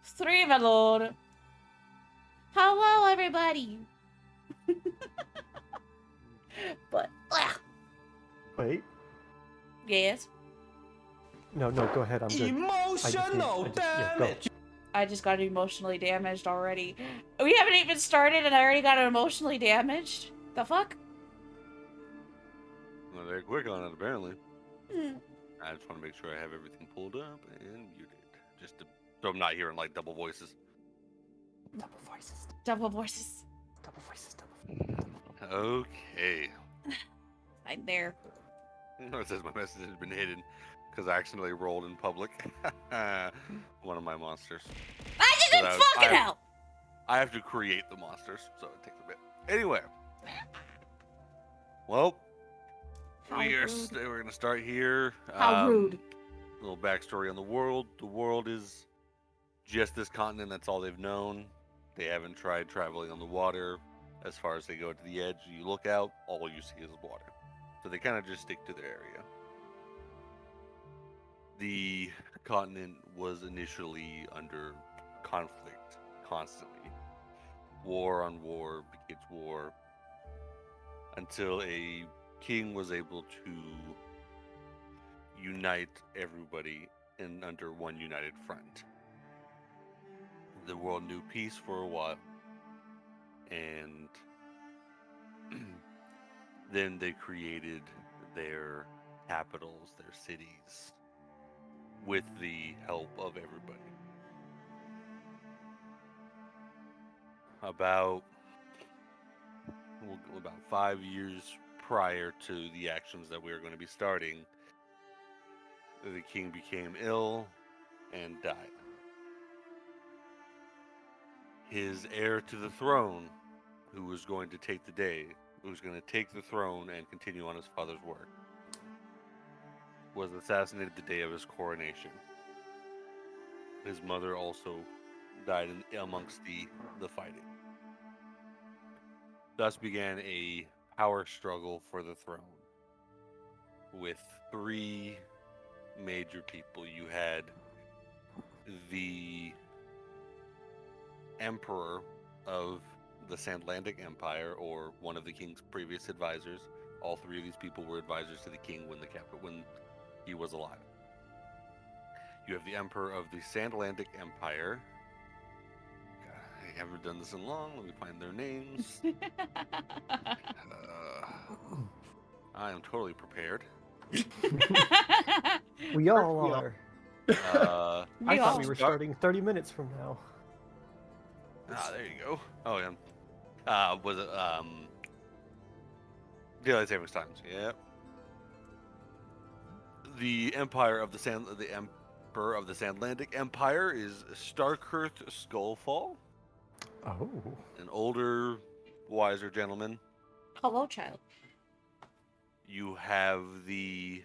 3, my lord. Hello, everybody. But, Wait. yes. No, go ahead. I'm good. Emotional yeah, go. damage. I just got emotionally damaged already. We haven't even started and I already got emotionally damaged. The fuck? Well, they're quick on it, apparently. Hmm. I just want to make sure I have everything pulled up and muted. Just to, so I'm not hearing, like, double voices. Double voices. Double voices. Double voices. Double voices. Okay. I'm there. It says my message has been hidden because I accidentally rolled in public. One of my monsters. I just said fucking hell! I have to create the monsters, so it takes a bit. Anyway. Well, we're going to start here. How rude. A little backstory on the world. The world is just this continent. That's all they've known. They haven't tried traveling on the water. As far as they go to the edge, you look out, all you see is water. So they kind of just stick to their area. The continent was initially under conflict constantly. War on war begets war. Until a king was able to unite everybody under one united front. The world knew peace for a while. And then they created their capitals, their cities, with the help of everybody. About 5 years prior to the actions that we are going to be starting, the king became ill and died. His heir to the throne, who was going to take the day, who was going to take the throne and continue on his father's work, was assassinated the day of his coronation. His mother also died amongst the fighting. Thus began a power struggle for the throne with three major people. You had the emperor of the Sandlandic Empire, or one of the king's previous advisors. All three of these people were advisors to the king when he was alive. You have the emperor of the Sandlandic Empire. I haven't done this in long. Let me find their names. I am totally prepared. We all are. I thought we were start- starting 30 minutes from now. there you go. Oh yeah. Was it daylight savings times? Yeah. The emperor of the Sandlandic Empire is Starkurth Skullfall. Oh. An older, wiser gentleman. Hello, child. You have the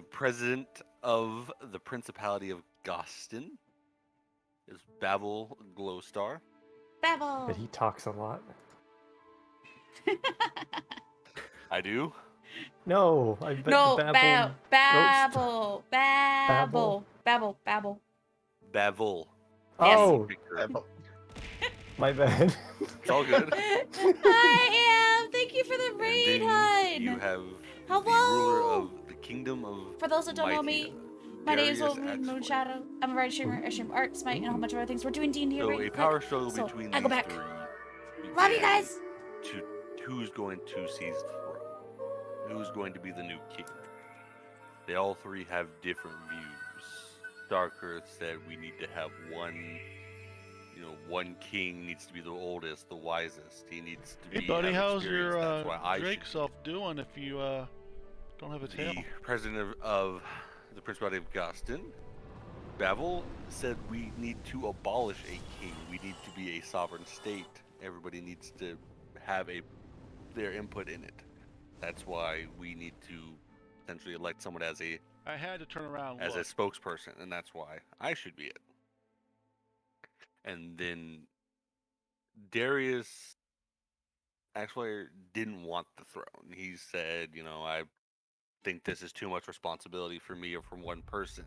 president of the Principality of Gostin is Babel Glowstar. Babble. But he talks a lot. I do. No, I bet No, the babble, babble, babble, babble. Bavel. Oh, Victor. my bad. It's all good. I am. Thank you for the raid, hun. You have Hello. the ruler of the kingdom of. For those that don't know me, my name is Darius Wolven Axford. Moonshadow. I'm a writer, streamer, I stream art, smite, and a whole bunch of other things. We're doing D&D So right a quick. power struggle So, between I these go back. three. Love you guys. To who's going to seize the throne? Who's going to be the new king? They all three have different views. Starkurth said we need to have one. One king needs to be the oldest, the wisest. He needs to be. Hey buddy, how's your That's why I Drake should self doing if you don't have a tail? The president of the Principality of Gostin, Bavel, said we need to abolish a king. We need to be a sovereign state. Everybody needs to have their input in it. That's why we need to essentially elect someone as a I had to turn around. as Look. a spokesperson, and that's why I should be it. And then Darius actually didn't want the throne. He said, I think this is too much responsibility for me or from one person.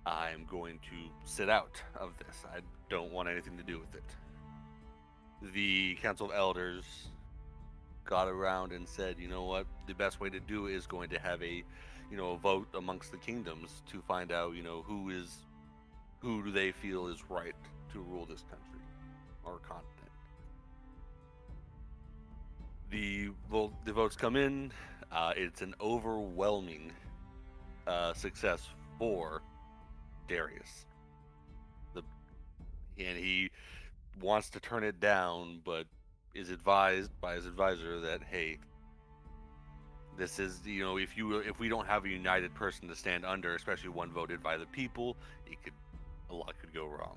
I'm going to sit out of this. I don't want anything to do with it. The Council of Elders got around and said, you know what, the best way to do it is going to have a vote amongst the kingdoms to find out, who is who do they feel is right to rule this country or continent. The votes come in. It's an overwhelming success for Darius. And he wants to turn it down, but is advised by his advisor that, hey, this is, if we don't have a united person to stand under, especially one voted by the people, a lot could go wrong.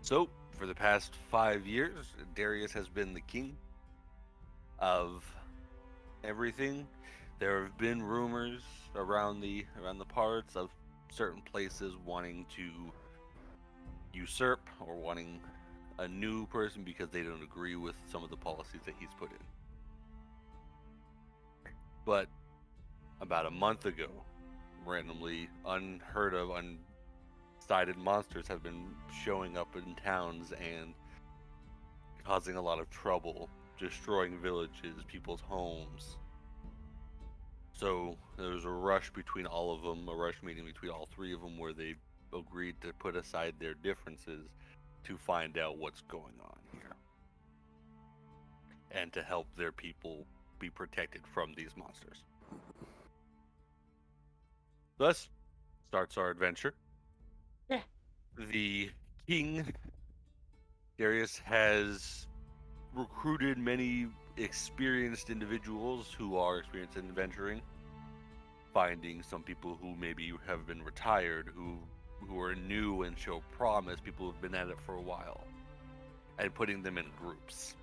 So, for the past 5 years, Darius has been the king of everything. There have been rumors around the parts of certain places wanting to usurp or wanting a new person because they don't agree with some of the policies that he's put in. But about a month ago, randomly unheard of, unsighted monsters have been showing up in towns and causing a lot of trouble, destroying villages, people's homes. So there was a rush between all of them, a rush meeting between all three of them where they agreed to put aside their differences to find out what's going on here and to help their people be protected from these monsters. Thus starts our adventure. Yeah. The king, Darius, has recruited many experienced individuals who are experienced in adventuring, finding some people who maybe have been retired, who are new and show promise, people who've been at it for a while, and putting them in groups.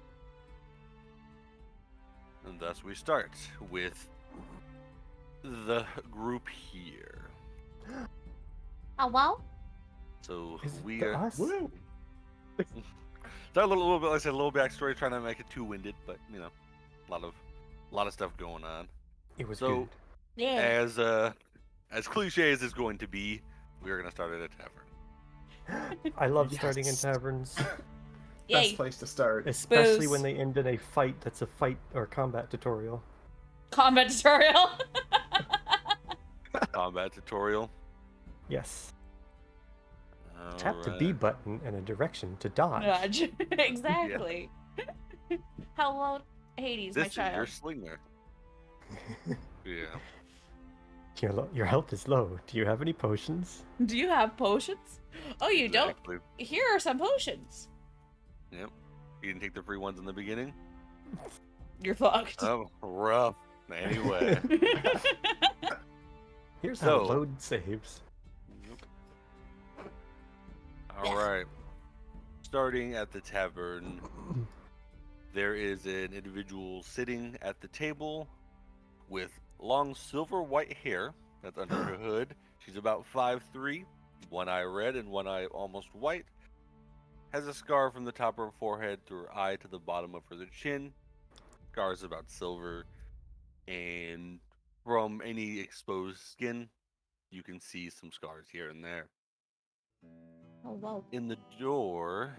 And thus we start with the group here. Oh, well? So Is it we the are. us? Woo! So a little bit, like I said, a little backstory, trying to make it too winded, but a lot of stuff going on. It was So, Yeah. as cliche as it's going to be, we are going to start at a tavern. good. I love starting in Yes. taverns, Best Yay. place to start. especially Booze. when they end in a fight that's a fight or combat tutorial. Combat tutorial. Combat tutorial. Yes. Tap the Alright. B button and a direction to dodge. Nudge. Exactly. Hello, Hades, my This is your child. slinger. Yeah. Your health is low. Do you have any potions? Do you have potions? Oh, you Exactly. don't? Here are some potions. Yep. You didn't take the free ones in the beginning? You're fucked. Oh, rough. Anyway. Here's how So- load saves. All right. Starting at the tavern, there is an individual sitting at the table with long silver white hair that's under her hood. She's about 5'3", one eye red and one eye almost white. Has a scar from the top of her forehead to her eye to the bottom of her chin. Scar is about silver, and from any exposed skin, you can see some scars here and there. Oh, wow. In the door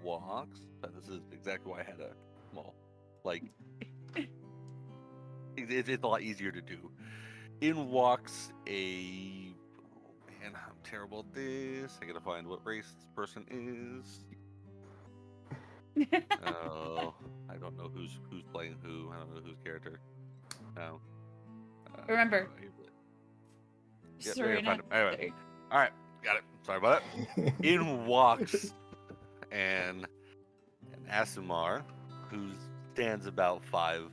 walks. This is exactly why I had a it's a lot easier to do. In walks a. Oh man, I'm terrible at this. I gotta find what race this person is. Oh, I don't know who's playing who. I don't know whose character. No. Remember. Yep, Serena. anyway. All right, got it. Sorry about that. In walks an Aasimar, who stands about 5'11",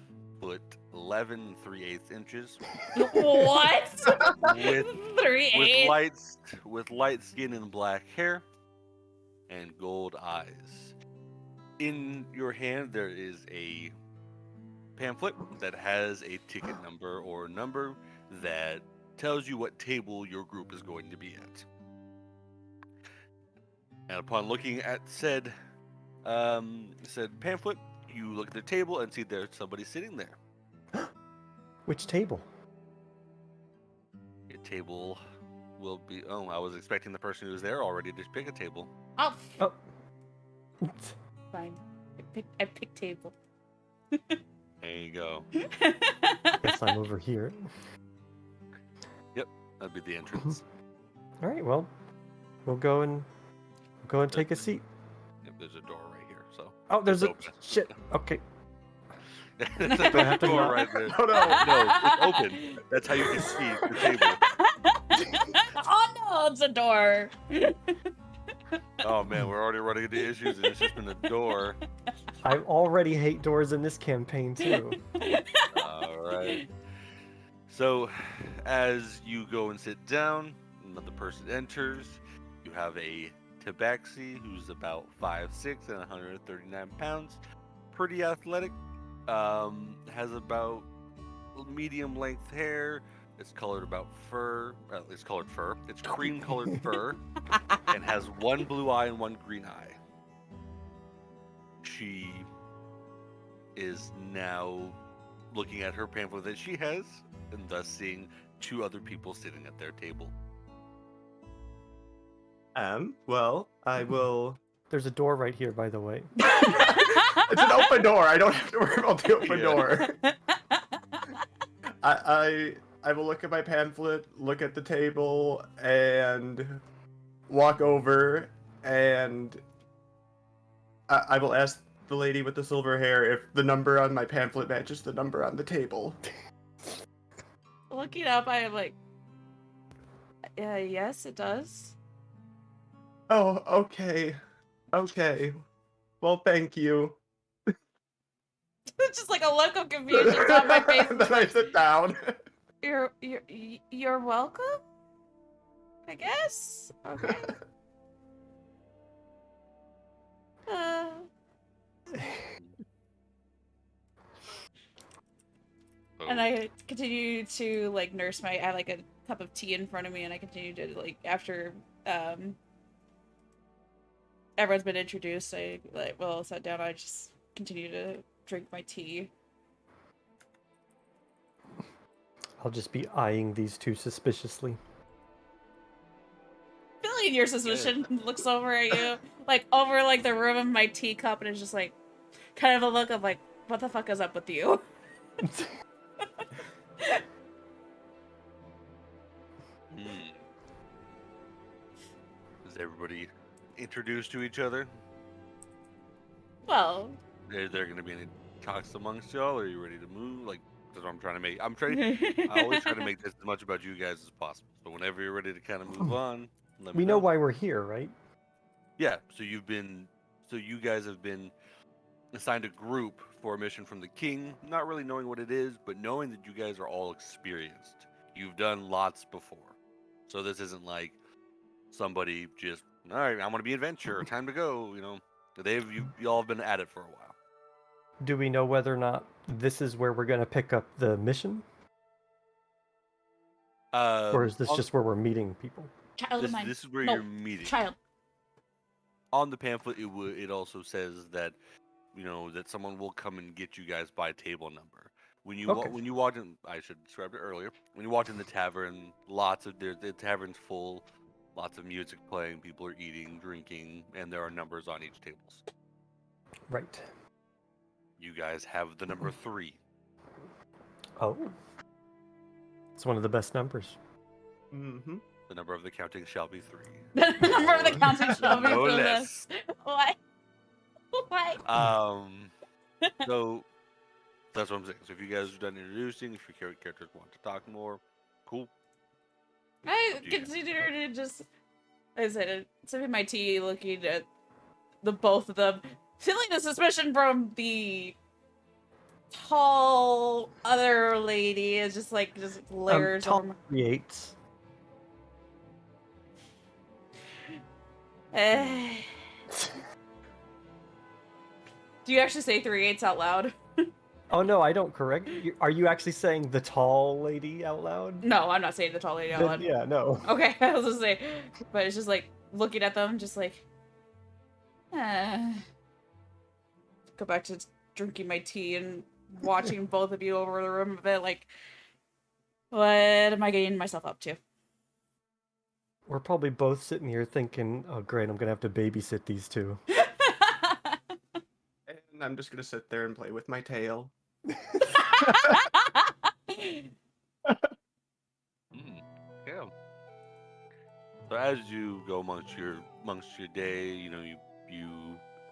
3/8 inches, What? With- 3/8. with light skin and black hair, and gold eyes. In your hand, there is a pamphlet that has a ticket number or number that tells you what table your group is going to be at. And upon looking at said pamphlet, you look at the table and see there's somebody sitting there. Which table? Your table will be. Oh, I was expecting the person who was there already to pick a table. Oh, Oh. fine. I picked table. There you go. Guess I'm over here. That'd be the entrance. All right, well, we'll go and take a seat. Yep, there's a door right here, so. Oh, there's a open. shit. Okay. There's Do I have to a door knock? right there. Oh no! No, it's open. That's how you can see the table. Oh no, it's a door. Oh man, we're already running into issues, and it's just been a door. I already hate doors in this campaign too. All right. So, as you go and sit down, another person enters. You have a Tabaxi who's about 5'6" and 139 pounds. Pretty athletic. Has about medium length hair. It's colored about fur. It's colored fur. It's cream colored fur. And has one blue eye and one green eye. She is now looking at her pamphlet that she has, and thus seeing two other people sitting at their table. Well, I will. There's a door right here, by the way. It's an open door. I don't have to worry about the open Yeah. door. I will look at my pamphlet, look at the table, and walk over, and I will ask the lady with the silver hair if the number on my pamphlet matches the number on the table. Looking up, I am like, yes, it does. Oh, okay. Okay. Well, thank you. It's just like a look of confusion on my face. Then I sit down. You're welcome, I guess. Okay. And I continue to like nurse I have like a cup of tea in front of me, and I continue to like after everyone's been introduced, I sat down, I just continue to drink my tea. I'll just be eyeing these two suspiciously. Feeling your suspicion looks over at you, like over like the rim of my teacup, and it's just like kind of a look of like, what the fuck is up with you? Is everybody introduced to each other? Well, Is there going to be any talks amongst y'all? Are you ready to move? Like, that's what I'm trying to make. I always try to make this as much about you guys as possible. So whenever you're ready to kind of move on, let me We know why we're here, right? Yeah. So you guys have been assigned a group for a mission from the king, not really knowing what it is, but knowing that you guys are all experienced. You've done lots before. So this isn't like somebody just, all right, I want to be adventurer, time to go, you know. You all have been at it for a while. Do we know whether or not this is where we're going to pick up the mission? Or is this just where we're meeting people? child of mine. This is where No, you're meeting. Child. On the pamphlet, it also says that, you know, that someone will come and get you guys by table number. When you Okay. when you walk in, I should describe it earlier. When you walk in the tavern, the tavern's full, lots of music playing, people are eating, drinking, and there are numbers on each table. Right. You guys have the number 3. Oh. It's one of the best numbers. Mm-hmm. The number of the counting shall be 3. The number of the counting shall be No for less. this. Why? Why? So that's what I'm saying. So if you guys are done introducing, if your characters want to talk more, cool. I Up to you. consider to just, I said, sipping my tea, looking at the both of them, feeling the suspicion from the tall other lady is just layers Tall on. creates. Do you actually say 3/8 out loud? Oh no, I don't correct. Are you actually saying the tall lady out loud? No, I'm not saying the tall lady out Then, loud. yeah, no. Okay, I was gonna say, but it's just like looking at them, just like, go back to drinking my tea and watching both of you over the room a bit. Like, what am I getting myself up to? We're probably both sitting here thinking, oh great, I'm gonna have to babysit these two. And I'm just gonna sit there and play with my tail. Yeah. So So as you go amongst your day, you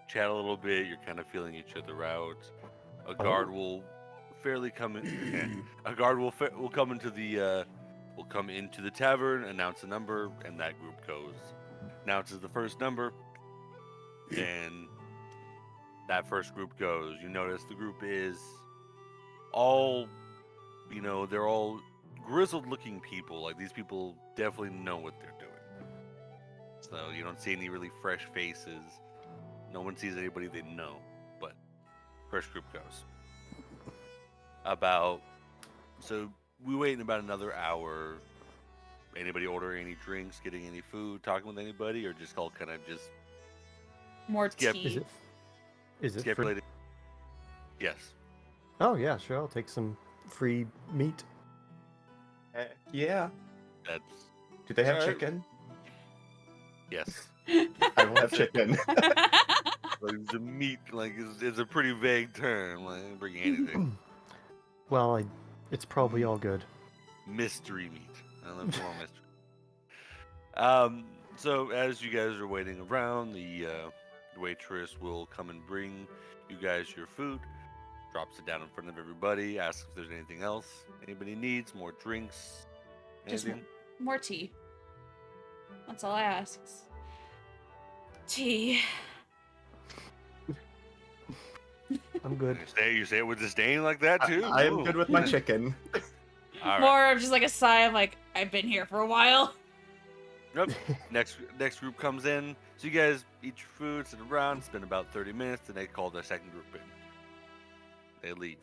chat a little bit. You're kind of feeling each other out. A guard will fairly come in. A guard will come into the tavern, announce a number, and that group goes. Announces the first number, and that first group goes. You notice the group is all, they're all grizzled-looking people. Like, these people definitely know what they're doing. So you don't see any really fresh faces. No one sees anybody they know. But first group goes. So we wait in about another hour. Anybody ordering any drinks, getting any food, talking with anybody, or just all kind of just More skip? tea. Is it free? Skip. Yes. Oh yeah, sure. I'll take some free meat. Yeah. That's Do they have Alright. chicken? yes. I will have chicken. Like, the meat, is a pretty vague term. Like, I didn't bring anything. Well, it's probably all good. Mystery meat. I love more mystery. So as you guys are waiting around, the waitress will come and bring you guys your food. Drops it down in front of everybody. Asks if there's anything else anybody needs. More drinks. Just Anything? more tea. That's all I ask. Tea. I'm good. You say it with disdain like that too? I am Ooh. good with my chicken. All right. More of just like a sigh of like, I've been here for a while. Yep. Next group comes in. So you guys eat your food, sit around, spend about 30 minutes, and they call their second group in. They leave.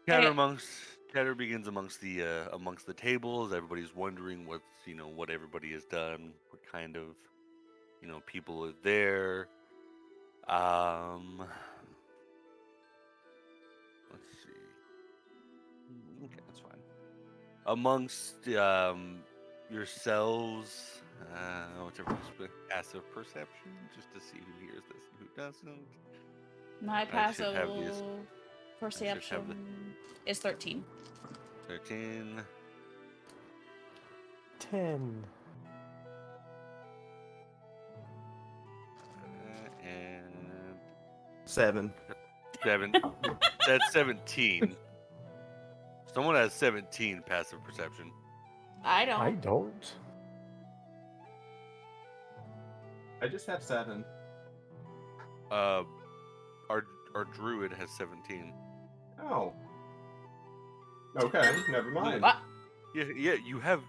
Chatter begins amongst the tables. Everybody's wondering what everybody has done, what kind of people are there. Let's see. Okay, that's fine. Amongst yourselves, what's everybody's passive perception, just to see who hears this and who doesn't. My I should passive have these- perception is 13. 13. 10. And 7. 7. That's 17. Someone has 17 passive perception. I don't. I don't. I just have 7. Our druid has 17. Oh. Okay, never mind. What? Yeah, you have.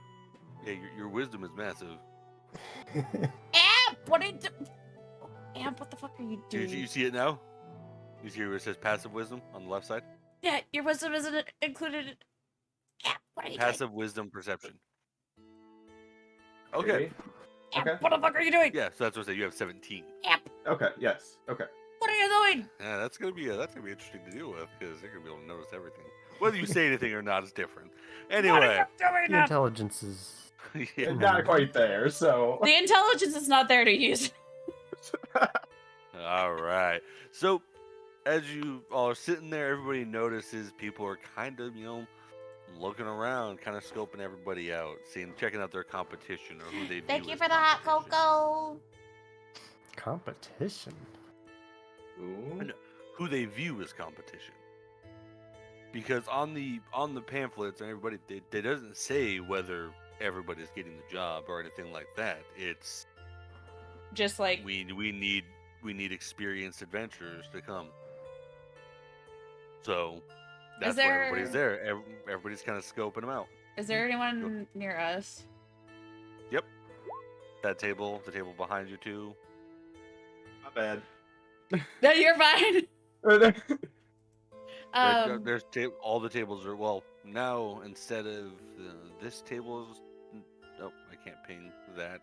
Yeah, your wisdom is massive. Amp! What are you doing? Amp, what the fuck are you doing? You see it now? You see where it says passive wisdom on the left side? Yeah, your wisdom isn't included. Amp, what are you doing? Passive wisdom perception. Okay. Okay. Amp, Okay. what the fuck are you doing? Yeah, so that's what I said. You have 17. Amp, Okay, yes. Okay. what are you doing? Yeah, that's gonna be interesting to deal with because they're gonna be able to notice everything. Whether you say anything or not is different. What are Anyway. you doing? The intelligence is. Yeah. Not quite there, so. The intelligence is not there to use. All right. So, as you all are sitting there, everybody notices people are kind of, looking around, kind of scoping everybody out, checking out their competition or who they view Thank you as for the hot competition. cocoa. Competition. Ooh. Who they view as competition. Because on the pamphlets and everybody, they doesn't say whether everybody's getting the job or anything like that. It's Just like, we need experienced adventurers to come. So that's why everybody's there. Everybody's kind of scoping them out. is there anyone near us? Yep. The table behind you too. Not bad. No, you're fine. There's all the tables are now instead of this table is I can't ping that.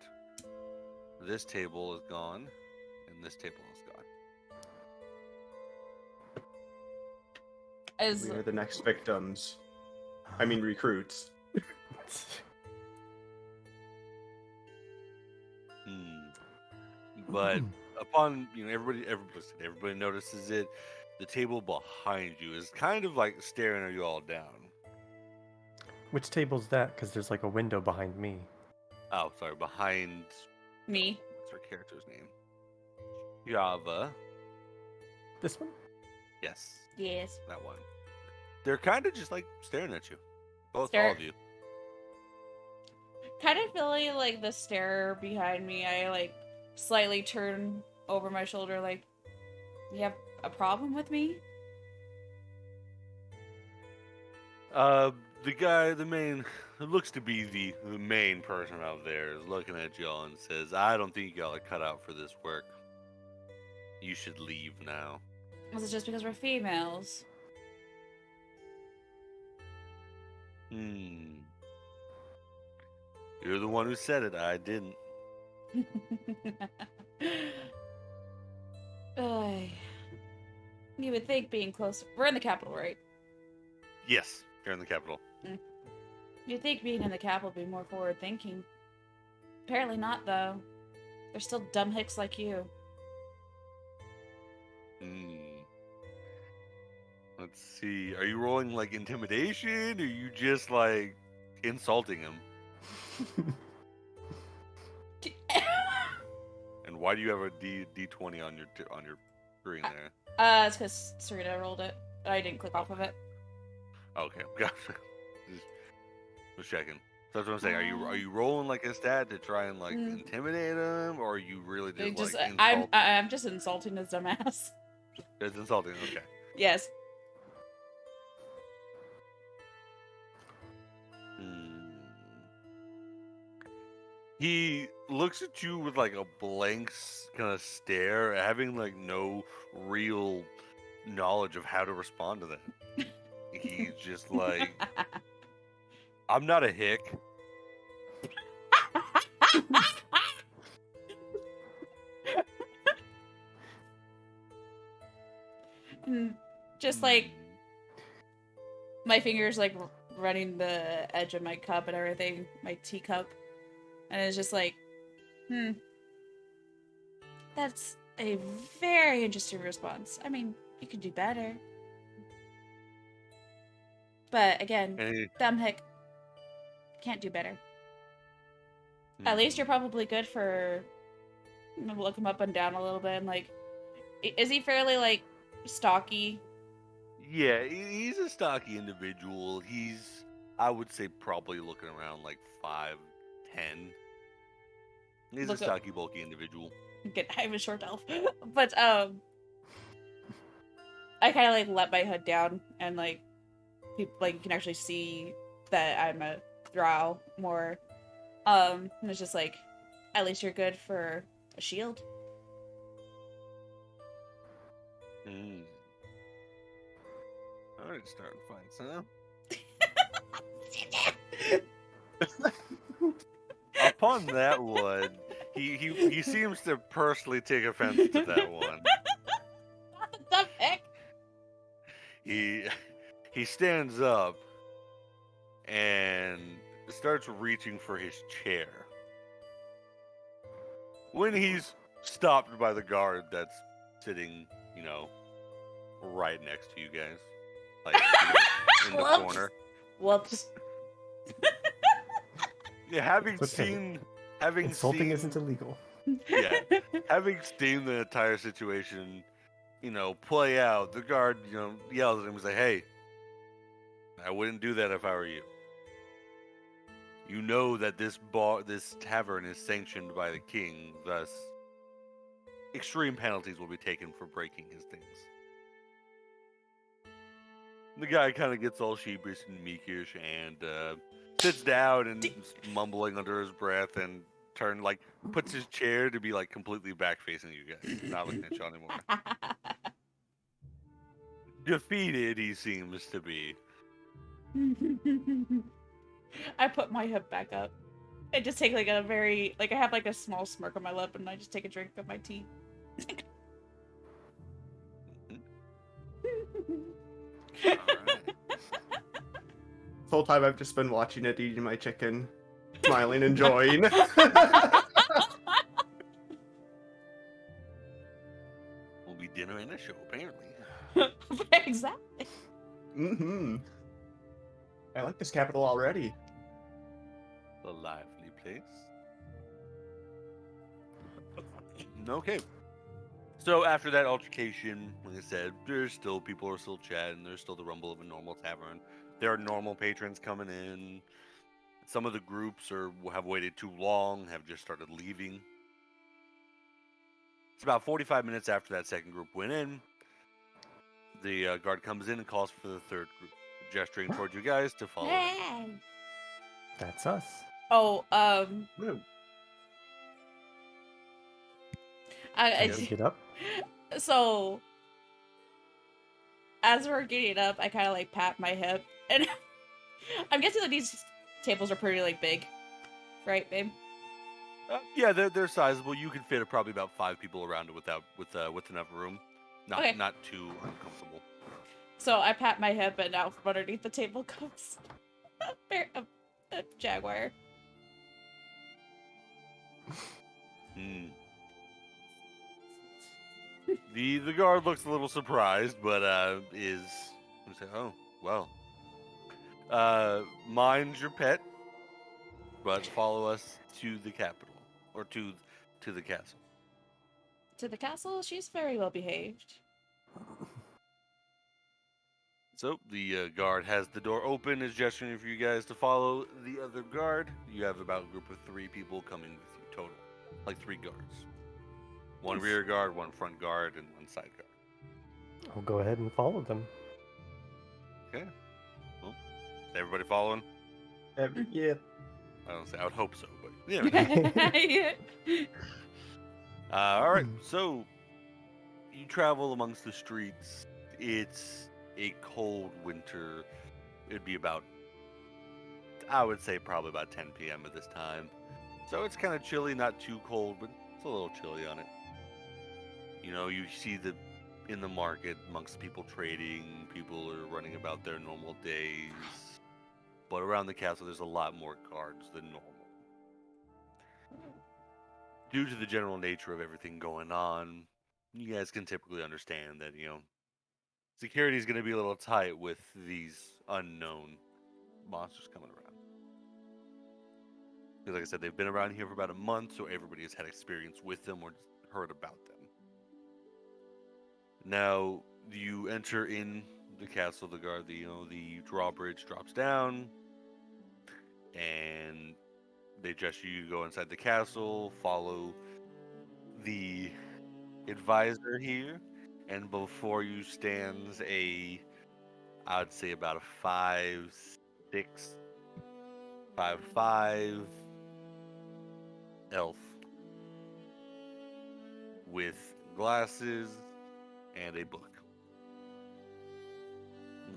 This table is gone, and this table is gone. Is We are the next victims. I mean, recruits. But upon everybody notices it. The table behind you is kind of like staring at you all down. Which table's that? Because there's like a window behind me. Oh, sorry, behind. Me. What's her character's name? Shava. This one? Yes, Yes. that one. They're kind of just like staring at you. Both, Stare- all of you. Kind of feeling like the stare behind me. I like slightly turn over my shoulder, like, you have a problem with me? The guy, the main, who looks to be the main person out there, is looking at y'all and says, "I don't think y'all are cut out for this work. You should leave now." Was it just because we're females? You're the one who said it. I didn't. Ay. You would think being close. We're in the capital, right? Yes, you're in the capital. You'd think being in the capital would be more forward thinking. Apparently not, though. They're still dumb hicks like you. Let's see. Are you rolling like intimidation, or are you just like insulting him? And why do you have a D20 on your screen there? It's because Serena rolled it. I didn't click off of it. Okay, gotcha. Just checking. That's what I'm saying. Are you rolling like a stat to try and like intimidate him, or are you really just like insulting? I'm just insulting his dumbass. It's insulting. Okay. Yes. He looks at you with like a blank kind of stare, having like no real knowledge of how to respond to that. He's just like, "I'm not a hick." Just like my fingers like running the edge of my cup and everything, my teacup, and it's just like, that's a very interesting response. I mean, you could do better, but again, dumb hick, can't do better. At least you're probably good for look him up and down a little bit and like, is he fairly like stocky? Yeah, he's a stocky individual. He's, I would say, probably looking around like 5'10". He's a stocky, bulky individual. I'm a short elf, but I kind of like let my hood down and like, people like you can actually see that I'm a Drow more. And it's just like, at least you're good for a shield. Alright, starting fights, huh? Upon that one, he seems to personally take offense to that one. What the heck? He stands up and starts reaching for his chair. When he's stopped by the guard that's sitting, right next to you guys. Like, in the corner. Whoops. Yeah, having seen isn't illegal. Yeah, having seen the entire situation, play out, the guard, yells at him and says, "Hey, I wouldn't do that if I were you. You know that this tavern is sanctioned by the king, thus extreme penalties will be taken for breaking his things." The guy kind of gets all sheepish and meekish and sits down and mumbling under his breath and puts his chair to be like completely back facing you guys, not looking at you anymore. Defeated, he seems to be. I put my hood back up. I just take like a very I have like a small smirk on my lip and I just take a drink of my tea. Alright. This whole time I've just been watching it, eating my chicken, smiling, enjoying. Will be dinner and a show, apparently. Exactly. Mm-hmm. I like this capital already. A lively place. Okay. So after that altercation, like I said, people are still chatting. There's still the rumble of a normal tavern. There are normal patrons coming in. Some of the groups have waited too long, have just started leaving. It's about 45 minutes after that second group went in. The guard comes in and calls for the third group, gesturing towards you guys to follow him. Hey. That's us. Oh, Woo. Time to get up. So as we're getting up, I kind of like pat my hip, and I'm guessing that these tables are pretty like big, right, babe? Yeah, they're sizable. You can fit probably about 5 people around it with enough room. Okay. Not too uncomfortable. So I pat my hip, and out from underneath the table comes a jaguar. The guard looks a little surprised, but is oh well. Mind your pet, but follow us to the capital or to the castle. To the castle, she's very well behaved. So the guard has the door open, is gesturing for you guys to follow the other guard. You have about a group of 3 people coming with you total, like 3 guards. One Nice. rear guard, 1 front guard, and 1 side guard. I'll go ahead and follow them. Okay. Well, is everybody following? Yeah. I would hope so, but yeah. All right. So you travel amongst the streets. It's a cold winter. It'd be about, I would say, probably about 10 p.m. at this time. So it's kind of chilly, not too cold, but it's a little chilly on it. You know, you see in the market amongst people trading, people are running about their normal days. But around the castle, there's a lot more guards than normal. Due to the general nature of everything going on, you guys can typically understand that, security is going to be a little tight with these unknown monsters coming around. Because like I said, they've been around here for about a month, so everybody has had experience with them or just heard about them. Now, you enter in the castle, the drawbridge drops down, and they gesture you to go inside the castle, follow the advisor here, and before you stands I'd say about a 5'6", 5'5" elf with glasses and a book.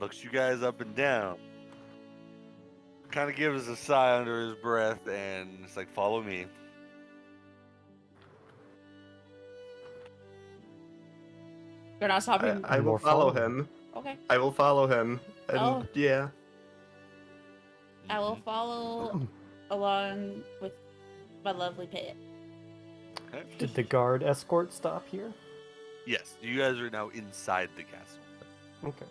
Looks you guys up and down. Kind of gives a sigh under his breath, and it's like, follow me. You're not stopping. I will More follow follow. him. Okay. I will follow him. And Oh. yeah. I will follow along with my lovely pet. Okay. Did the guard escort stop here? Yes, you guys are now inside the castle. Okay.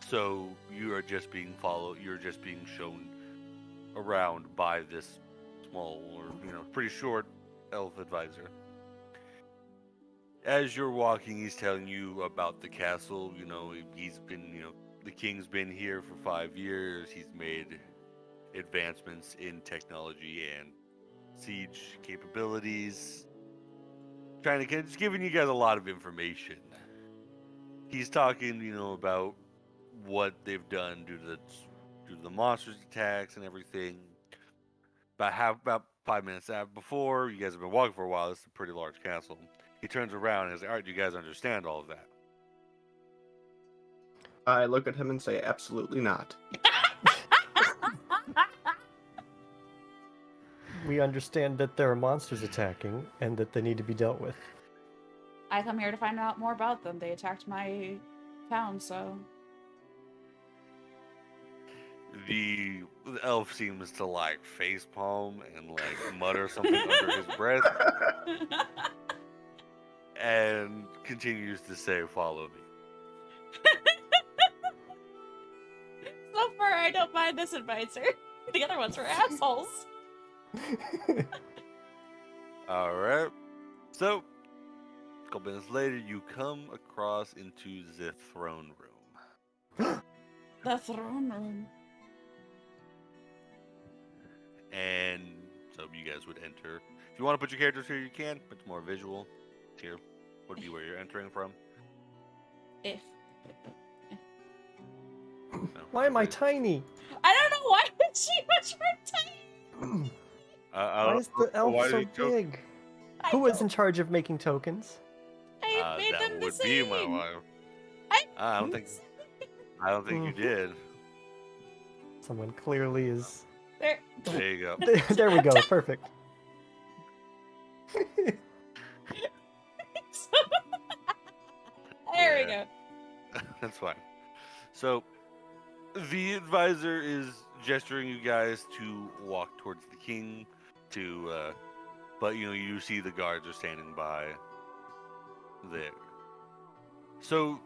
So you are just being followed. You're just being shown around by this small, or pretty short elf advisor. As you're walking, he's telling you about the castle. He's been, the king's been here for 5 years. He's made advancements in technology and siege capabilities. Just giving you guys a lot of information. He's talking, about what they've done due to the monsters attacks and everything. About 5 minutes before, you guys have been walking for a while. It's a pretty large castle. He turns around and is like, all right, do you guys understand all of that? I look at him and say, absolutely not. We understand that there are monsters attacking and that they need to be dealt with. I come here to find out more about them. They attacked my town, so. The elf seems to facepalm and mutter something under his breath and continues to say, follow me. So Remember, I don't mind this advisor. The other ones were assholes. All right. So, a couple minutes later, you come across into the throne room. The throne room. And so you guys would enter. If you want to put your characters here, you can. It's more visual. Here would be where you're entering from. If. No, Why am I okay. tiny? I don't know why she was tiny. Why is the elf why so did you- big? I Who was don't- in charge of making tokens? I made that them the would same. be my wife. I I don't think you did. Someone clearly is. There. There you go. There we go. Perfect. There we Yeah. go. That's fine. So, the advisor is gesturing you guys to walk towards the king. But you see the guards are standing by there. So,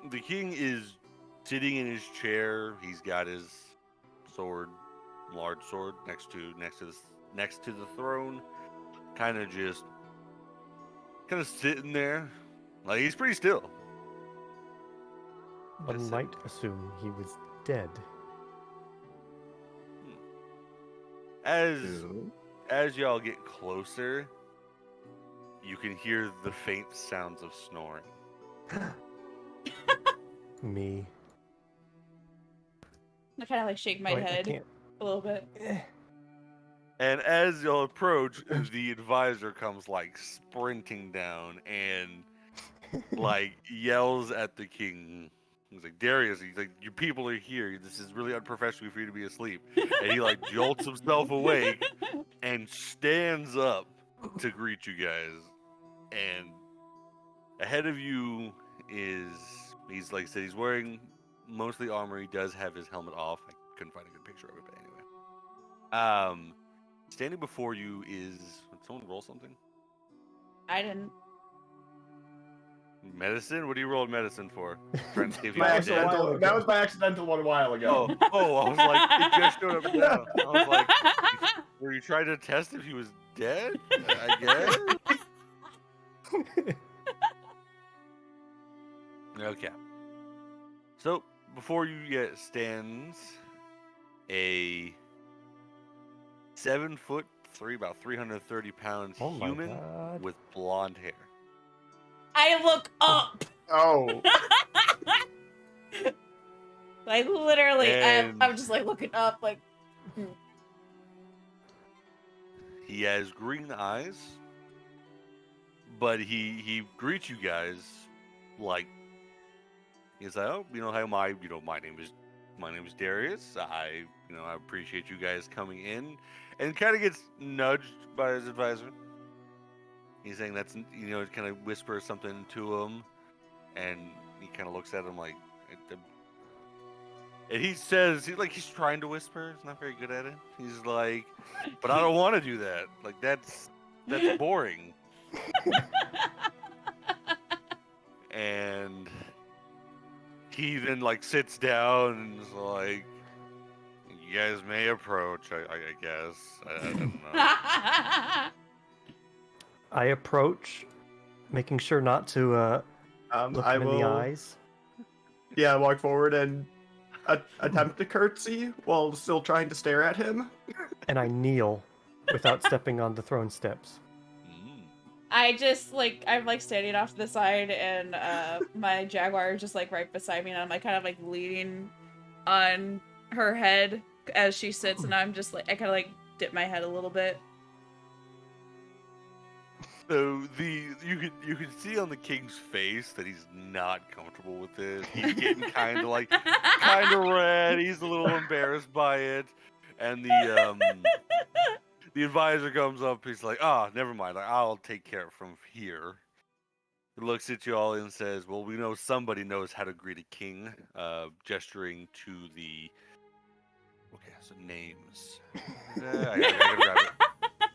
the king is sitting in his chair. He's got his sword, large sword, next to the throne. Kind of sitting there, like he's pretty still. One Just might assume he was dead. As y'all get closer, you can hear the faint sounds of snoring. Me. I kind of like shake my Wait, I head can't. a little bit. And as y'all approach, the advisor comes like sprinting down and like yells at the king. He's like, Darius, he's like, your people are here. This is really unprofessional for you to be asleep. And he like jolts himself awake and stands up to greet you guys. And ahead of you he's like I said, he's wearing mostly armor. He does have his helmet off. I couldn't find a good picture of it, but anyway. Standing before you is, did someone roll something? I didn't. Medicine? What do you roll medicine for? Trying to see if you My were dead. accidental. That was my accidental one a while ago. Oh, I was like, it just showed up now. I was like, were you trying to test if he was dead? I guess. Okay. So, before you stands a 7'3", about 330 pounds Oh my human God. with blonde hair. I look up. Oh, Like literally, And- I'm just like looking up, like. He has green eyes, but he greets you guys like he's like, oh, hi, my name is Darius. I appreciate you guys coming in, and kind of gets nudged by his advisor. He's saying that's kind of whispers something to him, and he kind of looks at him like, and he says he's trying to whisper. He's not very good at it. He's like, but I don't want to do that. Like that's boring. And he then sits down and is like, you guys may approach. I guess. I don't know. I approach, making sure not to look I him in the will. eyes. Yeah, walk forward and attempt to curtsy while still trying to stare at him. And I kneel without stepping on the throne steps. I just I'm standing off to the side, and my jaguar is just right beside me, and I'm kind of leaning on her head as she sits, and I'm just I kind of dip my head a little bit. So you can see on the king's face that he's not comfortable with this. He's getting kind of red. He's a little embarrassed by it, and the advisor comes up. He's like, never mind. I'll take care of it from here. He looks at you all and says, well, we know somebody knows how to greet a king, gesturing to the... Okay, so names. I gotta grab it.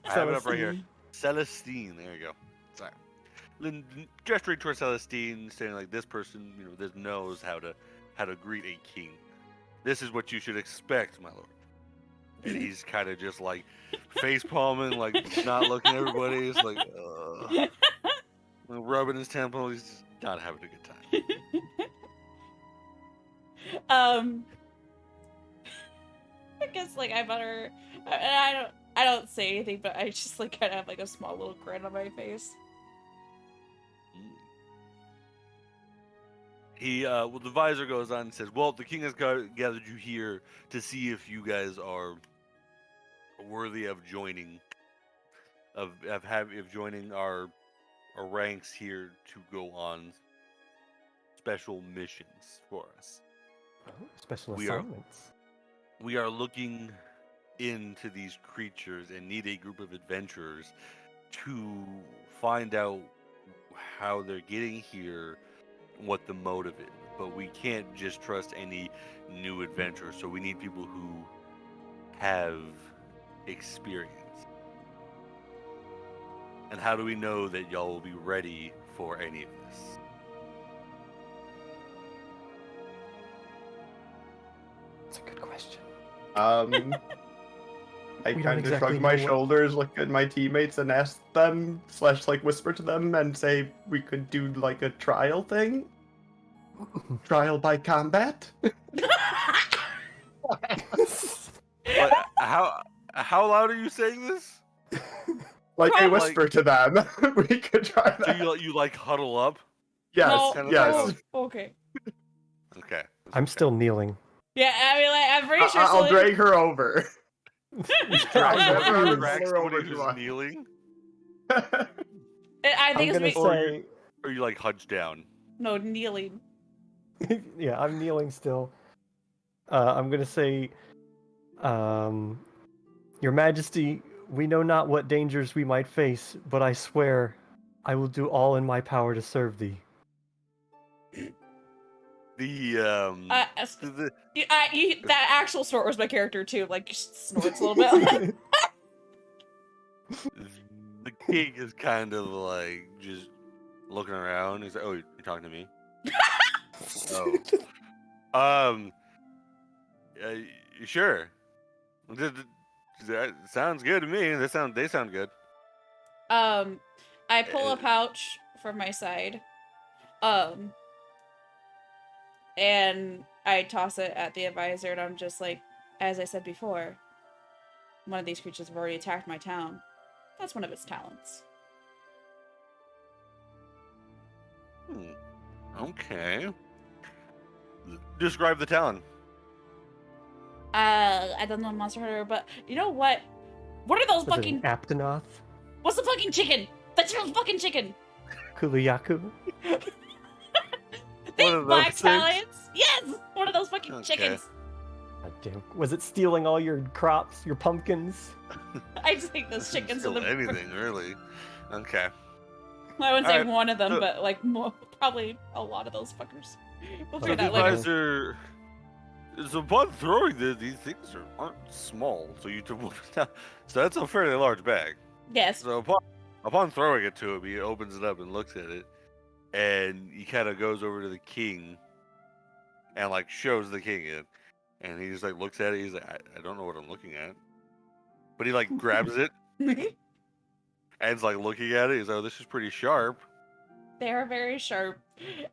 I have it up right here. Celestine, there you go. Sorry. Then gesturing towards Celestine, saying this person, this knows how to greet a king. This is what you should expect, my lord. And he's kind of just like face palming, like not looking at everybody. He's like, rubbing his temple. He's just not having a good time. I guess like I better. I don't say anything, but I just like kind of have like a small little grin on my face. Well, the visor goes on and says, "Well, the king has gathered you here to see if you guys are worthy of joining, of joining our ranks here to go on special missions for us. Oh, special We assignments. We are looking into these creatures and need a group of adventurers to find out how they're getting here, what the motive is. But we can't just trust any new adventurer, so we need people who have experience. And how do we know that y'all will be ready for any of this?" That's a good question. I We don't kind of exactly shrug my know what- shoulders, look at my teammates, and ask them, / like whisper to them, and say we could do like a trial thing. Trial by combat. But how loud are you saying this? Like a Probably- whisper to them. We could try So that. you like huddle up? Yes, No, kind of yes. oh, okay. Okay. I'm okay. still kneeling. Yeah, I mean, like, I'm pretty sure. I'll Celine- drag her over. Drag I'll somebody drag her over who's to us. kneeling, I I'm think it's gonna me. say, or you like hunched down. No, kneeling. yeah, I'm kneeling still. I'm gonna say, Your Majesty, we know not what dangers we might face, but I swear, I will do all in my power to serve thee. The That actual snort was my character too. Like snorts a little bit. the king is kind of like just looking around. He's like, "Oh, you're talking to me?" Oh. Sure. That sounds good to me. They sound good. I pull a pouch from my side. And I toss it at the advisor, and I'm just like, as I said before, one of these creatures have already attacked my town. That's one of its talents. Okay. Describe the talent. I don't know Monster Hunter, but you know what? What are those Was it fucking? an Aptonoth? What's the fucking chicken? That's your fucking chicken. Kuliyaku? They One of black those things? talents. Yes, one of those fucking Okay. chickens. God damn. Was it stealing all your crops, your pumpkins? I just think those chickens are Still the. anything really. Okay. I wouldn't say Alright, one of them, so- but like probably a lot of those fuckers. We'll So figure The that later. advisor. So upon throwing these things aren't small, so so that's a fairly large bag. Yes. So upon throwing it to him, he opens it up and looks at it, and he kind of goes over to the king, and like shows the king it, and he just like looks at it. He's like, I don't know what I'm looking at, but he like grabs it and is like looking at it. He's like, oh, this is pretty sharp. They are very sharp,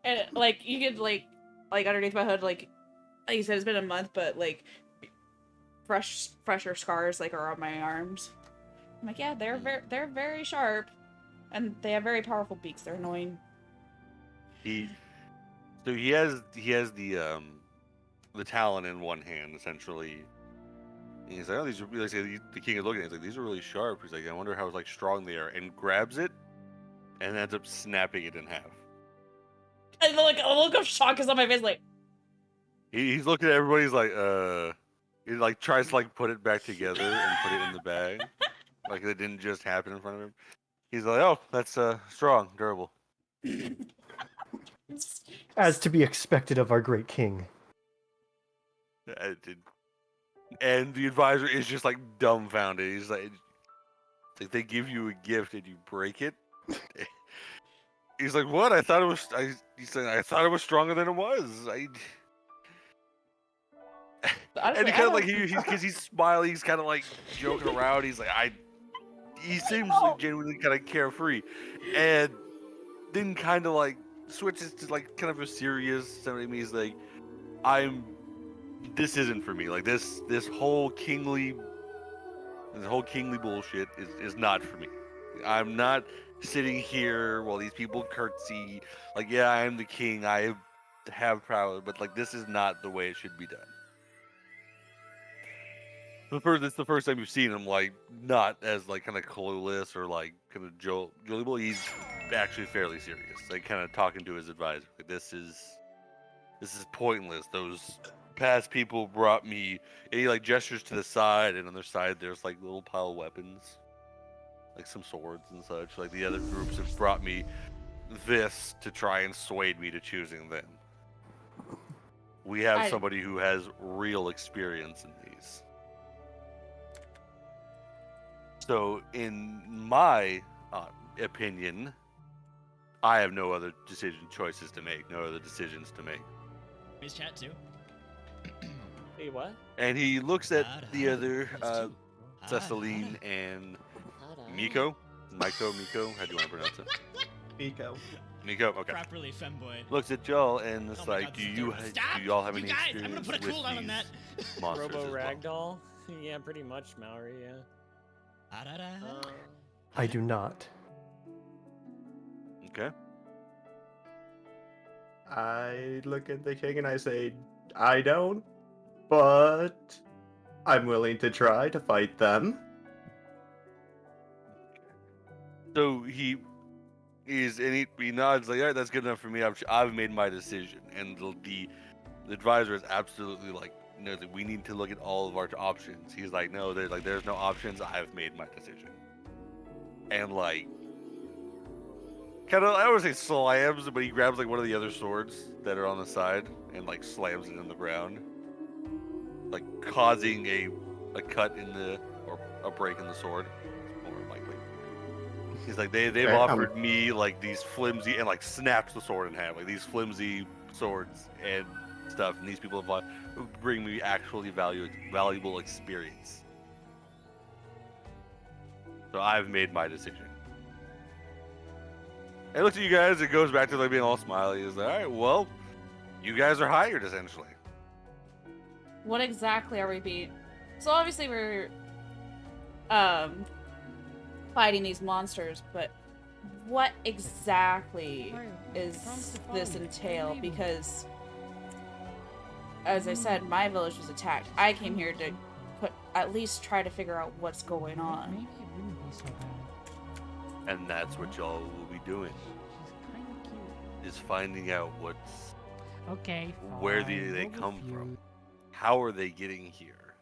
and like you could like underneath my hood, like you said, it's been a month, but like fresher scars like are on my arms. I'm like, yeah, they're very sharp, and they have very powerful beaks. They're annoying. He has the talon in one hand essentially. And he's like, oh, these are like the king is looking at it, he's like, these are really sharp. He's like, I wonder how like strong they are, and grabs it and ends up snapping it in half. And like a look of shock is on my face, like He's looking at everybody. He's like, he like tries to like put it back together and put it in the bag, like it didn't just happen in front of him. He's like, oh, that's strong, durable. As to be expected of our great king. And the advisor is just like dumbfounded. He's like, it's like they give you a gift and you break it. He's like, what? I thought it was. He said, I thought it was stronger than it was. Honestly, And he I kind of don't- like because he's smiling, he's kind of like joking around. He's like, he seems like genuinely kind of carefree, and then kind of like switches to like kind of a serious. Something he's like, this isn't for me. Like this whole kingly bullshit is not for me. I'm not sitting here while these people curtsy. Like, yeah, I am the king. I have power, but like this is not the way it should be done. It's the first time you've seen him like not as like kind of clueless or like kind of jovial. He's actually fairly serious. Like kind of talking to his advisor. Like, this is pointless. Those past people brought me. And he like gestures to the side, and on their side there's like little pile of weapons, like some swords and such. Like the other groups have brought me this to try and sway me to choosing them. We have somebody who has real experience in these. So, in my opinion, I have no other choices to make, no other decisions to make. He's chat too. Hey, what? And he looks at the other, Celestine and Miko. Miko, how do you want to pronounce it? Miko, okay. Properly femboy. Looks at y'all and it's Oh my like, God, do this is you terrible. Stop! do y'all have You any guys, I'm experience gonna put a with cooldown on that. these monsters Robo as well? Ragdoll? Yeah, pretty much, Maori, yeah. I do not. Okay. I look at the king and I say, I don't, but I'm willing to try to fight them. So he nods like, all right, that's good enough for me. I've made my decision, and the advisor is absolutely like, no, that we need to look at all of our options. He's like, no, there's no options. I've made my decision, and like, kind of, I would say slams, but he grabs like one of the other swords that are on the side and like slams it in the ground, like causing a cut in or a break in the sword. More likely. He's like, they've offered me like these flimsy, and like snaps the sword in half, like these flimsy swords and stuff, and these people have bring me actually valuable experience. So I've made my decision. And it looks at you guys, it goes back to like being all smiley. He's like, all right, well, you guys are hired essentially. What exactly are we being? So obviously we're fighting these monsters, but what exactly is this entail? Because as I said, my village was attacked. I came here to at least try to figure out what's going on. Maybe it wouldn't be so bad. And that's what y'all will be doing, She's kind of cute. is finding out what's Okay. where fine, they we'll come refuse. from. How are they getting here?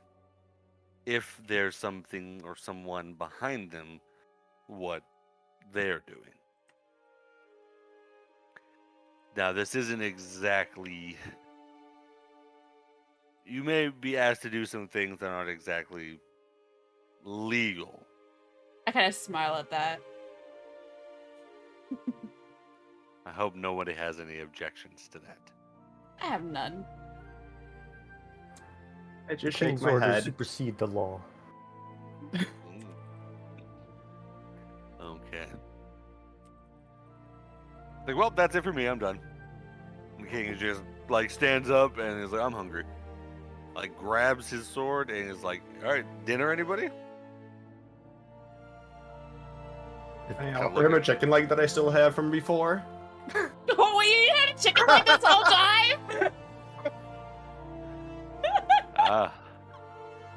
If there's something or someone behind them, what they're doing. Now, this isn't exactly... You may be asked to do some things that aren't exactly legal. I kind of smile at that. I hope nobody has any objections to that. I have none. I just The shake king's my orders head. supersede the law. Okay. Like, well, that's it for me. I'm done. The king is just like stands up and is like, I'm hungry. Like grabs his sword and is like, all right, dinner, anybody? I offer him a chicken leg that I still have from before. Oh, you had a chicken leg this whole time?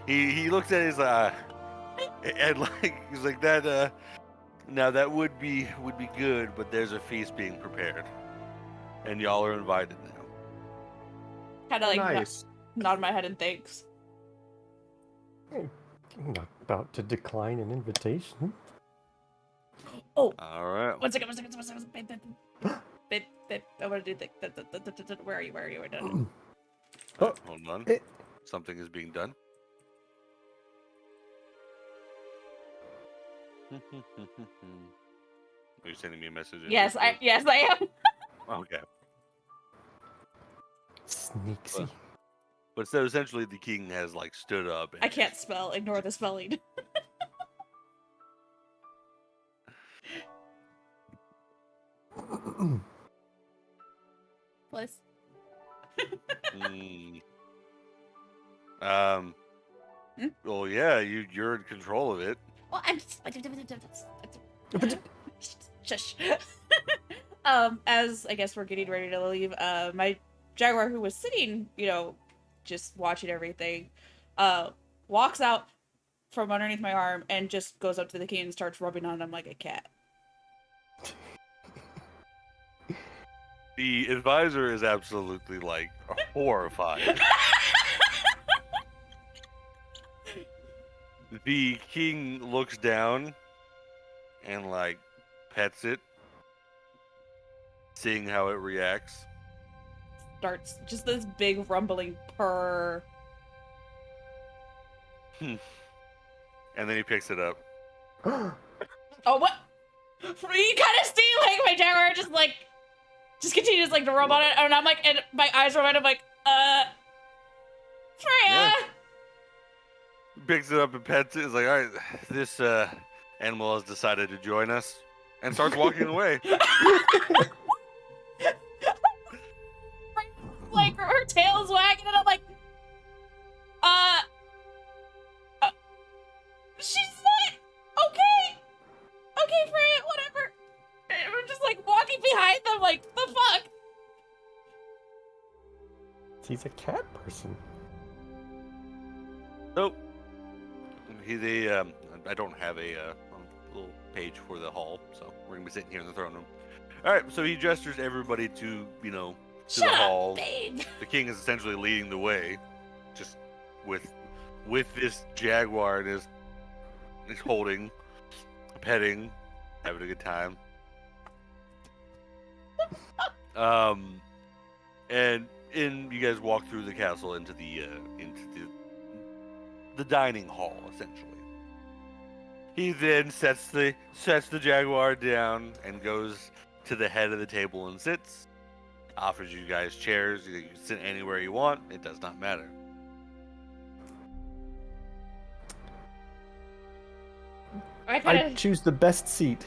He looks at it, he's like, and like he's like that. Now that would be good, but there's a feast being prepared, and y'all are invited now. Kind of like Nice. nod my head and thanks. I'm not about to decline an invitation. Oh, All right. one second. Babe, I want to do the where are you? We're done. Oh, Hold on. it- Something is being done. Are you sending me a message? in Yes, I Discord? am. Okay. Sneaksy. But so essentially, the king has like stood up. And I can't spell. Ignore the spelling. Plus. Well, yeah, you're in control of it. Well, I'm just. Shush. As I guess we're getting ready to leave, my jaguar who was sitting, just watching everything, walks out from underneath my arm and just goes up to the king and starts rubbing on him like a cat. The advisor is absolutely like horrified. The king looks down and like pets it, seeing how it reacts. Starts just this big rumbling purr. And then he picks it up. Oh, what? You kind of see like my jaguar just continues like to rub on it, and I'm like, and my eyes are red. I'm like, Freya. Yeah. Picks it up and pets it. Is like, all right, this animal has decided to join us, and starts walking away. Like her tail's wagging, and I'm like, she's like, okay, Freya, whatever. And we're just like walking behind them, like, the fuck. He's a cat person. Nope. I don't have a little page for the hall, so we're gonna be sitting here in the throne room. All right, so he gestures everybody to to Shut the up, hall. babe. The king is essentially leading the way, just with this jaguar and he's holding, petting, having a good time. And you guys walk through the castle into the dining hall, essentially. He then sets the jaguar down and goes to the head of the table and sits. Offers you guys chairs. You can sit anywhere you want. It does not matter. I choose the best seat.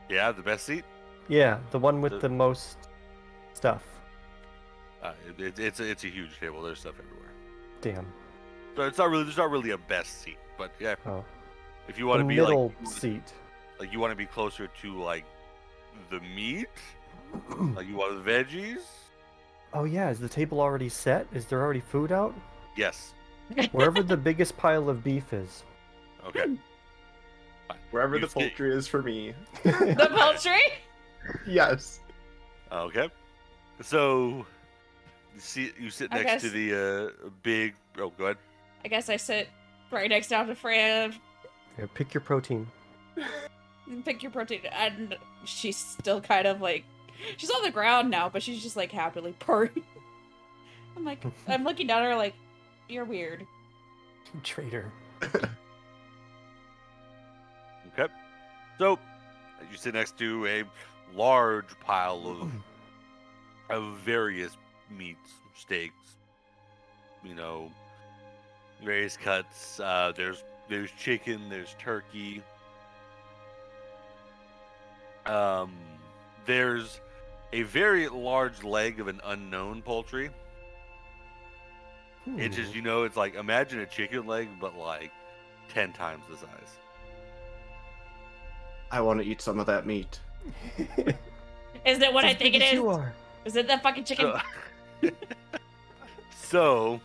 Yeah, the best seat. Yeah, the one with the most stuff. It's a huge table. There's stuff everywhere. Damn. So there's not really a best seat, but yeah. Oh. If you want The to be middle like seat. like you want to be closer to like the meat, like you want the veggies. Oh yeah, is the table already set? Is there already food out? Yes. Wherever the biggest pile of beef is. Okay. Fine. Wherever You the sit- poultry is for me. The poultry? Yes. Okay. So you sit I next to guess- the big. Oh, go ahead. I guess I sit right next down to Freya. Yeah, pick your protein. Pick your protein, and she's still kind of like, she's on the ground now, but she's just like happily purring. I'm looking down at her like, you're weird. Traitor. Okay. So you sit next to a large pile of various meats, steaks, various cuts. There's chicken, there's turkey. There's a very large leg of an unknown poultry. It's just, it's like, imagine a chicken leg, but like 10 times the size. I want to eat some of that meat. Is it what I As think big it as is? you are. Is it that fucking chicken? So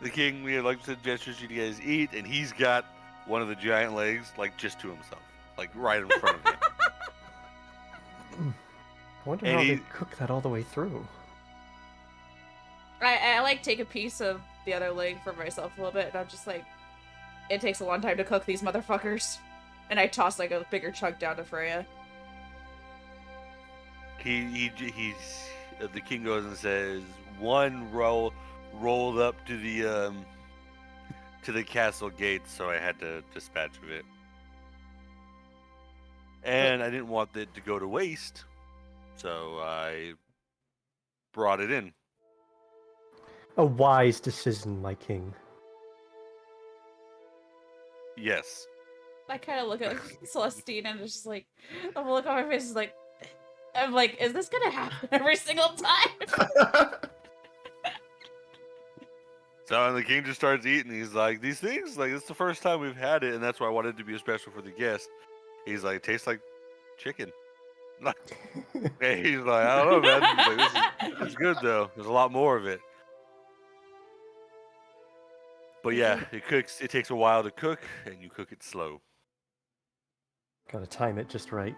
the king, we like suggestions you guys eat, and he's got one of the giant legs, like just to himself, like right in front of him. I wonder And how he- they cook that all the way through. I like take a piece of the other leg for myself a little bit, and I'm just like, it takes a long time to cook these motherfuckers. And I toss like a bigger chunk down to Freya. The king goes and says, one rolled up to the castle gates, so I had to dispatch of it. And I didn't want it to go to waste, so I brought it in. A wise decision, my king. Yes. I kind of look at Celestine and it's just like, the look on my face is like, I'm like, is this gonna happen every single time? So and the king just starts eating. He's like, these things, like, it's the first time we've had it, and that's why I wanted it to be a special for the guest. He's like, it tastes like chicken. And he's like, I don't know, man. He's like, it's good though. There's a lot more of it. But yeah, it cooks. It takes a while to cook, and you cook it slow. Gotta time it just right.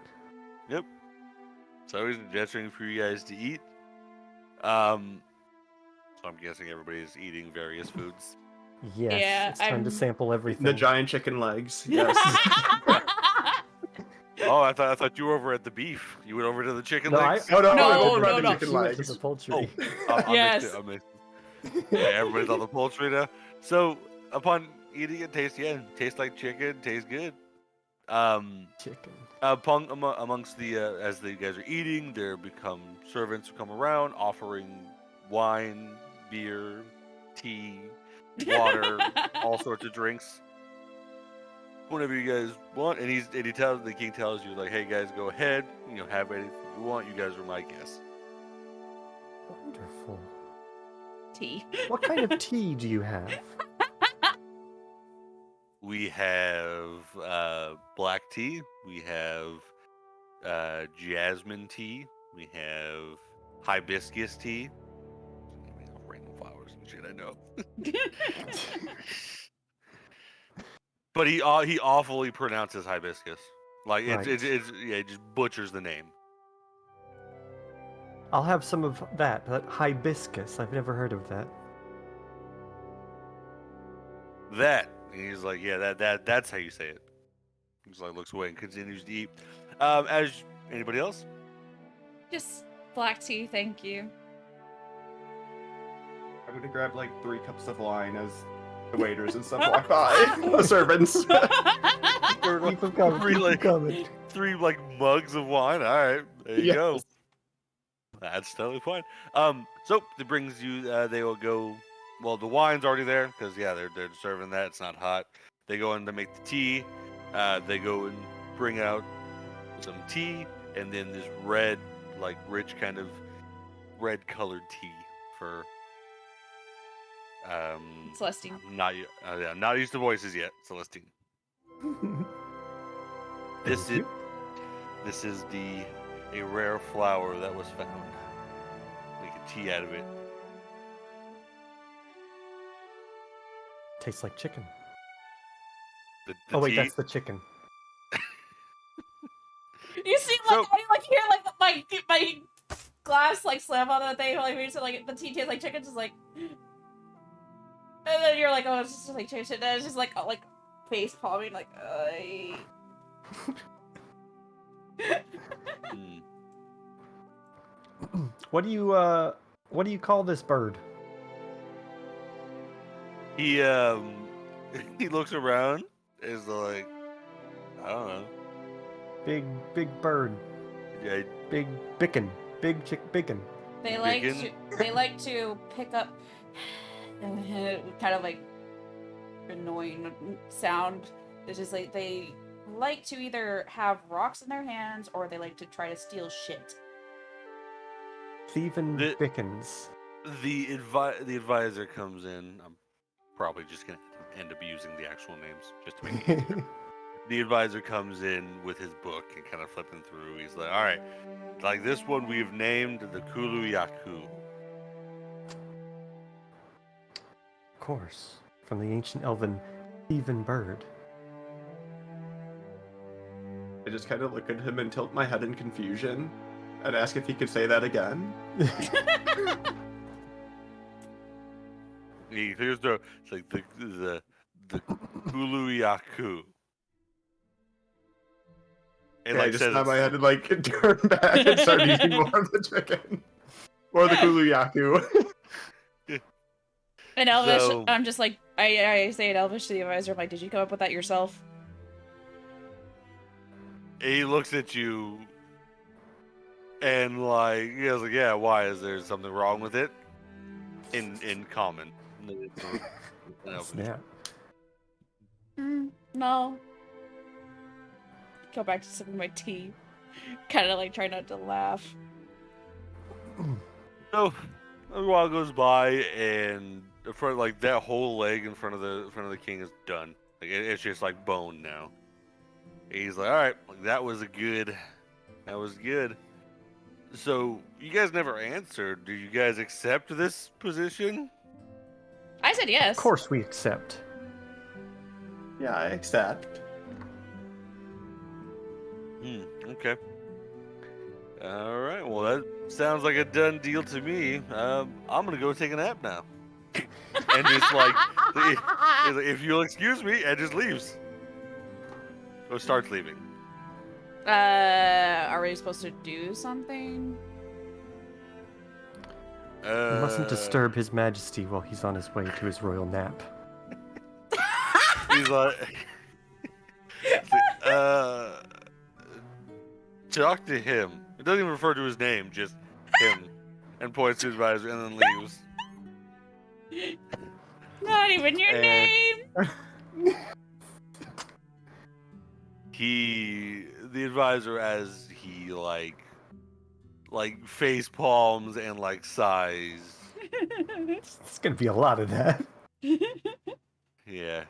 Yep. So he's gesturing for you guys to eat. So I'm guessing everybody's eating various foods. Yes, Yeah, it's time to sample everything. The giant chicken legs. Yes. Oh, I thought you were over at the beef. You went over to the chicken No, legs. Oh no, No, I went around no, the no. chicken She went to legs. the poultry. I Yes. mixed it. I mixed it. Yeah, everybody's on the poultry now. So upon eating it, tastes like chicken. Tastes good. Chicken. Amongst the as the guys are eating, there become servants who come around offering wine, beer, tea, water, all sorts of drinks. Whatever you guys want, and the king tells you, like, hey guys, go ahead, have anything you want. You guys are my guests. Wonderful. Tea. What kind of tea do you have? We have black tea. We have jasmine tea. We have hibiscus tea. Random flowers and shit, I know. But he awfully pronounces hibiscus. Like Right. it just butchers the name. I'll have some of that hibiscus. I've never heard of that. That. And he's like, yeah, that's how you say it. He's like, looks away and continues to eat. As anybody else? Just black tea, thank you. I'm gonna grab like 3 cups of wine as the waiters and stuff walk by. The servants. Keep them coming. Three, Keep 'em like, coming. 3 like mugs of wine. All right, there you go. Yes. That's totally fine. So it brings you. They will go. Well, the wine's already there because they're serving that. It's not hot. They go in to make the tea. They go and bring out some tea, and then this red, like rich kind of red colored tea for. Celestine. Not used to voices yet, Celestine. This is a rare flower that was found. Make a tea out of it. Tastes like chicken. The Oh wait, tea, that's the chicken. You see, like, I like hear like my glass like slam on the thing, like when you said like the tea tastes like chicken, just like, and then you're like, oh, it's just like chicken, and then it's just like face palming, like, Hmm. What do you call this bird? He he looks around. Is like, I don't know. Big bird. Yeah, Big bickin. Big chick bacon. they like to pick up kind of like annoying sound. It's just like they like to either have rocks in their hands or they like to try to steal shit. Thievin' The- Bickens. the advisor comes in. I'm probably just gonna end up using the actual names just to make it easier. The advisor comes in with his book and kind of flipping through. He's like, all right, like this one we've named the Kulu Yaku. Of course, from the ancient elven thievin' bird. I just kind of look at him and tilt my head in confusion and ask if he could say that again. He clears the it's like the Kulu Yaku. And Yeah, I like just says nod my head and like turn back and start eating more of the chicken. Or the Kuluyaku. In Elvish, So- I'm just like, I say in Elvish to the advisor, I'm like, did you come up with that yourself? he looks at you And like, he was like, yeah, why? Is there something wrong with it? In common. Snap. No. Go back to sipping my tea. Kind of like try not to laugh. So a while goes by, and in front, like that whole leg in front of the king is done. Like it's just like bone now. He's like, all right, like, that was good. So you guys never answered. Do you guys accept this position? I said yes. Of course we accept. Yeah, I accept. Okay. All right. Well, that sounds like a done deal to me. I'm gonna go take a nap now. And just like, he's like, if you'll excuse me, and just leaves. Or starts leaving. Are we supposed to do something? You mustn't disturb His Majesty while he's on his way to his royal nap. He's like, talk to him. It doesn't even refer to his name, just him. And points to his advisor and then leaves. Not even your name. The advisor, as he like face palms and like sighs. It's gonna be a lot of that. Yeah.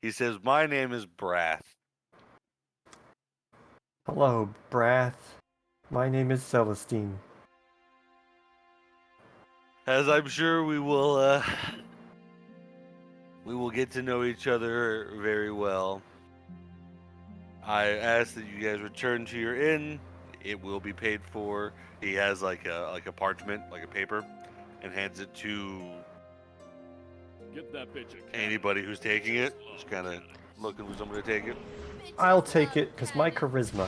He says, my name is Brath. Hello, Brath. My name is Celestine. As I'm sure we will get to know each other very well. I ask that you guys return to your inn. It will be paid for. He has like a parchment, like a paper, and hands it to Get that bitch a cat. anybody who's taking it. Just kind of looking for somebody to take it. I'll take it, because my charisma.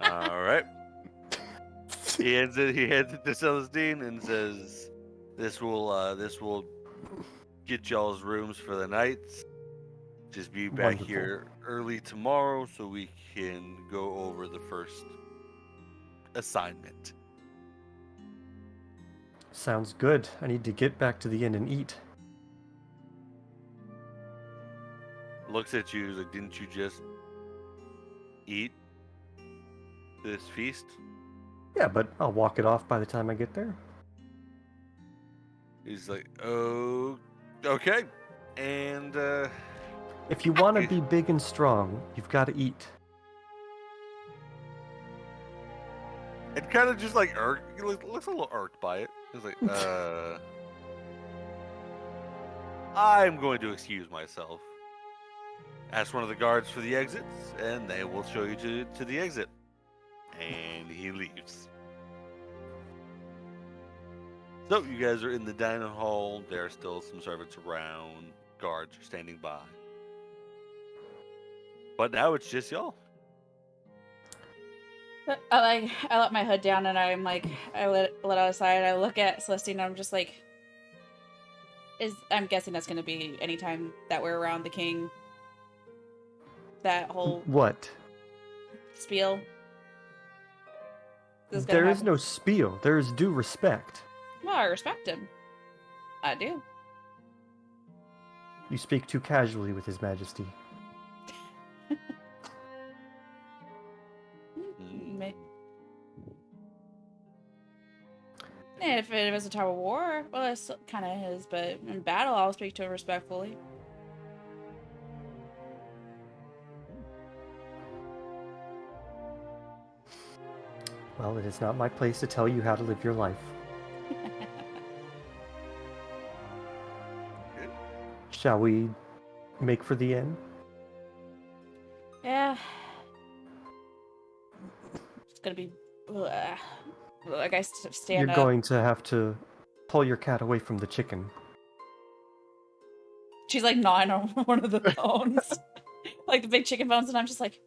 All right. He hands it to Celestine and says, "This will get y'all's rooms for the night. Just be back Wonderful. here early tomorrow so we can go over the first assignment." Sounds good. I need to get back to the inn and eat. Looks at you, he's like, "Didn't you just eat this feast?" Yeah, but I'll walk it off by the time I get there. He's like, "Oh, okay." And If you want to be big and strong, you've got to eat. it kind of just like irked. He looks a little irked by it. He's like, I'm going to excuse myself. Ask one of the guards for the exits, and they will show you to the exit." And he leaves. So you guys are in the dining hall. There are still some servants around. Guards are standing by. But now it's just y'all. I let my hood down and I'm like, I let out a sigh and I look at Celestine and I'm just like, I'm guessing that's gonna be anytime that we're around the king. That whole What? spiel. This gonna There is happen. no spiel. There is due respect. Well, I respect him. I do. You speak too casually with His Majesty. And if it was a time of war, well, it's kind of his, but in battle, I'll speak to him respectfully. Well, it is not my place to tell you how to live your life. Shall we make for the inn? Yeah. It's gonna be. Like I stand You're up. going to have to pull your cat away from the chicken. She's like gnawing on one of the bones, like the big chicken bones, and I'm just like,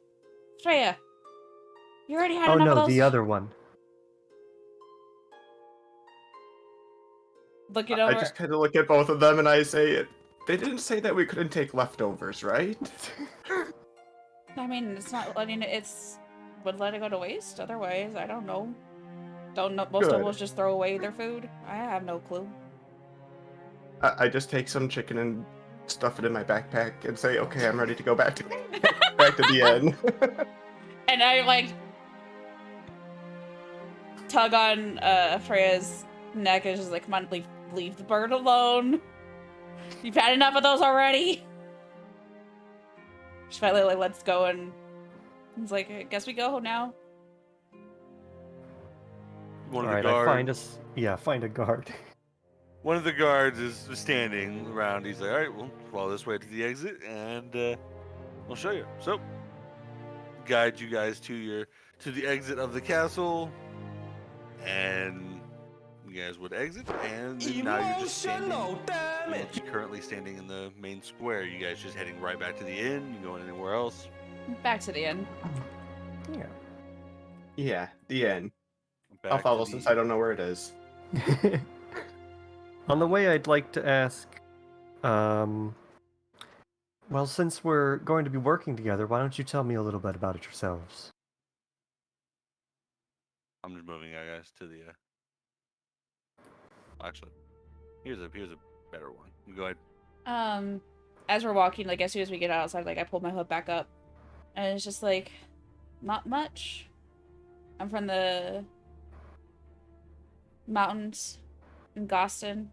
Freya, you already had Oh enough of no, those. the other one. Looking I over. just kind of look at both of them and I say, they didn't say that we couldn't take leftovers, right? I mean, it's not. I mean, it's would let it go to waste. Otherwise, I don't know. Don't know. Most Good. nobles just throw away their food. I have no clue. I just take some chicken and stuff it in my backpack and say, okay, I'm ready to go back to the inn. And I like tug on Freya's neck and just like, come on, leave the bird alone. You've had enough of those already. She finally like lets go and it's like, I guess we go now. One of All the right, guards. find a guard. One of the guards is standing around. He's like, all right, we'll follow this way to the exit, and we'll show you. So, guide you guys to the exit of the castle, and you guys would exit, and then now you're just standing. You're currently standing in the main square. You guys just heading right back to the inn? You going anywhere else? Back to the inn. Yeah. Yeah, the inn. Back I'll to follow the- since I don't know where it is. On the way, I'd like to ask, well, since we're going to be working together, why don't you tell me a little bit about it yourselves? I'm just moving you guys to the. Actually, here's a better one. Go ahead. As we're walking, like as soon as we get outside, like I pull my hood back up, and it's just like, not much. I'm from the mountains in Goston.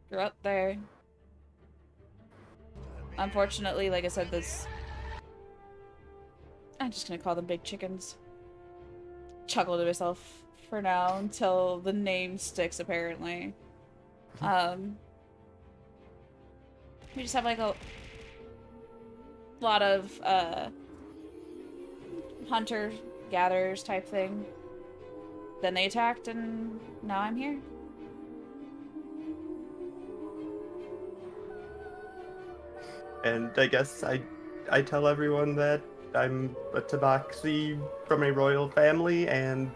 Grew up there. Unfortunately, like I said, I'm just gonna call them big chickens. Chuckle to myself for now until the name sticks, apparently. We just have like a lot of hunter gatherers type thing. Then they attacked and now I'm here. And I guess I tell everyone that I'm a Tabaxi from a royal family, and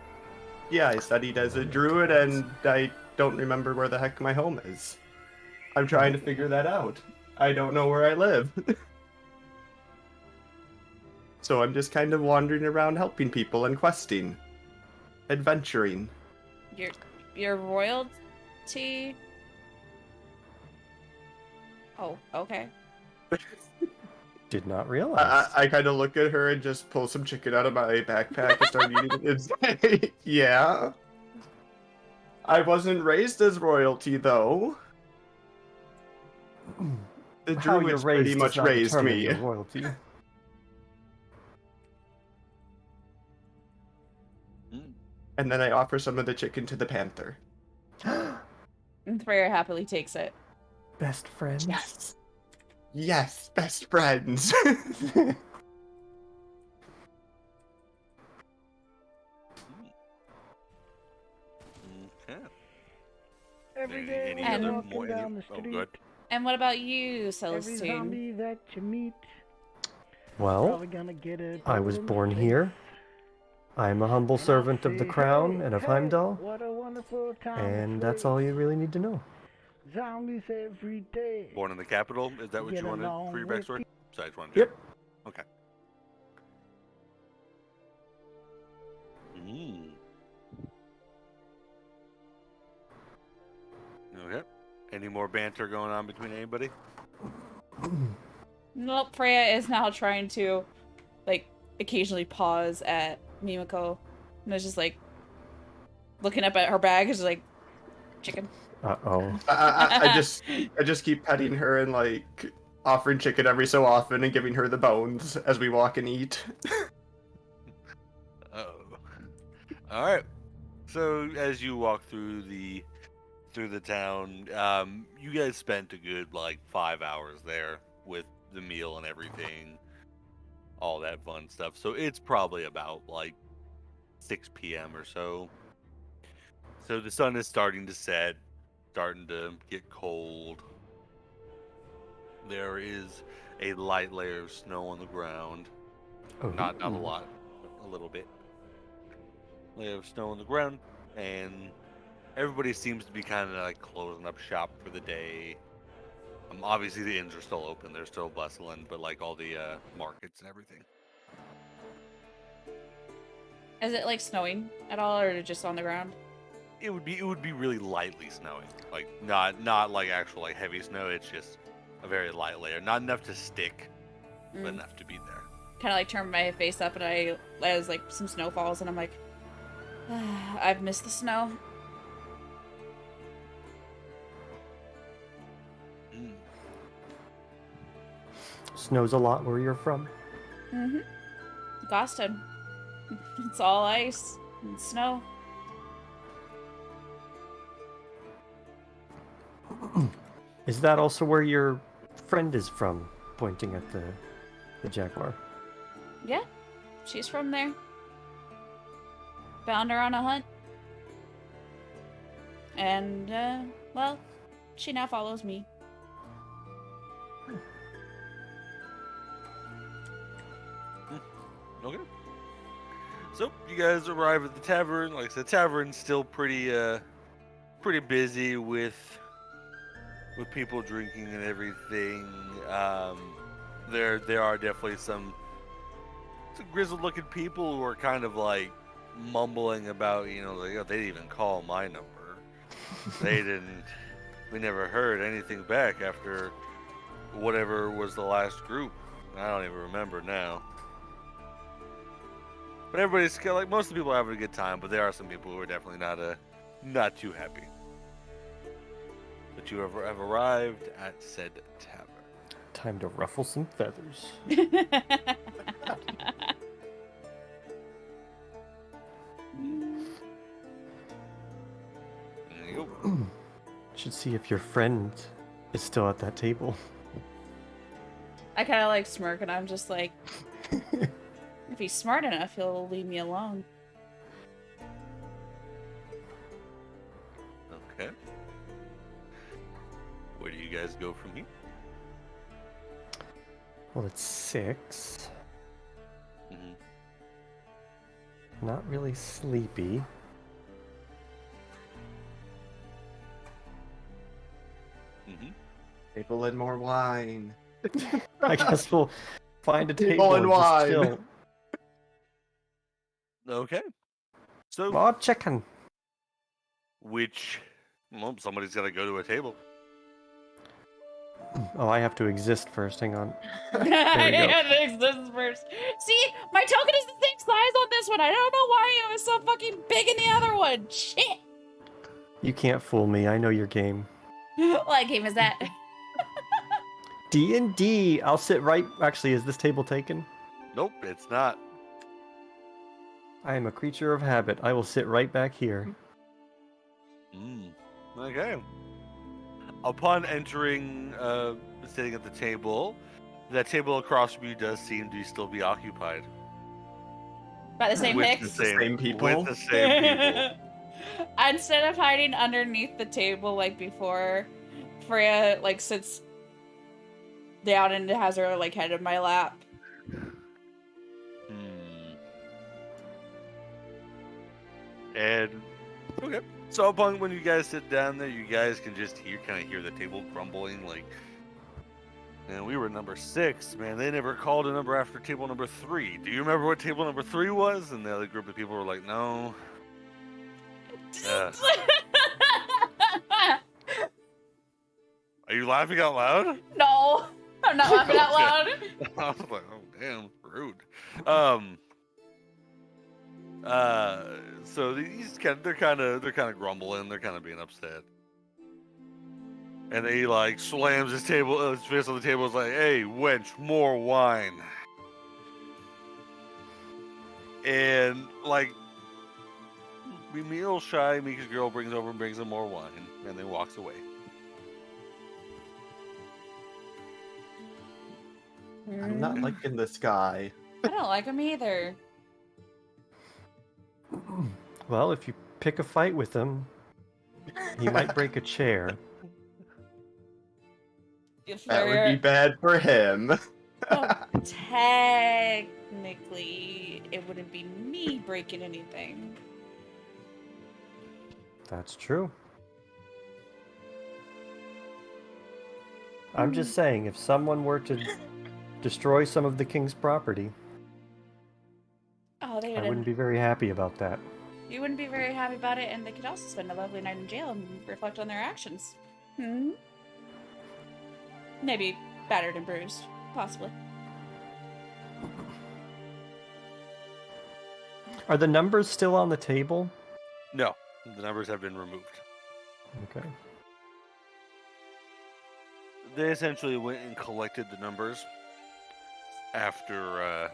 yeah, I studied as a druid, and I don't remember where the heck my home is. I'm trying to figure that out. I don't know where I live. So I'm just kind of wandering around helping people and questing. Adventuring. Your royalty? Oh, okay. Did not realize. I kind of look at her and just pull some chicken out of my backpack and start eating it and say, yeah. I wasn't raised as royalty, though. The How you're druids raised pretty does much not raised determine me. your royalty. And then I offer some of the chicken to the panther. And Freya happily takes it. Best friends. Yes. Yes, best friends. Okay. Every day Any when other you're more- walking any- down the oh, street, good. And what about you, every Celestine? zombie that you meet, Well, probably gonna get a I was bullet in born the here. face. I am a humble And I'll servant of the say, crown hey, and of hey, Heimdall, what a wonderful time to and that's play. all you really need to know. Zombies every day. Born in the capital? Is that what Get you wanted along for your with backstory? the- So I just wanted to. Yep. Okay. Mm. Okay. Any more banter going on between anybody? Nope, Freya is now trying to, like, occasionally pause at Mimiko. And is just, like, looking up at her bag. Is like, chicken. Uh-oh. I just keep petting her and like offering chicken every so often and giving her the bones as we walk and eat. Oh. All right. So as you walk through the town, you guys spent a good like 5 hours there with the meal and everything, all that fun stuff. So it's probably about like 6 p.m. or so. So the sun is starting to set, starting to get cold. There is a light layer of snow on the ground. Oh, Not a lot, but a little bit. Layer of snow on the ground, and everybody seems to be kind of like closing up shop for the day. Obviously the inns are still open; they're still bustling, but like all the markets and everything. Is it like snowing at all, or just on the ground? It would be really lightly snowing, like not like actual like heavy snow. It's just a very light layer, not enough to stick, but enough to be there. Kind of like turn my face up, and as like some snow falls, and I'm like, I've missed the snow. Snows a lot where you're from. Mm-hmm. Goston. It's all ice and snow. Is that also where your friend is from? Pointing at the jaguar. Yeah, she's from there. Found her on a hunt. And, well, she now follows me. Okay. So you guys arrive at the tavern. Like I said, the tavern's still pretty busy with people drinking and everything. There are definitely some grizzled-looking people who are kind of like mumbling about, like, oh, they didn't even call my number. We never heard anything back after whatever was the last group. I don't even remember now. But everybody's like, most of the people are having a good time, but there are some people who are definitely not too happy. But you have arrived at said tavern. Time to ruffle some feathers. There you go. Should see if your friend is still at that table. I kind of like smirk, and I'm just like, if he's smart enough, he'll leave me alone. Okay. Where do you guys go from here? Well, it's 6. Mm-hmm. Not really sleepy. Mm-hmm. Table and more wine. I guess we'll find a Table table and and just wine. chill. Okay. So, Raw chicken. somebody's got to go to a table. Oh, I have to exist first. Hang on. I we go. had to exist first. See, my token is the same size on this one. I don't know why it was so fucking big in the other one. Shit. You can't fool me. I know your game. What game is that? D&D. I'll sit right... Actually, is this table taken? Nope, it's not. I am a creature of habit. I will sit right back here. Okay. Upon entering, sitting at the table, that table across from you does seem to still be occupied. By the same With Hicks? the Same people? With the same people. Instead of hiding underneath the table like before, Freya like sits down and has her like head in my lap. And okay, so when you guys sit down there, you guys can just hear the table grumbling. Like, man, we were number 6. Man, they never called a number after table number 3. Do you remember what table number 3 was? And the other group of people were like, no. Are you laughing out loud? No, I'm not laughing out loud. I was like, oh damn, rude. So they're kind of grumbling. They're kind of being upset. And he like slams his fist on the table. Is like, hey, wench, more wine. And like, Meal Shy, Mika's girl brings him more wine, and then walks away. I'm not liking this guy. I don't like him either. Well, if you pick a fight with him, he might break a chair. That would be bad for him. Well, technically, it wouldn't be me breaking anything. That's true. I'm just saying, if someone were to destroy some of the king's property, Oh, Oh, they I would. wouldn't be very happy about that. You wouldn't be very happy about it, and they could also spend a lovely night in jail and reflect on their actions. Hmm? Maybe battered and bruised. Possibly. Are the numbers still on the table? No, the numbers have been removed. Okay. They essentially went and collected the numbers after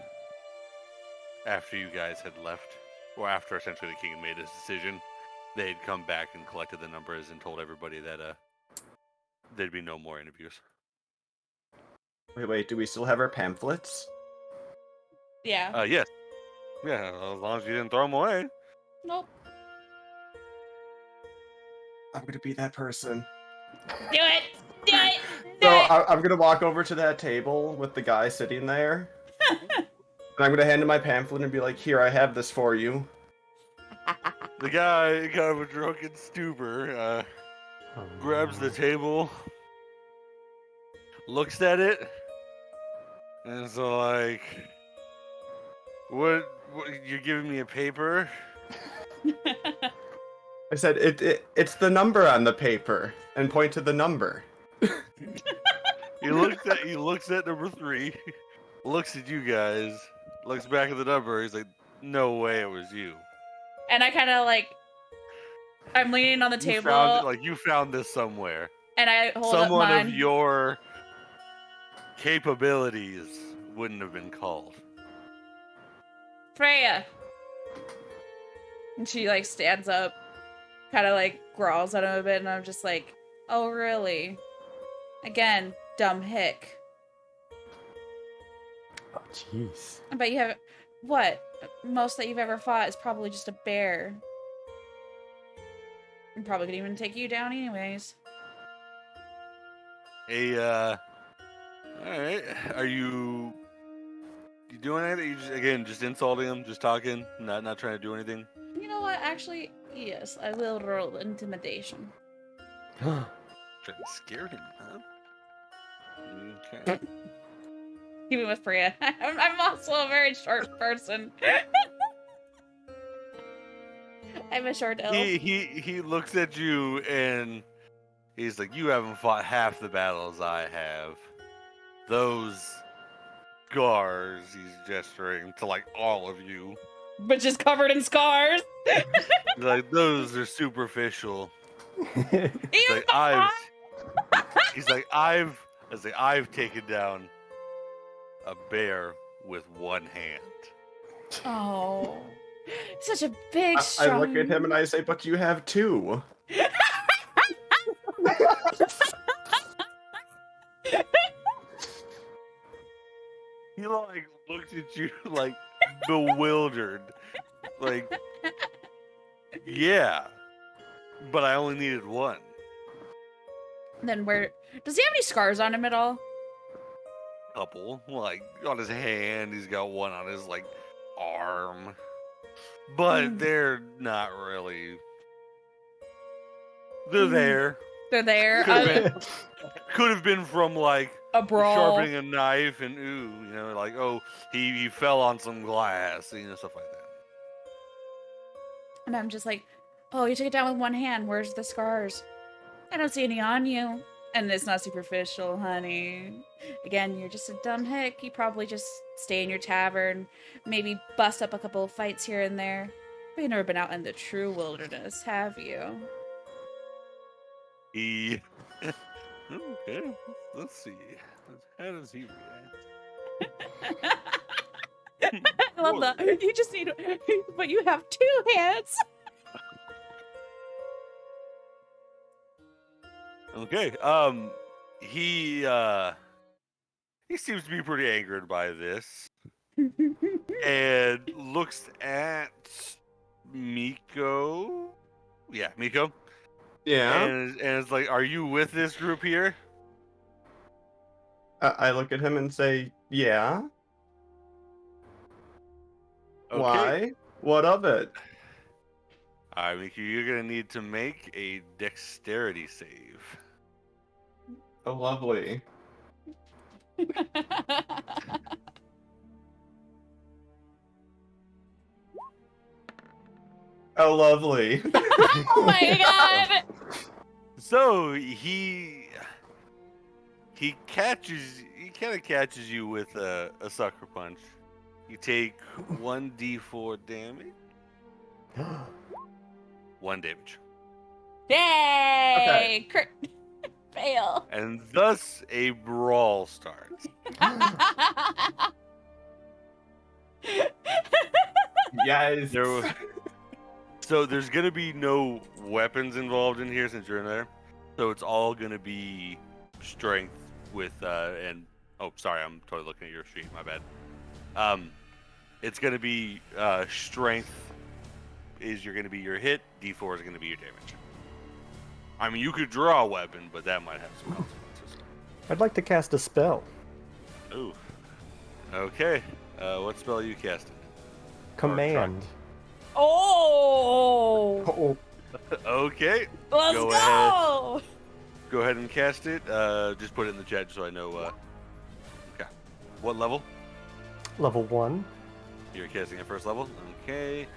you guys had left, or after essentially the king made his decision. They had come back and collected the numbers and told everybody that there'd be no more interviews. Wait, do we still have our pamphlets? Yeah. Yes. Yeah, as long as you didn't throw them away. Nope. I'm gonna be that person. Do it! Do it! Do So it! I'm gonna walk over to that table with the guy sitting there. And I'm gonna hand him my pamphlet and be like, here, I have this for you. The guy, kind of a drunken stuber, grabs the table, looks at it, and is like, what you're giving me a paper? I said, it's the number on the paper, and point to the number. He looks at number 3, looks at you guys, looks back at the number, he's like, no way it was you. And I kind of like, I'm leaning on the You table, you found this somewhere. and I hold Someone up mine. of your capabilities wouldn't have been called. Freya! And she like stands up, kind of like growls at him a bit, and I'm just like, oh really? Again, dumb hick. Oh, jeez. I bet you have, what? Most that you've ever fought is probably just a bear. And probably could even take you down anyways. Hey, alright. Are you doing anything? You just insulting him, just talking, not trying to do anything? You know what? Actually, yes, I will roll intimidation. Trying to scare him, huh? Okay. Even with Freya. I'm also a very short person. I'm a short elf. He looks at you and he's like, you haven't fought half the battles I have. Those scars, he's gesturing to like all of you. But just covered in scars. Like, those are superficial. Even He's like, I've taken down a bear with one hand. Oh, such a big, I strong... look at him and I say, but you have 2. He like looks at you like bewildered. Like, yeah, but I only needed one. Then where... Does he have any scars on him at all? Couple, like on his hand, he's got one on his like arm, but they're not really. They're there. They're there. Could have been from like A brawl. sharpening a knife and like, oh, he fell on some glass, stuff like that. And I'm just like, oh, you took it down with one hand. Where's the scars? I don't see any on you. And it's not superficial, honey. Again, you're just a dumb hick. You probably just stay in your tavern, maybe bust up a couple of fights here and there. But you've never been out in the true wilderness, have you? He. Okay, let's see. How does he react? I love that. You just need, but you have 2 hands. Okay. He seems to be pretty angered by this, and looks at Miko. Yeah, Miko. Yeah. And it's like, are you with this group here? I look at him and say, yeah. Okay. Why? What of it? All right, Miko, you're gonna need to make a dexterity save. Oh, lovely. Oh, lovely. Oh my god! So he kind of catches you with a sucker punch. You take 1d4 damage. 1 damage. Yay! Crit fail. And thus a brawl starts. Yes. So there's gonna be no weapons involved in here since you're in there. So it's all gonna be strength with and oh sorry, I'm totally looking at your sheet, my bad. It's gonna be strength is gonna be your hit, D4 is gonna be your damage. I mean you could draw a weapon, but that might have some consequences. I'd like to cast a spell. Ooh. Okay. What spell are you casting? Command. Oh! Oh, Okay. Let's Go go! Go ahead and cast it. Just put it in the chat so I know. Okay. What level? level 1. You're casting at first level. Okay.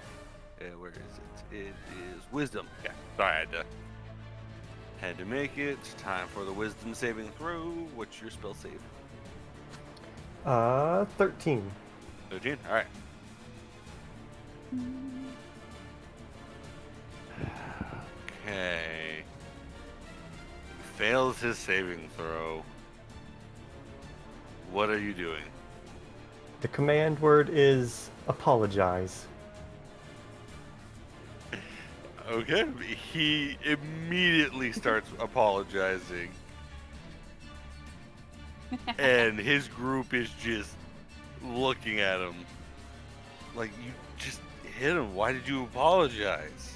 Where is it? It is Wisdom. Yeah. Sorry, I had to make it. Time for the Wisdom saving throw. What's your spell save? 13. 13. All right. Okay. He fails his saving throw. What are you doing? The command word is apologize. Okay. He immediately starts apologizing. And his group is just looking at him like, you just hit him. Why did you apologize?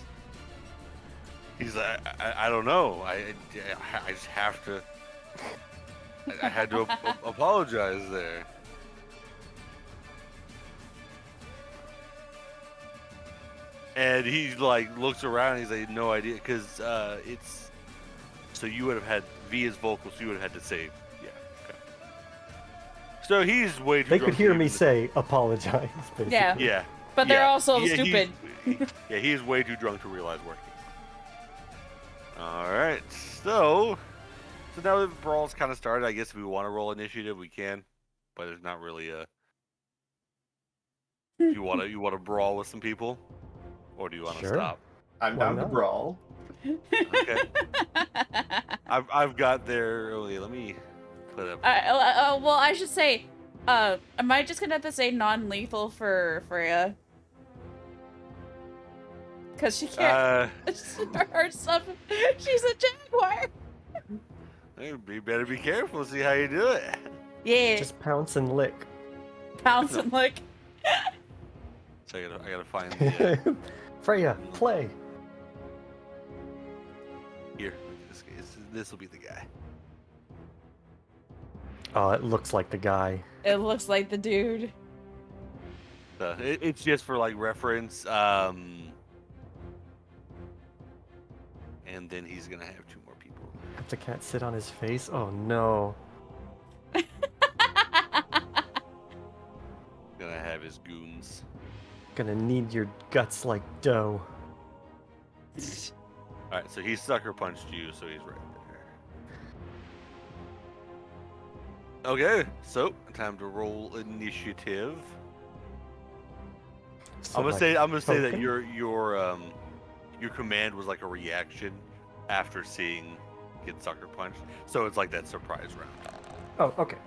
He's like, I don't know. I just have to. I had to apologize there. And he like looks around. And he's like, no idea, because it's. So you would have had V as vocal. So you would have had to say, yeah. Okay. So he's way too. They drunk could to hear even- me say apologize, basically. Yeah. Yeah. But they're Yeah. also Yeah, stupid. Yeah, he is way too drunk to realize working. All right, so now the brawl's kind of started. I guess if we want to roll initiative, we can, but there's not really a. You want to brawl with some people, or do you want to Sure. stop? I'm Why down to not? brawl. Okay, I've got their. Oh, yeah, let me put up. Well, I should say, am I just gonna have to say non-lethal for Freya? Because she can't. Her stuff. She's a jaguar. You better be careful. See how you do it. Yeah. Just pounce and lick. Pounce and lick. So I gotta find the. Freya, play. Here, this will be the guy. Oh, it looks like the guy. It looks like the dude. It's just for like reference. And then he's gonna have 2 more people. Have the cat sit on his face? Oh no. Gonna have his goons. Gonna need your guts like dough. Alright, so he sucker punched you, so he's right there. Okay, so time to roll initiative. So, I'm gonna like, say that token? your command was like a reaction after seeing get sucker punched. So it's like that surprise round. Oh, okay.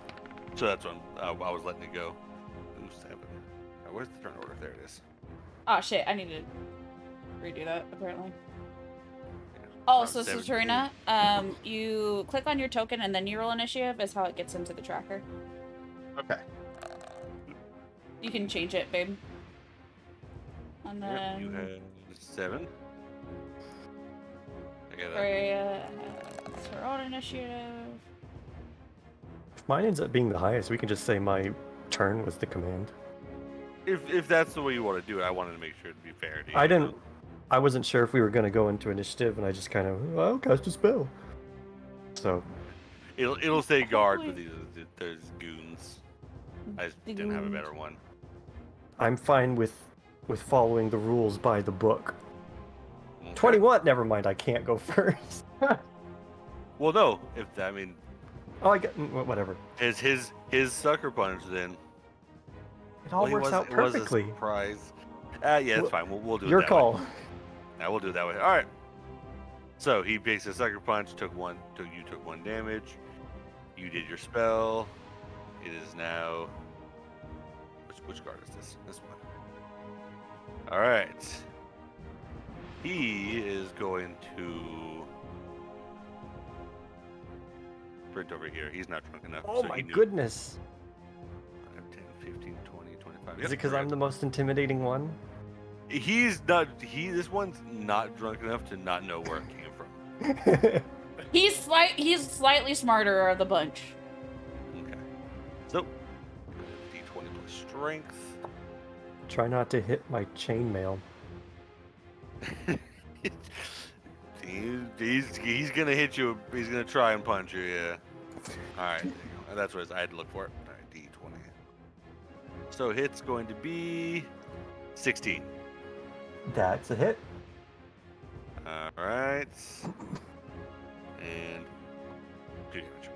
So that's when I was letting it go. Ooh, 7. Where's the turn order? There it is. Oh shit! I need to redo that. Apparently. Oh, so 7. Saturina, you click on your token and then you roll initiative is how it gets into the tracker. Okay. You can change it, babe. And Yep, then you have 7. I got Freya has her own initiative. If mine ends up being the highest, we can just say my turn was the command. If that's the way you want to do it, I wanted to make sure to be fair to you. I wasn't sure if we were gonna go into initiative, and I just kind of, I'll cast a spell. So, It'll say guard, but there's goons. I just didn't have a better one. I'm fine with following the rules by the book. Okay. 21. Never mind. I can't go first. Well, no. If I mean, Oh, I got whatever. his sucker punch then. It all works out It was a perfectly. surprise. Yeah, it's Well, fine. We'll do it Your that call. way. Yeah, we'll do it that way. All right. So he makes a sucker punch. You took 1 damage. You did your spell. It is now. Which card is this? This one. All right. He is going to sprint over here. He's not drunk enough. Oh so my he knew. goodness. 5, 10, 15, 20, 25. Is Yep, it because you're I'm the most intimidating one? He's not. This one's not drunk enough to not know where it came from. He's slightly smarter of the bunch. Okay. So, D20 plus strength. Try not to hit my chainmail. he's gonna hit you. He's gonna try and punch you. Yeah. All right. There you go. That's what I had to look for. All right. D20. So hit's going to be 16. That's a hit. All right. And 2 damage.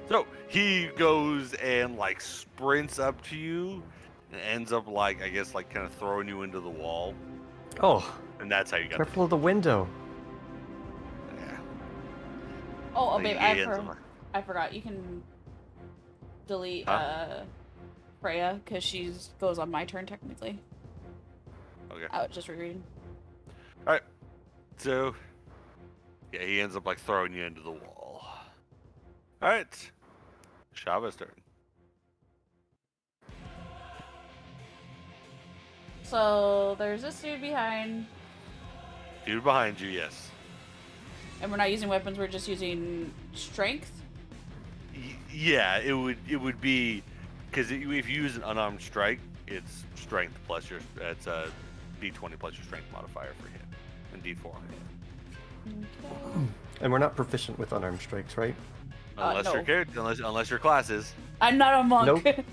So he goes and like sprints up to you and ends up like, I guess, like kind of throwing you into the wall. Oh, And that's how you got careful of the window. Yeah. Oh, So babe, he ends up like- I forgot. You can delete Huh? Freya because she goes on my turn technically. Okay. I was just rereading. So, yeah, he ends up like throwing you into the wall. All right. Shava's turn. So there's this dude behind, Dude behind you, yes. and we're not using weapons. We're just using strength. Yeah, it would be because if you use an unarmed strike, it's strength plus your it's a D20 plus your strength modifier for hit, and D4 on hit. Okay. And we're not proficient with unarmed strikes, right? Unless no. your character, unless your class is. I'm not a monk. Nope.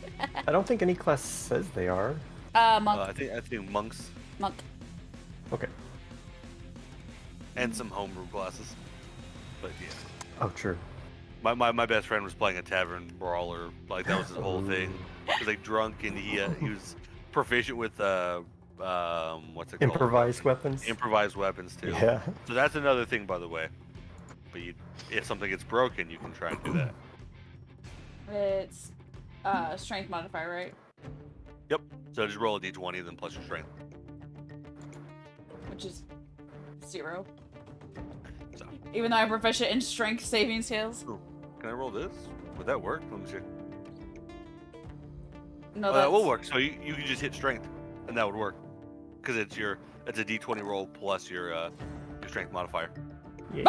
I don't think any class says they are. Monk. I think monks Monk. Okay. and some homebrew classes. But yeah, Oh, true. my best friend was playing a tavern brawler. Like that was his whole thing. He was like drunk and he was proficient with what's it called? Improvised weapons. Improvised weapons too. Yeah. So that's another thing, by the way. But if something gets broken, you can try and do that. It's strength modifier, right? Yep. So just roll a d20, then plus your strength. Which is 0. So Even though I'm proficient in strength saving skills. can I roll this? Would that work? Let me see. No, That will that's work. So you can just hit strength, and that would work. Because it's a d20 roll plus your strength modifier. Yeah.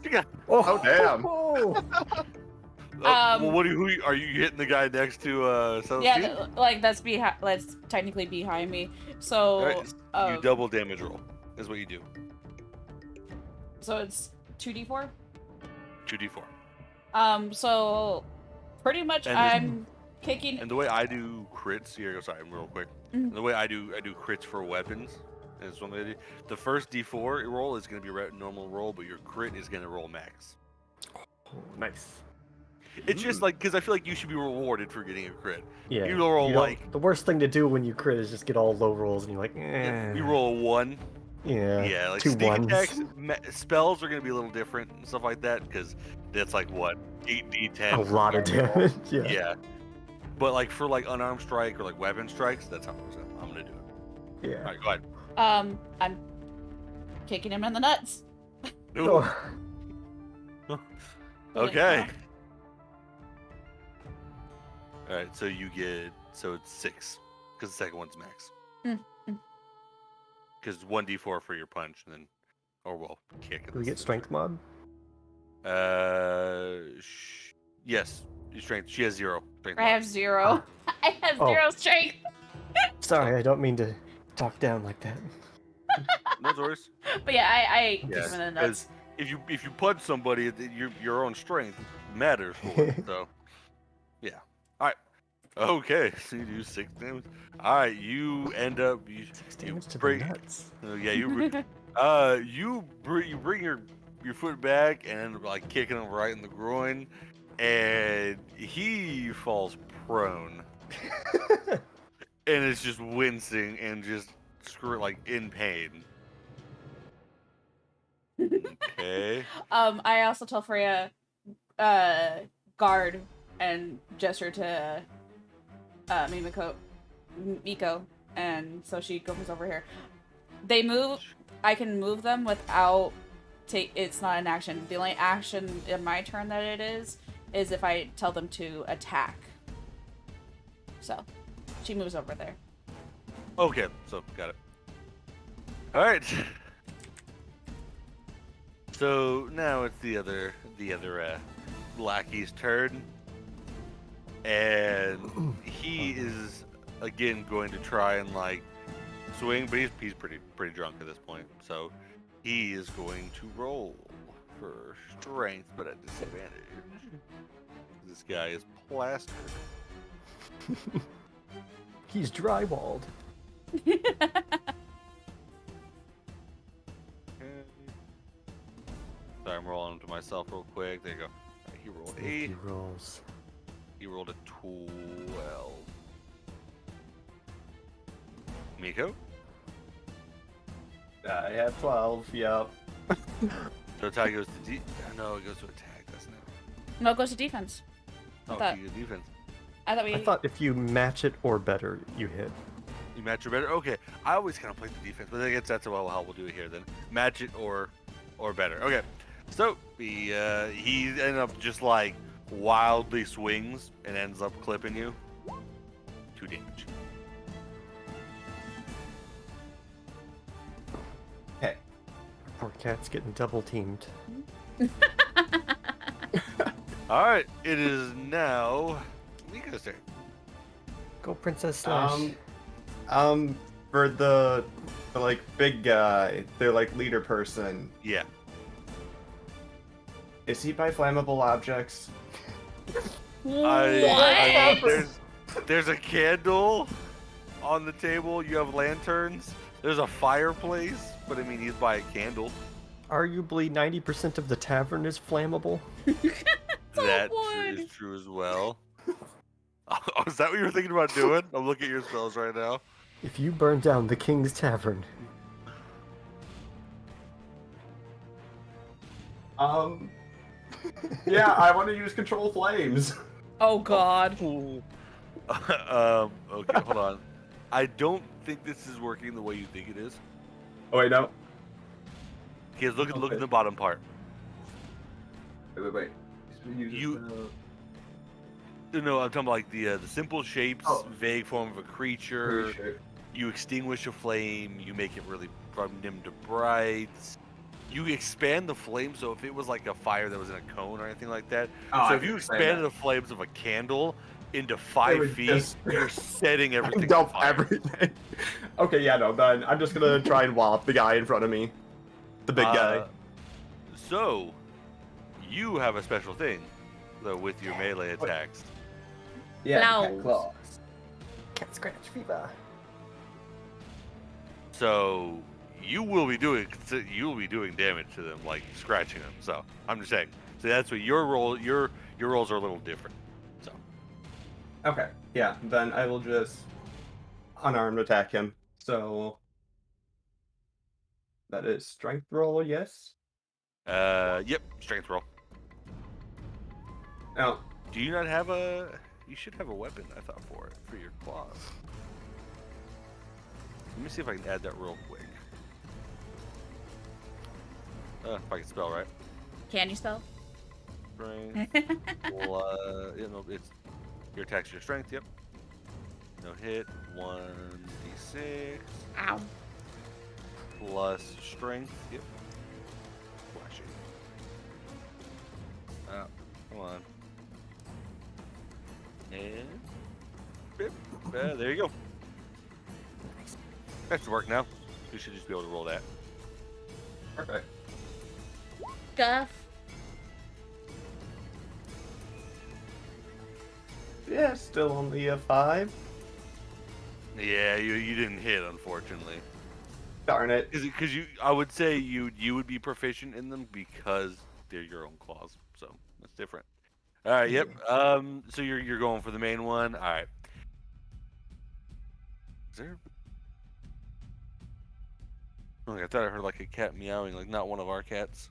Yeah. Oh, damn. Well, who are you hitting the guy next to Celestine? yeah, like that's technically behind me. So Alright, you double damage roll is what you do. So it's 2d4. 2d4. So pretty much And I'm kicking. And the way I do crits here, sorry, real quick. Mhm. The way I do crits for weapons is one way I do. The first d4 roll is going to be a normal roll, but your crit is going to roll max. Oh, nice. It's just like because I feel like you should be rewarded for getting a crit. Yeah. You roll you don't- like the worst thing to do when you crit is just get all low rolls and you're like, eh. you roll a 1. Yeah. Yeah, like 2 sneak ones. attacks, spells are going to be a little different and stuff like that because that's like what 8d10. A lot of damage. Yeah. Yeah. But like for like unarmed strike or like weapon strikes, that's how I'm gonna do it. Yeah. All right, go ahead. I'm kicking him in the nuts. Ooh, Oh, okay. All right, so it's 6 because the second one's max. Because 1d4 for your punch, and then kick. do we get strength mod? Yes, your strength. She has 0 strength. I have 0. I have 0 strength. Sorry, I don't mean to talk down like that. No worries. But yeah, I kick Yes, him in the nuts. because if you punch somebody, your own strength matters for it. So, yeah. All right. Okay. So you do 6 damage. All right. You end up you 6 damage to the break. nuts. Yeah. You You bring your foot back and end up like kicking him right in the groin, and he falls prone, and is just wincing and just like in pain. Okay. I also tell Freya, guard and gesture to Miko, and so she goes over here. They move. I can move them without it's not an action. The only action in my turn that it is if I tell them to attack. So, she moves over there. Okay, so got it. All right. So now it's the other lackey's turn, and he is again going to try and like swing, but he's pretty drunk at this point, so he is going to roll for strength, but at disadvantage. This guy is plastered. He's drywalled. Sorry, I'm rolling to myself real quick. There you go. Right, he rolled He 8. rolls. He rolled a 12. Miko? I have 12. Yep. So attack goes to no, it goes to attack, doesn't it? No, it goes to defense. Oh, thought- you get defense. I thought we. I thought if you match it or better, you hit. You match or better? Okay. I always kind of play the defense, but I guess that's how we'll do it here then. Match it or better. Okay. So he ended up just like wildly swings and ends up clipping you. 2 damage. Hey. Poor cat's getting double teamed. All right. It is now Miko's turn. Go, Princess Slash. For the like big guy, the like leader person. Yeah. Is he by flammable objects? There's a candle on the table. You have lanterns. There's a fireplace, but I mean he's by a candle. Arguably, 90% of the tavern is flammable. That is true as well. Oh, is that what you were thinking about doing? I'm looking at your spells right now. If you burn down the King's Tavern, Yeah, I want to use control flames. Oh God. Okay, hold on. I don't think this is working the way you think it is. Oh wait, no. Okay, look at the bottom part. Wait. No, I'm talking about like the simple shapes, vague form of a creature. Sure. You extinguish a flame. You make it really from dim to bright. You expand the flame, so if it was like a fire that was in a cone or anything like that. So if you expanded the flames of a candle into 5 feet, you're setting everything on Dump fire. everything. Okay, yeah, no, then I'm just gonna try and wallop the guy in front of me. The big guy. So, you have a special thing, though, with your melee attacks. Yeah, Claws. claws. cat scratch fever. So you will be doing damage to them, like scratching them. So I'm just saying. So that's what your role. Your rolls are a little different. So Okay, yeah, then I will just unarmed attack him. So that is strength roll, yes? yep, strength roll. Oh, Do you not have a? You should have a weapon. I thought for your claws. Let me see if I can add that real quick. If I can spell right. Can you spell? Strength. It's your attacks, your strength. Yep. No hit. 1d6 Ow. plus strength. Yep. Flashing. Come on. And bip. There you go. That should work now. You should just be able to roll that. perfect. Guff. Yeah, still only a 5. Yeah, you didn't hit, unfortunately. Darn it. Because I would say you would be proficient in them because they're your own claws, so that's different. All right, yep. So you're going for the main one. All right. Is there? Oh, I thought I heard like a cat meowing, like not one of our cats.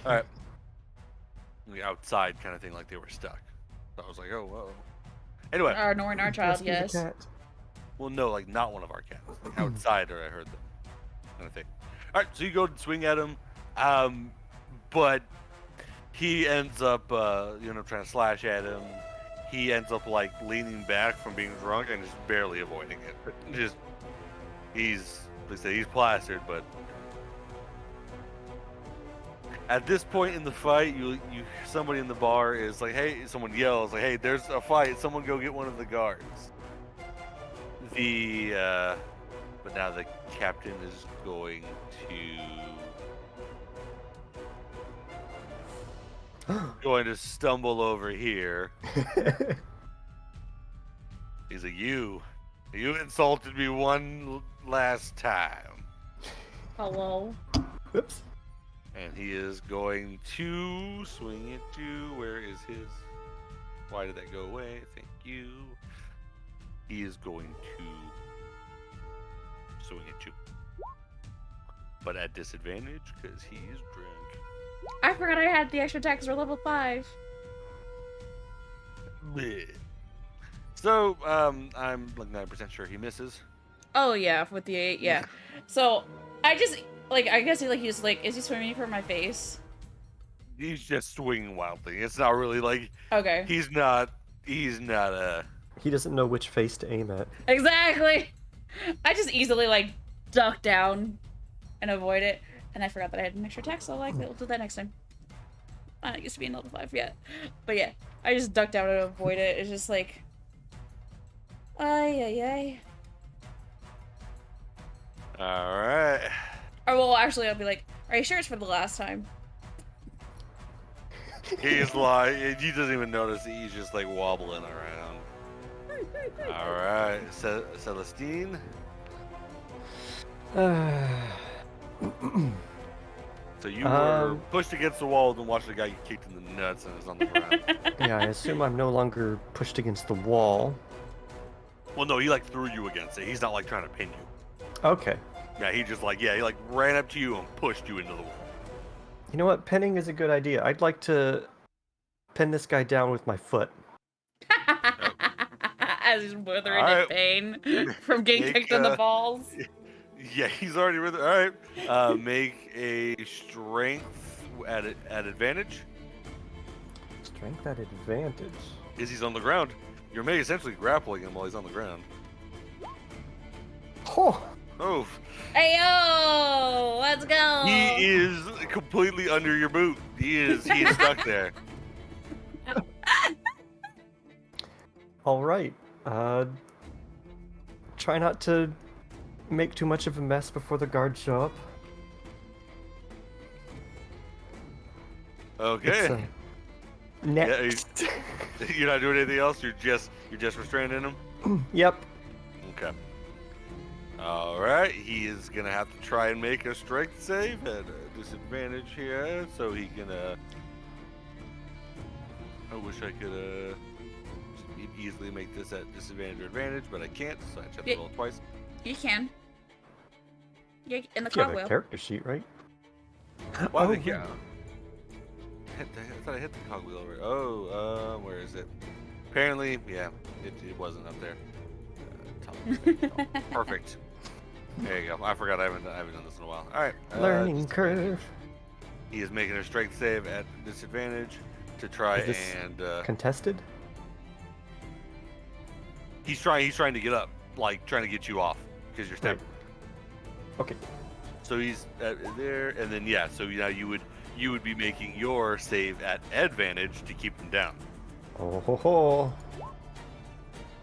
All right. Like outside kind of thing, like they were stuck. So I was like, oh, whoa. Anyway. Ignoring our child, Rescue the yes. cat. Well, no, like not one of our cats. Like outside, or I heard them, kind of thing. All right, so you go and swing at him, but he ends up, trying to slash at him. He ends up like leaning back from being drunk and just barely avoiding it. Just they say he's plastered, but at this point in the fight, you somebody in the bar is like, hey, someone yells like, hey, there's a fight. Someone go get one of the guards. But now the captain is going to stumble over here. He's like, you insulted me one last time. Hello. Whoops. And he is going to swing at you. Where is his? Why did that go away? Thank you. He is going to swing at you. But at disadvantage because he's drunk. I forgot I had the extra attacks for level 5. Bleh. So, I'm like 9% sure he misses. Oh yeah, with the 8, yeah. So I just I guess he's like, is he swimming for my face? He's just swinging wildly. It's not really like Okay. he's not He doesn't know which face to aim at. Exactly. I just easily like duck down and avoid it, and I forgot that I had an extra attack, so we'll do that next time. I'm not used to being level 5 yet, but yeah, I just duck down and avoid it. It's just like, ay. All right. Or well, actually, I'll be like, are you sure it's for the last time? He's like, he doesn't even notice that he's just like wobbling around. All right, Celestine. So you were pushed against the wall and watched the guy get kicked in the nuts and is on the ground. Yeah, I assume I'm no longer pushed against the wall. Well, no, he like threw you against it. He's not like trying to pin you. Okay. Yeah, he just like, he like ran up to you and pushed you into the wall. You know what? Pinning is a good idea. I'd like to pin this guy down with my foot. As he's withering in pain from getting kicked in the balls. Yeah, he's already with it. All right. Make a strength at advantage. Strength at advantage. Is he's on the ground? You're essentially grappling him while he's on the ground. Oh. Oh. Hey yo! Let's go! He is completely under your boot. He is stuck there. All right. Try not to make too much of a mess before the guards show up. Okay. Next. Yeah, you're not doing anything else. You're just restraining him. Yep. Okay. All right. He is gonna have to try and make a strength save at a disadvantage here, so he can. I wish I could easily make this at disadvantage or advantage, but I can't, so I have to roll twice. You can. Yeah, in the You have a cogwheel. character sheet, right? Well, Oh, yeah. I thought I hit the cogwheel already. Oh, where is it? Apparently, yeah, it wasn't up there. Perfect. There you go. I forgot I haven't done this in a while. All right. Learning curve. He is making a strength save at disadvantage to try Is this and contested? he's trying to get up, like trying to get you off because you're stepping. Okay. So he's there, and then yeah. So now you would be making your save at advantage to keep him down. Oh ho ho.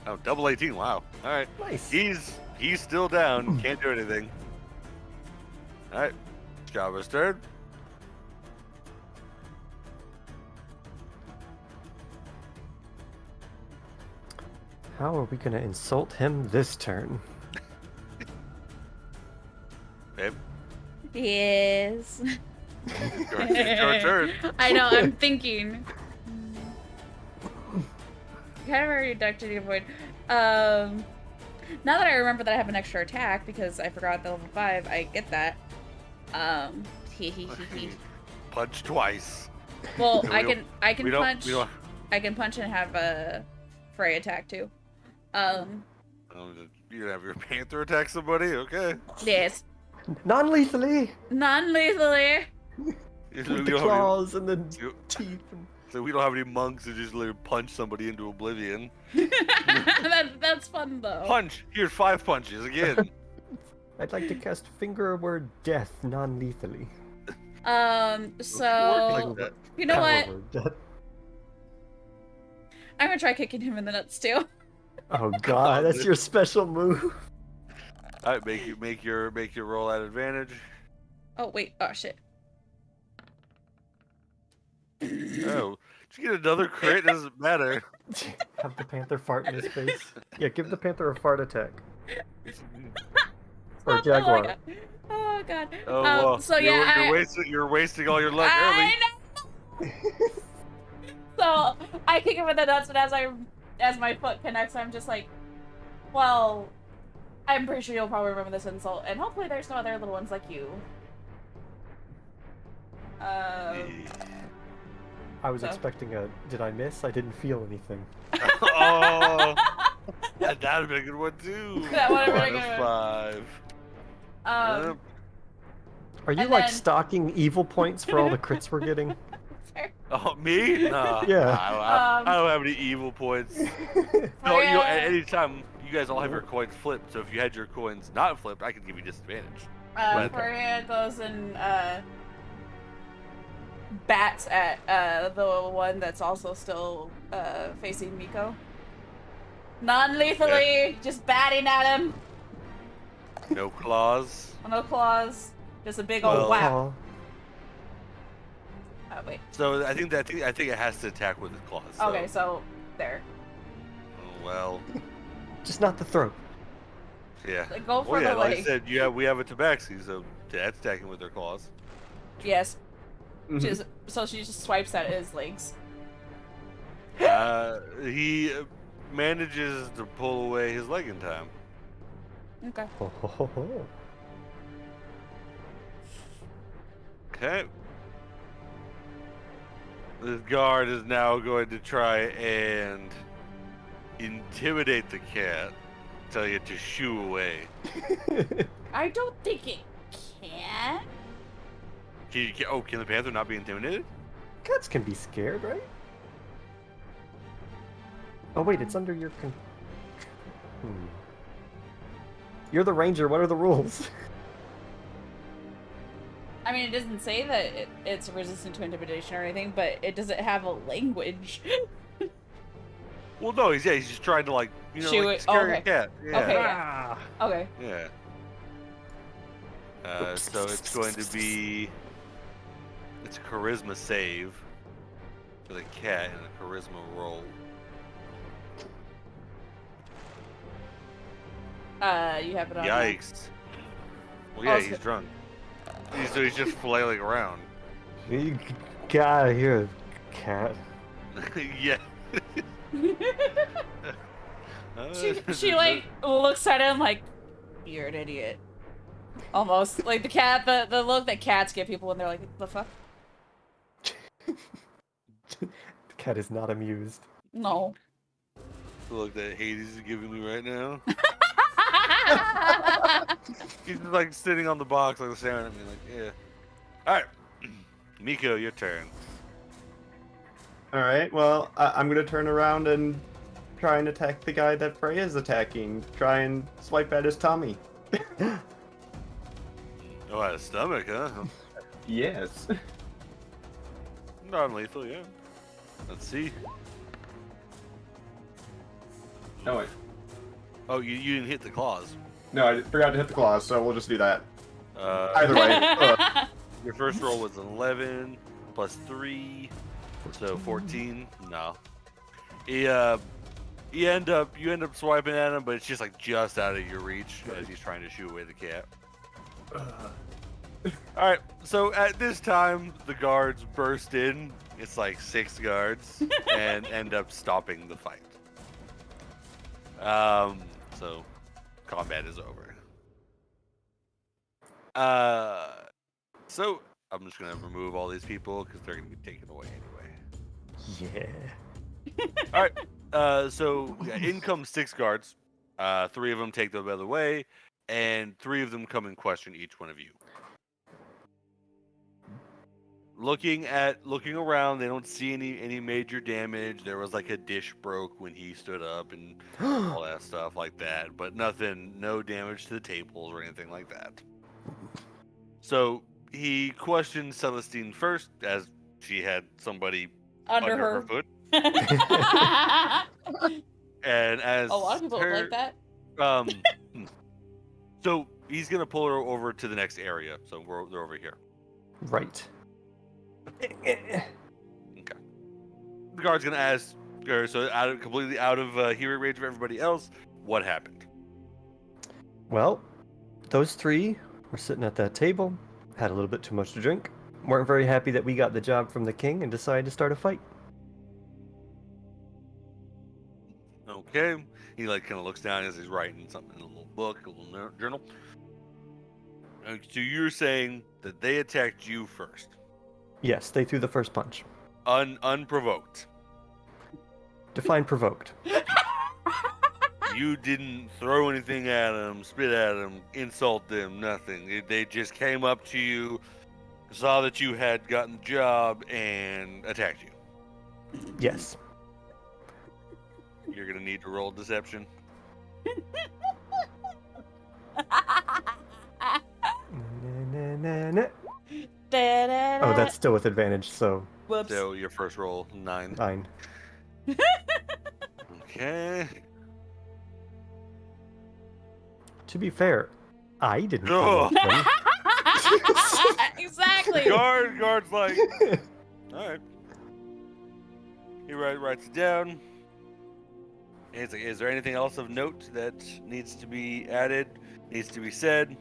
Oh, double 18. Wow. All right. Nice. He's still down. Can't do anything. All right. Shava's turn. How are we gonna insult him this turn? Babe, Yes. it's your turn. I know, I'm thinking. Kind of already ducked to avoid. Now that I remember that I have an extra attack because I forgot the level 5, I get that. Punch twice. Well, We I don't- can we don't- punch. we don't- I can punch and have a fray attack too. You gonna have your panther attack somebody? Okay. Yes, Non-lethally. non-lethally. We With the don't have claws and the You- teeth. And... so we don't have any monks who just literally punch somebody into oblivion. That's fun though. Punch! Here's 5 punches again. I'd like to cast Finger Word Death non-lethally. So Like that. you know Power what? Word Death. I'm gonna try kicking him in the nuts too. Oh god, that's your special move. Alright, make your roll at advantage. Oh wait. Oh shit. Oh, did you get another crit? Doesn't matter. Have the panther fart in his face. Yeah, give the panther a fart attack. Or jaguar. Oh god. Oh, well, So you're, yeah, you're wasting all your luck early. I know. So I kick him in the nuts, and as my foot connects, I'm just like, well, I'm pretty sure you'll probably remember this insult, and hopefully there's no other little ones like you. I was So. expecting a. Did I miss? I didn't feel anything. Oh, that'd have been a good one too. That would've been a good one. -5. Um, Are you And like then- stocking evil points for all the crits we're getting? Oh, me? Nah. Yeah. I don't have any evil points. No, you know, at any time, you guys all have your coins flipped. So if you had your coins not flipped, I could give you disadvantage. But- Freya goes and bats at the one that's also still facing Miko. Non-lethally, just batting at him. No claws. No claws, just a big Well- old whap. Aw. Oh wait. So I think it has to attack with its claws. So. Okay, so there. Oh, well, Just not the throat. yeah. Like, go for Well, yeah, the like I leg. said, we have a Tabaxi, so that's attacking with their claws. Yes. Mhm. So she just swipes at his legs. He manages to pull away his leg in time. Okay. Ho, ho, ho, ho. Okay. This guard is now going to try and intimidate the cat, tell it to shoo away. I don't think it can. Can the panther not be intimidated? Cats can be scared, right? Oh wait, it's under your You're the ranger, what are the rules? I mean, it doesn't say that it's resistant to intimidation or anything, but it doesn't have a language. Well, no, he's just trying to Shoo like it. scare Okay. a cat. Yeah. Okay. Yeah. Okay. Yeah. So it's going to be a charisma save for the cat and a charisma roll. You have it on. Yikes. Well, yeah, Oh, he's so- drunk. So he's just flailing around. You gotta hear cat. Yeah. She like looks at him like, you're an idiot. Almost like the cat, the look that cats give people when they're like, the fuck? The cat is not amused. No. The look that Hades is giving me right now. He's just like sitting on the box, like staring at me, like, yeah. All right, Miko, your turn. All right. Well, I'm gonna turn around and try and attack the guy that Frey is attacking. Try and swipe at his tummy. Oh, out of stomach, huh? Yes. Non-lethal, yeah. Let's see. No, wait. Oh, you didn't hit the claws. No, I forgot to hit the claws, so we'll just do that. Either Either way. Your first roll was 11 plus 3, so 14. No. You end up swiping at him, but it's just like just out of your reach as he's trying to shoo away the cat. All right. So at this time, the guards burst in. It's like 6 guards, and end up stopping the fight. So combat is over. So I'm just gonna remove all these people because they're gonna be taken away anyway. Yeah. All right. So yeah, in come 6 guards. 3 of them take the other way, and 3 of them come and question each one of you. Looking around, they don't see any major damage. There was like a dish broke when he stood up and all that stuff like that, but no damage to the tables or anything like that. So he questioned Celestine first, as she had somebody Under her her. foot, and as A lot of people would like that. So he's gonna pull her over to the next area. So they're over here. Right. Okay. The guard's gonna ask her, so completely out of hearing range of everybody else, what happened? Well, those 3 were sitting at that table, had a little bit too much to drink, weren't very happy that we got the job from the king, and decided to start a fight. Okay. He like kind of looks down as he's writing something in a little book, a little journal. So you're saying that they attacked you first, Yes, they threw the first punch. unprovoked. Define provoked. You didn't throw anything at them, spit at them, insult them, nothing. They just came up to you, saw that you had gotten the job, and attacked you. Yes. You're gonna need to roll deception. Oh, that's still with advantage, so Whoops. So your first roll, 9. 9. Okay. To be fair, I didn't Oh. provoke them. Exactly. Guard's like, all right. He writes it down. He's like, is there anything else of note that needs to be added, needs to be said?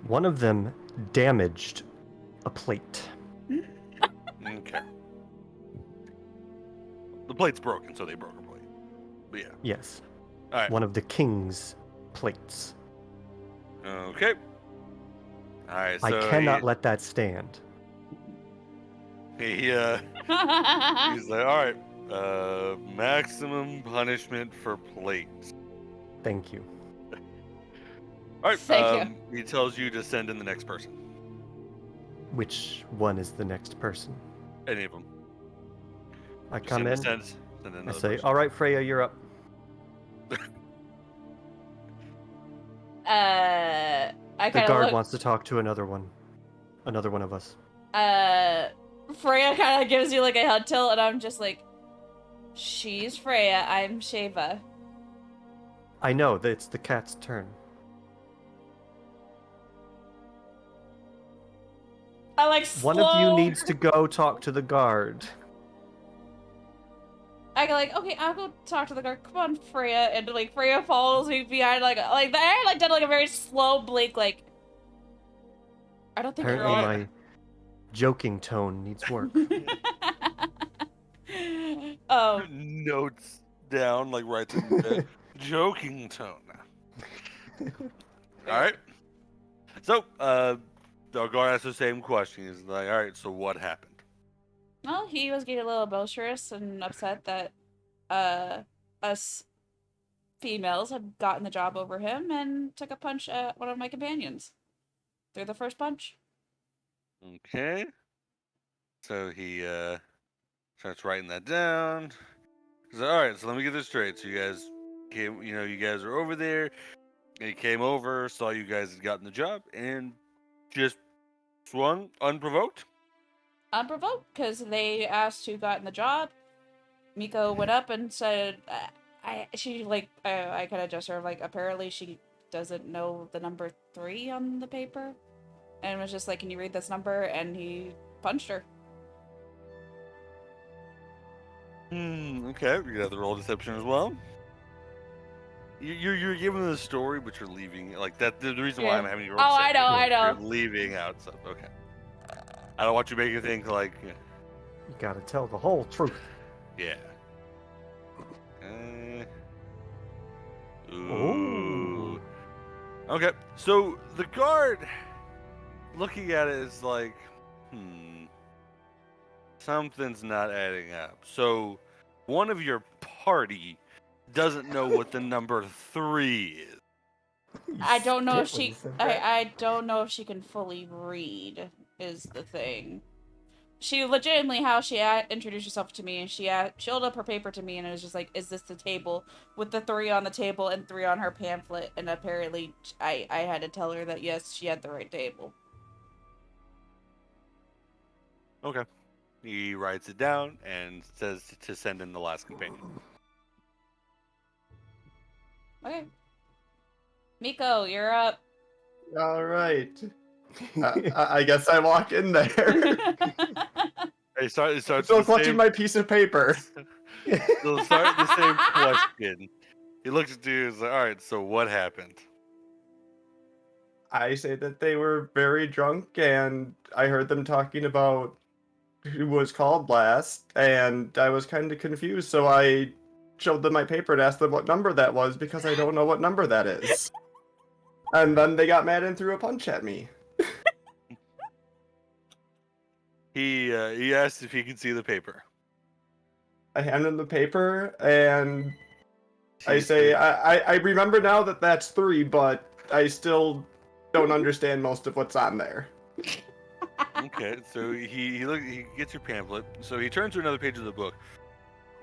One of them damaged a plate. Okay. The plate's broken, so they broke a plate. But yeah. Yes. All right. One of the king's plates. Okay. All right. So I cannot let that stand. He's like, all right. Maximum punishment for plates. Thank you. All right. Thank He tells you to send in the next person. Which one is the next person? Any of them. I Just come in, send I another say, person. all right, Freya, you're up. I The kind of guard look. wants to talk to another one of us. Freya kind of gives you like a head tilt, and I'm just like, she's Freya, I'm Shava. I know that it's the cat's turn. I like One of you needs to go talk to the guard. I go like, okay, I'll go talk to the guard. Come on, Freya, and like Freya follows me behind, like I like did like a very slow blink, like I don't think Apparently you're my joking tone needs work. Notes down, like writes in the joking tone. All right. So, the guard asks the same question. He's like, all right, so what happened? Well, he was getting a little boisterous and upset that us females had gotten the job over him and took a punch at one of my companions. Threw the first punch. Okay. So he starts writing that down. He's like, all right, so let me get this straight. So you guys came, you guys are over there. And he came over, saw you guys had gotten the job, and just swung unprovoked. Unprovoked, because they asked who got in the job. Miko went up and said, I kind of just sort of like, apparently she doesn't know the number 3 on the paper. And was just like, can you read this number? And he punched her. Okay, we got the roll deception as well. You're giving the story, but you're leaving. Like that. The reason why Yeah. I'm having you roll. Oh, I know, I know. You're leaving out stuff. Okay. I don't want you to make you think like. You gotta tell the whole truth. Yeah. Ooh. Ooh. Okay, so the guard looking at it is like, something's not adding up. So one of your party doesn't know what the number 3 is. I don't know if Spit when she. you said that. I don't know if she can fully read. Is the thing. She legitimately how she introduced herself to me, and she held up her paper to me, and it was just like, "Is this the table with the 3 on the table and 3 on her pamphlet?" And apparently, I had to tell her that yes, she had the right table. Okay. He writes it down and says to send in the last companion. Okay. Miko, you're up. All right. I guess I walk in there. It starts Still the clutching same, my piece of paper. They'll start the same question. He looks at you and is like, all right, so what happened? I say that they were very drunk, and I heard them talking about who was called last, and I was kind of confused, so I showed them my paper and asked them what number that was because I don't know what number that is. And then they got mad and threw a punch at me. He asked if he could see the paper. I hand him the paper, and I He say, said- I remember now that that's 3, but I still don't understand most of what's on there. Okay, so he gets your pamphlet. So he turns to another page of the book,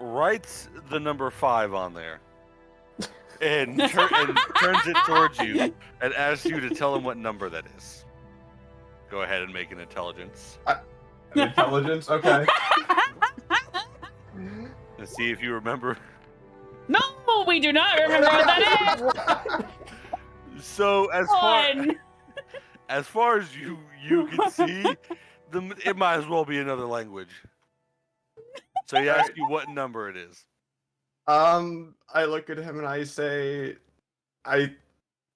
writes the number 5 on there, and turns it towards you and asks you to tell him what number that is. Go ahead and make an intelligence. Intelligence? Okay. And see if you remember. No, we do not remember what that is. So as far as you can see, it might as well be another language. So he asks you what number it is. I look at him and I say, I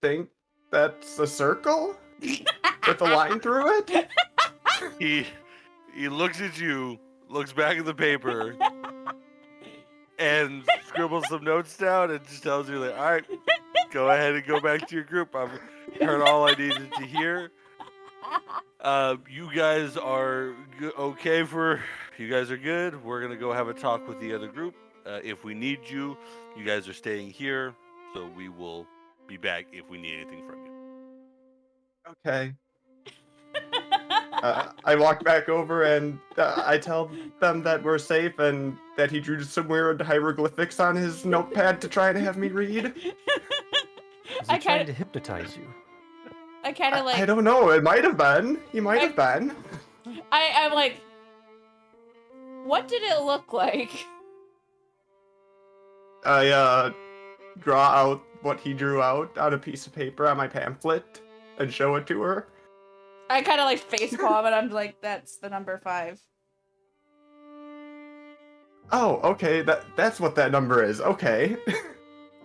think that's a circle with a line through it. He looks at you, looks back at the paper, and scribbles some notes down and just tells you, like, all right, go ahead and go back to your group. I've heard all I needed to hear. You guys are okay you guys are good. We're going to go have a talk with the other group. If we need you, you guys are staying here, so we will be back if we need anything from you. Okay. I walk back over and I tell them that we're safe and that he drew some weird hieroglyphics on his notepad to try and have me read. Is I he trying kinda- to hypnotize you? I kind of like. I don't know. It might have been. He might have been. I'm like. What did it look like? I draw out what he drew out on a piece of paper on my pamphlet and show it to her. I kind of like face palm and I'm like, that's the number 5. Oh, okay. That's what that number is. Okay.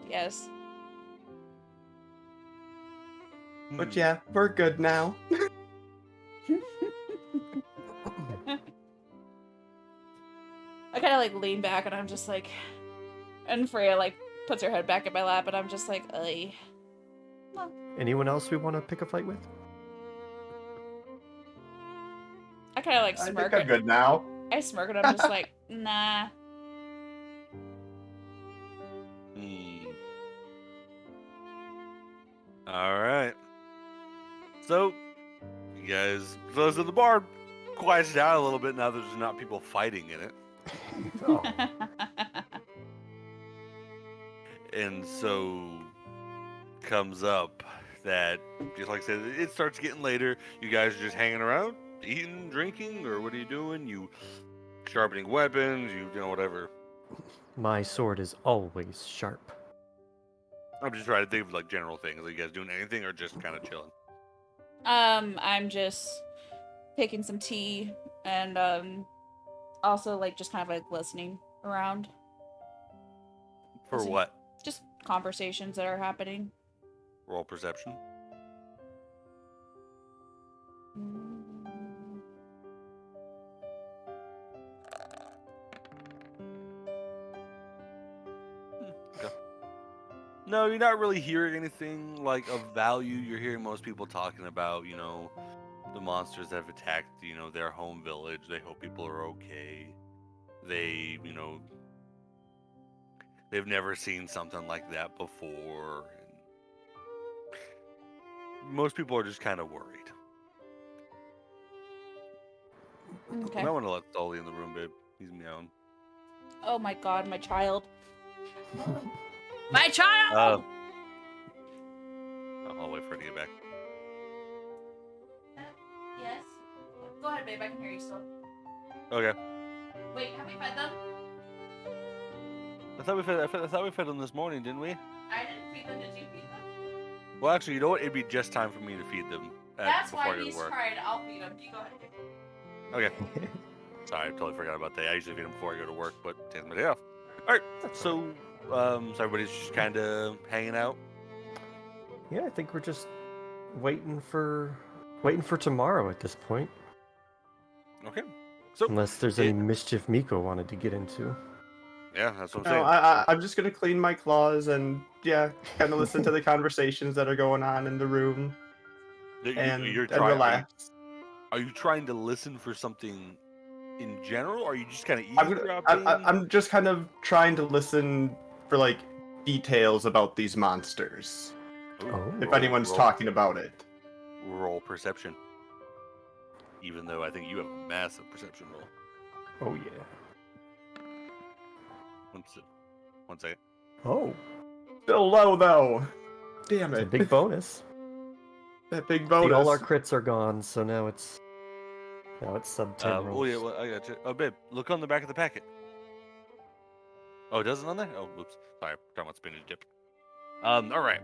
Yes. But yeah, we're good now. I kind of like lean back and I'm just like, and Freya like puts her head back in my lap and I'm just like, ugh. Anyone else we want to pick a fight with? I kind of like I smirk. think I'm good now. I smirk and I'm just like, nah. All right. So, you guys, those at the bar quiets down a little bit now that there's not people fighting in it. Oh, And so comes up that, just like I said, it starts getting later. You guys are just hanging around, eating, drinking, or what are you doing? You sharpening weapons, you know, whatever. my sword is always sharp. I'm just trying to think of like general things. Are you guys doing anything or just kind of chilling? I'm just taking some tea and also like just kind of like listening around. For Listen. what? Just conversations that are happening. Roll perception. Okay. No, you're not really hearing anything like of value. You're hearing most people talking about, the monsters that have attacked, their home village. They hope people are okay. They, they've never seen something like that before. And most people are just kind of worried. Okay. You might want to let Dolly in the room, babe. He's meowing. Oh my god, my child. My child! I'll wait for her to get back. Yes. Go ahead, babe. I can hear you still. Okay. Wait, have we fed them? I thought we fed them this morning, didn't we? I didn't feed them. Did you feed them? Well, actually, you know what? It'd be just time for me to feed them That's before why I go he's to work. cried. I'll feed him. You go ahead. Okay. Sorry, I totally forgot about that. I usually feed them before I go to work, but today's my day off. All right. So everybody's just kind of hanging out. Yeah, I think we're just waiting for tomorrow at this point. Okay. So Unless there's any mischief Miko wanted to get into. yeah, that's what I'm No, saying. I'm just gonna clean my claws and kind of listen to the conversations that are going on in the room and relax. Are you trying to listen for something in general, or are you just kind of I'm eavesdropping? I'm just kind of trying to listen for like details about these monsters. Oh. If anyone's talking about it. Roll perception. Even though I think you have a massive perception roll. Oh yeah. One second. Oh. Still low though. Damn It's a it. big bonus. That big See, bonus. all our crits are gone, so now it's sub 10 rolls. Oh yeah, well, I got you. Oh, babe, look on the back of the packet. Oh, it doesn't on there? Oh, oops. Sorry, I'm talking about spinach dip. All right.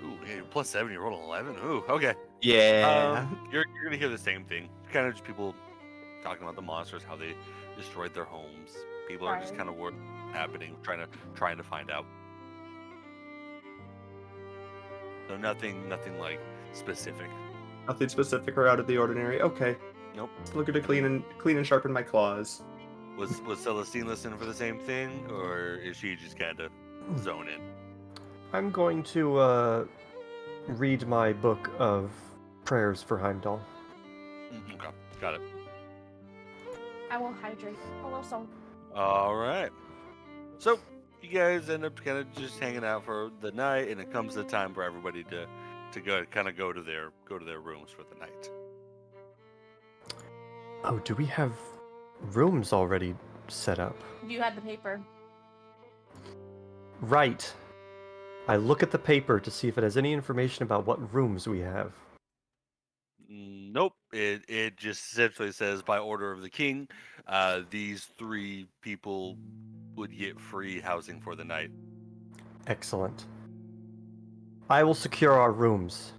Ooh, yeah, +7, you rolled an 11. Ooh, okay. Yeah. You're gonna hear the same thing. Kind of just people talking about the monsters, how they destroyed their homes. People are just kind of what's happening, trying to find out. So nothing like specific. Nothing specific or out of the ordinary. Okay. Nope. Just looking to clean and sharpen my claws. Was Celestine listening for the same thing, or is she just kind of zoning? I'm going to read my book of prayers for Heimdall. Okay, got it. I will hydrate. Hello, soul. All right. So you guys end up kind of just hanging out for the night, and it comes the time for everybody to go to their rooms for the night. Oh, do we have rooms already set up? You had the paper. Right. I look at the paper to see if it has any information about what rooms we have. Nope. It just essentially says, by order of the king, these 3 people would get free housing for the night. Excellent. I will secure our rooms.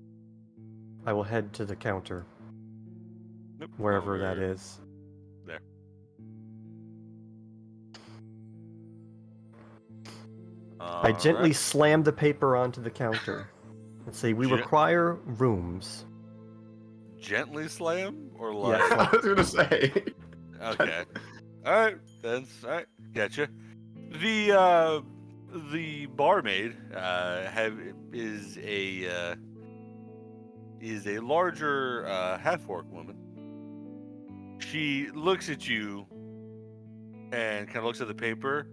I will head to the counter, Nope. wherever that is. There. I gently slam the paper onto the counter and say, "We require rooms." Gently slam or Yes, like? I was gonna say. Okay. All right. That's all right. Gotcha. The barmaid is a larger half-orc woman. She looks at you and kind of looks at the paper,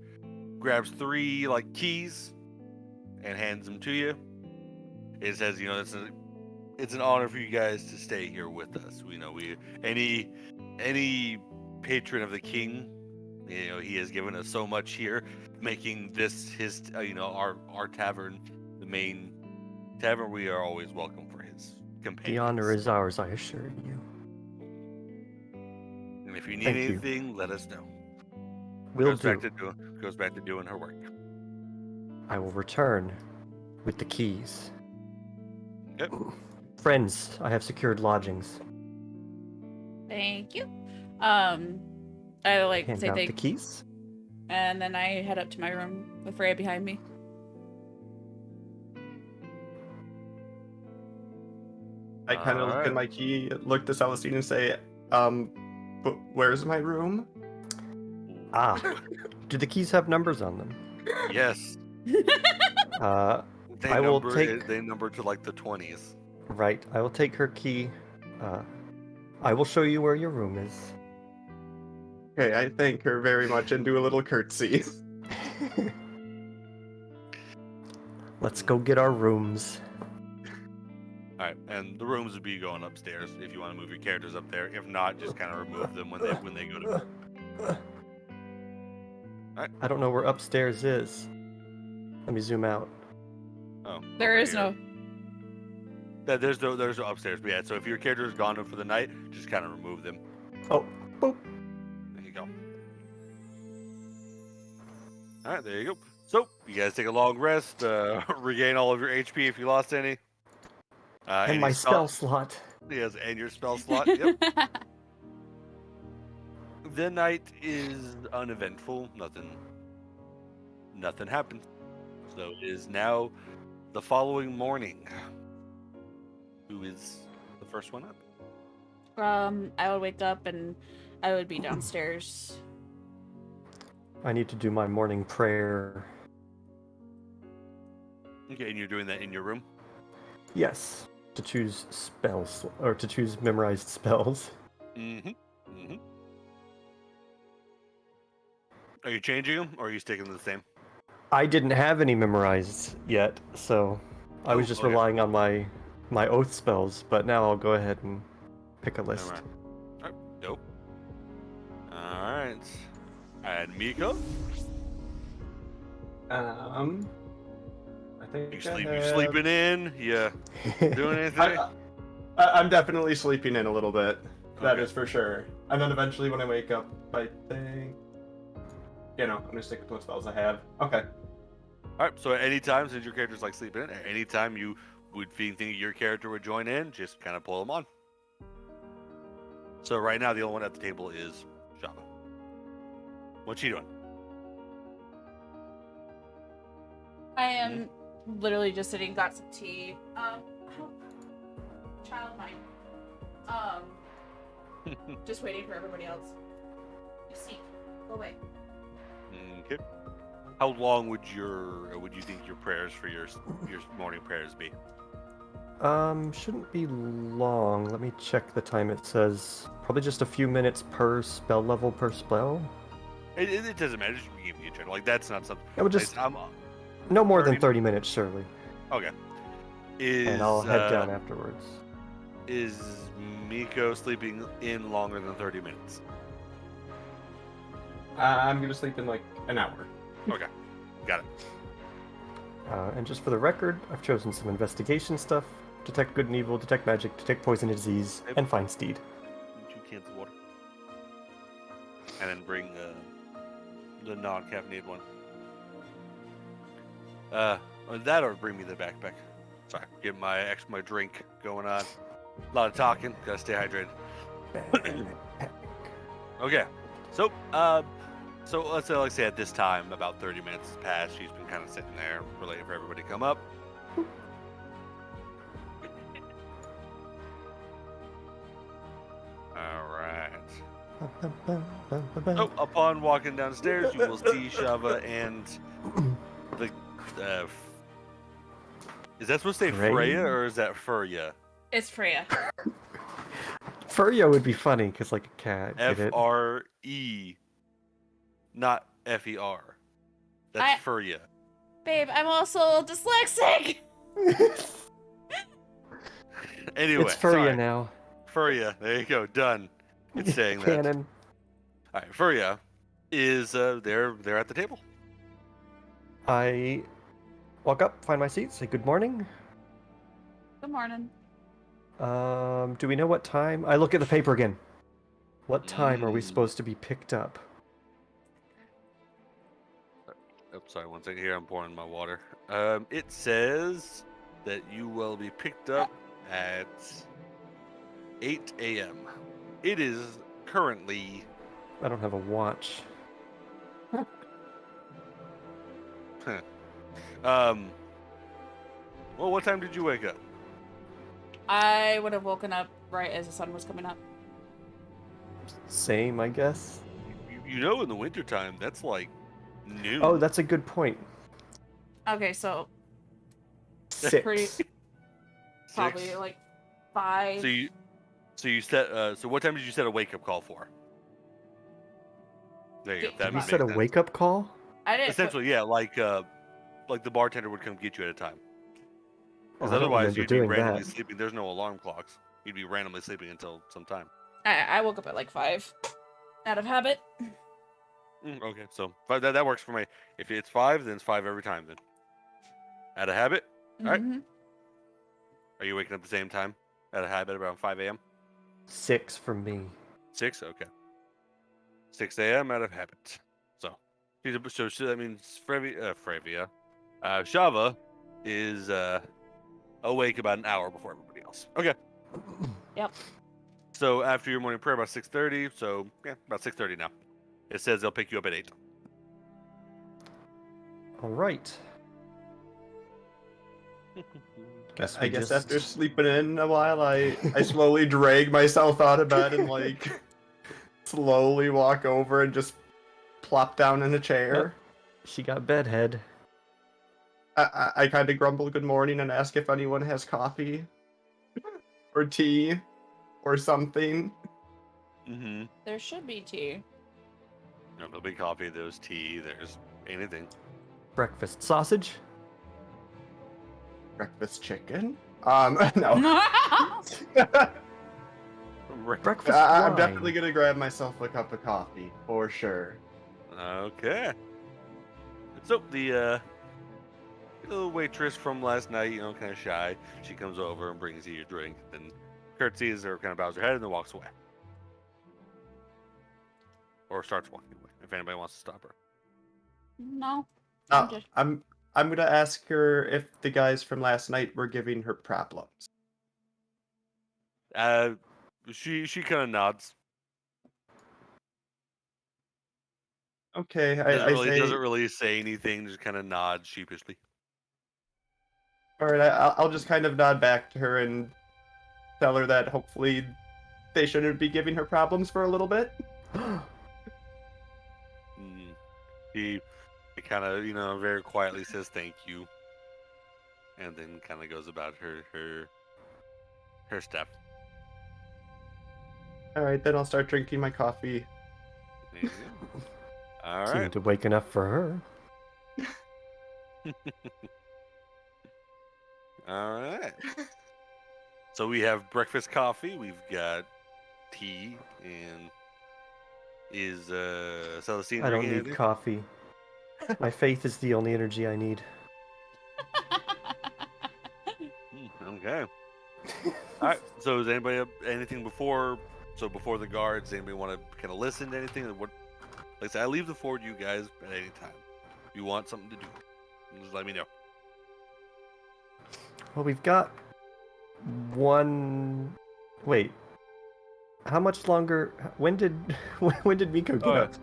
grabs 3 like keys, and hands them to you. It says, it's an honor for you guys to stay here with us. Any patron of the king, he has given us so much here, making this his our tavern the main tavern. We are always welcome for his companions. The honor is ours, I assure you. And if you need Thank you. anything, let us know. Will Goes do. back to doing her work. I will return with the keys. Yep. Friends, I have secured lodgings. Thank you. I Hand say out the thanks, keys. and then I head up to my room with Freya behind me. I kind of look at my key, look to Celestine, and say, but where's my room? Ah, do the keys have numbers on them? Yes. I will take. They number to like the 20s. Right, I will take her key. I will show you where your room is. Okay, I thank her very much and do a little curtsy. Let's go get our rooms. All right, and the rooms would be going upstairs if you want to move your characters up there. If not, just kind of remove them when they go to bed. Alright. I don't know where upstairs is. Let me zoom out. Oh, There over is here. no. There's no upstairs, but yeah. So if your character is gone for the night, just kind of remove them. Oh, boop. There you go. All right, there you go. So you guys take a long rest, regain all of your HP if you lost any. And my spell slot. Yes, and your spell slot. Yep. The night is uneventful. Nothing happens. So it is now the following morning. Who is the first one up? I would wake up and I would be downstairs. I need to do my morning prayer. Okay, and you're doing that in your room? Yes, to choose spells, or to choose memorized spells. Mm-hmm. Mm-hmm. Are you changing them, or are you sticking to the same? I didn't have any memorized yet, so I was just relying on my oath spells, but now I'll go ahead and pick a list. Alright, dope. Alright. And Miko? I think You sleeping in? Yeah. Doing anything? I'm definitely sleeping in a little bit. That Okay. is for sure. And then eventually when I wake up, I think... I'm gonna stick with what spells I have. Okay. Alright, so at any time, since your character's like sleeping in, at any time you would think your character would join in, just kind of pull them on. So right now, the only one at the table is Shava. What's she doing? I am literally just sitting, got some tea. Child mine. Just waiting for everybody else. You seek. Go away. Okay. How long would you think your prayers for your morning prayers be? Shouldn't be long. Let me check the time. It says probably just a few minutes per spell level per spell. It doesn't matter. Just give me a check. Like that's not something. It would just I'm, no more 30 than 30 minutes, surely. okay. And I'll head down afterwards. Is Miko sleeping in longer than 30 minutes? I'm gonna sleep in like an hour. Okay, got it. And just for the record, I've chosen some investigation stuff: detect good and evil, detect magic, detect poison and disease, and find steed. 2 cans of water, and then bring the non-caffeinated one. That or bring me the backpack. Sorry, get my drink going on. A lot of talking. Gotta stay hydrated. Okay, so let's say, like, say at this time, about 30 minutes has passed. She's been kind of sitting there, waiting for everybody to come up. All right. So, upon walking downstairs, you will see Shava and the. Is that supposed to say Freya or is that Furya? It's Freya. Furya would be funny because like a cat. Get it? F-R-E, not F-E-R. That's Furya. Babe, I'm also dyslexic. Anyway, it's Furya sorry. now. Furya, there you go, done. It's saying that. Canon. All right, Furya is they're at the table. I walk up, find my seat, say good morning. Good morning. Do we know what time? I look at the paper again. What time are we supposed to be picked up? Oh, sorry, one second here. I'm pouring my water. It says that you will be picked up at 8 a.m. It is currently... I don't have a watch. Well, what time did you wake up? I would have woken up right as the sun was coming up. Same, I guess. You know, in the wintertime, that's like noon. Oh, that's a good point. Okay, so 6. pretty probably Six. like 5. So you set. So what time did you set a wake up call for? There you go. Did That You would said a make sense. wake-up call? I didn't. Essentially, yeah, like the bartender would come get you at a time. Because Oh, I don't otherwise, remember you'd be doing randomly that. sleeping. There's no alarm clocks. You'd be randomly sleeping until some time. I woke up at like 5, out of habit. Okay, so that works for me. If it's 5, then it's 5 every time. Then, out of habit. All right. Mhm. Are you waking up at the same time? Out of habit, around 5 a.m. 6 for me. 6. Okay. 6 a.m. out of habit. So that means Fravia. Shava is awake about an hour before everybody else. Okay. Yep. So after your morning prayer, about 6:30. So yeah, about 6:30 now. It says they'll pick you up at 8. All right. I guess after sleeping in a while, I slowly drag myself out of bed and like slowly walk over and just plop down in a chair. She got bedhead. I kind of grumble good morning and ask if anyone has coffee or tea or something. Mm-hmm. There should be tea. No, there'll be coffee. There's tea. There's anything. Breakfast sausage? Breakfast chicken? No. Breakfast I'm wine. definitely gonna grab myself a cup of coffee for sure. Okay. So the little waitress from last night, kind of shy, she comes over and brings you your drink, then curtsies or kind of bows her head and then walks away. Or starts walking away, if anybody wants to stop her. No. I'm gonna ask her if the guys from last night were giving her problems. She kind of nods. Okay, Doesn't really say anything, just kind of nods sheepishly. All right, I'll just kind of nod back to her and tell her that hopefully they shouldn't be giving her problems for a little bit. He kind of, very quietly says thank you, and then kind of goes about her stuff. All right, then I'll start drinking my coffee. There you go. All right. Seemed to wake enough for her. All right. So we have breakfast coffee. We've got tea, and is Celestine I don't drinking need anything? coffee. My faith is the only energy I need. Okay. All right. So does anybody have anything before? So before the guards, anybody want to kind of listen to anything? What? Like I said, I leave the floor to you guys at any time. If you want something to do, just let me know. Well, we've got one. Wait. How much longer? When did Miko get up? So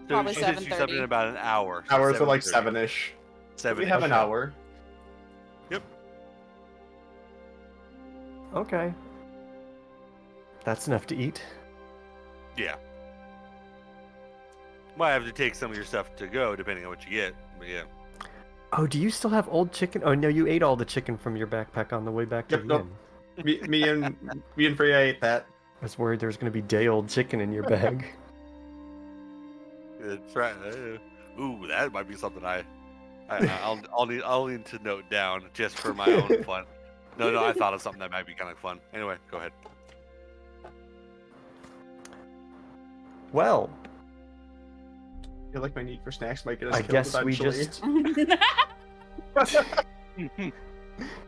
Probably she said she's up in 7:30. about an hour. Hours are like 7:30. 7-ish. 7. We have an hour. Yep. Okay. That's enough to eat. Yeah. Might have to take some of your stuff to go, depending on what you get. But yeah. Oh, do you still have old chicken? Oh no, you ate all the chicken from your backpack on the way back to Yep, the nope. inn. Me and Freya ate that. I was worried there was going to be day-old chicken in your bag. It's right. Ooh, that might be something I'll need to note down just for my own fun. No, I thought of something that might be kind of fun. Anyway, go ahead. Well, I feel like my need for snacks might get us I killed guess we eventually. just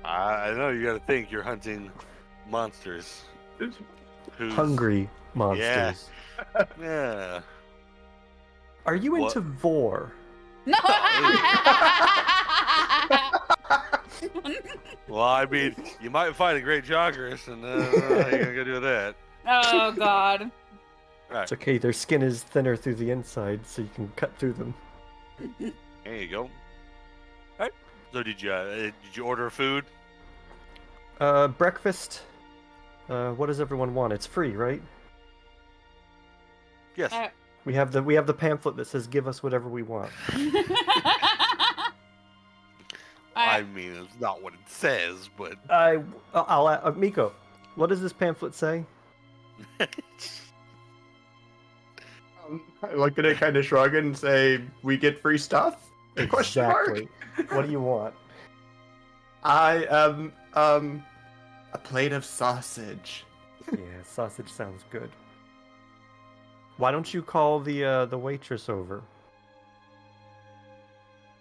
I know you got to think you're hunting monsters. Who's, hungry monsters. Yeah. Are you What? into vor? No. Well, I mean, you might find a great joggers, and how you gonna go do that? Oh God. All right. It's okay, their skin is thinner through the inside, so you can cut through them. There you go. All right. So did you order food? Breakfast What does everyone want? It's free, right? Yes. We have the pamphlet that says "Give us whatever we want." I mean, it's not what it says, but I'll Miko. What does this pamphlet say? I look at it, kind of shrug, and say, "We get free stuff?" Question mark. Exactly. What do you want? I am a plate of sausage. Yeah, sausage sounds good. Why don't you call the waitress over?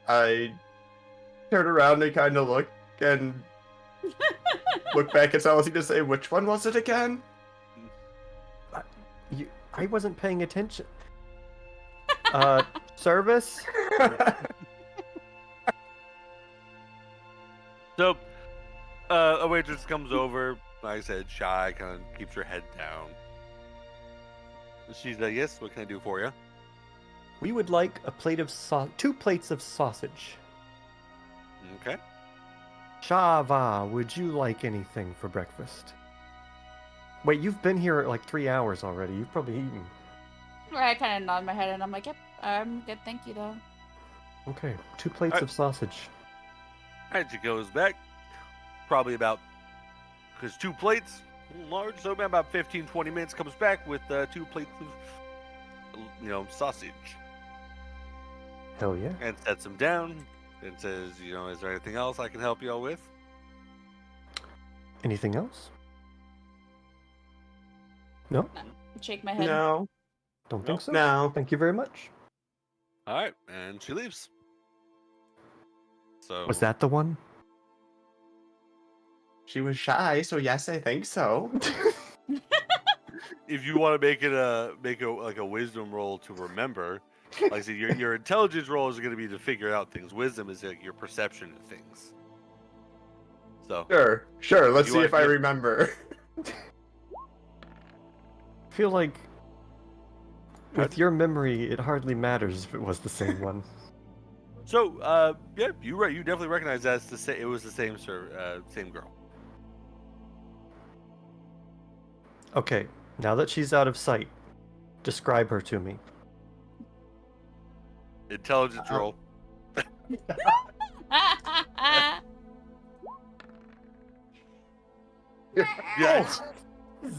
I turn around and kind of look and look back at Celestine to say, "Which one was it again?" I wasn't paying attention. Service? So, a waitress comes over. Like I said, shy, kind of keeps her head down. She's like, "Yes, what can I do for you?" We would like a plate of 2 plates of sausage. Okay. Shava, would you like anything for breakfast? Wait, you've been here like 3 hours already. You've probably eaten. I kind of nod my head and I'm like, yep, I'm good, thank you, though. Okay, 2 plates of sausage. Alright, she goes back. Probably about, because 2 plates, large, so about 15-20 minutes, comes back with 2 plates of, sausage. Hell yeah. And sets them down and says, "Is there anything else I can help you all with?" Anything else? No? Shake my head. No. Don't think so? No. Thank you very much. Alright, and she leaves. So Was that the one? She was shy, so yes, I think so. if you want to make a wisdom roll to remember, like I said, your intelligence roll is going to be to figure out things. Wisdom is like your perception of things. So Sure. Let's You see want- if I you- remember. I feel like with your memory, it hardly matters if it was the same one. So, yeah, you definitely recognize that it was the same same girl. Okay, now that she's out of sight, describe her to me. Intelligence roll. Yes.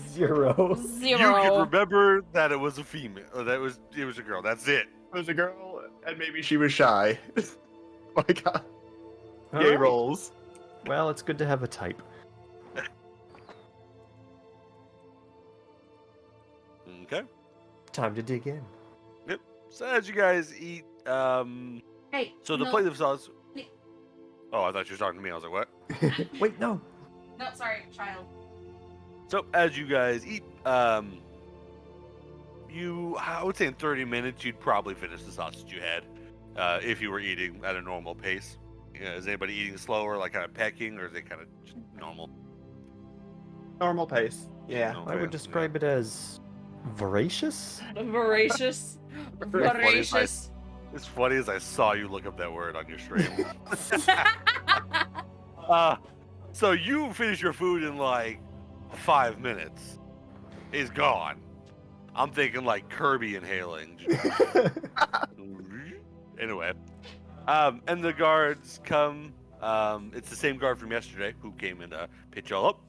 0. You can remember that it was a female. Or it was a girl. That's it. It was a girl, and maybe she was shy. My God. Yay Alright. rolls. Well, it's good to have a type. Okay. Time to dig in. So as you guys eat, Hey. so the no. plate of sauce. Wait. Oh, I thought you were talking to me. I was like, what? Wait, no. No, sorry, child. So as you guys eat, I would say in 30 minutes you'd probably finish the sausage you had, if you were eating at a normal pace. Is anybody eating slower, like kind of pecking, or is it kind of just normal? Normal pace. Yeah. Okay, I would describe it as voracious. Voracious. Very funny, Voracious. It's funny as I saw you look up that word on your stream. So you finish your food in like 5 minutes. It's gone. I'm thinking like Kirby inhaling. Anyway, and the guards come. It's the same guard from yesterday who came and picked y'all up.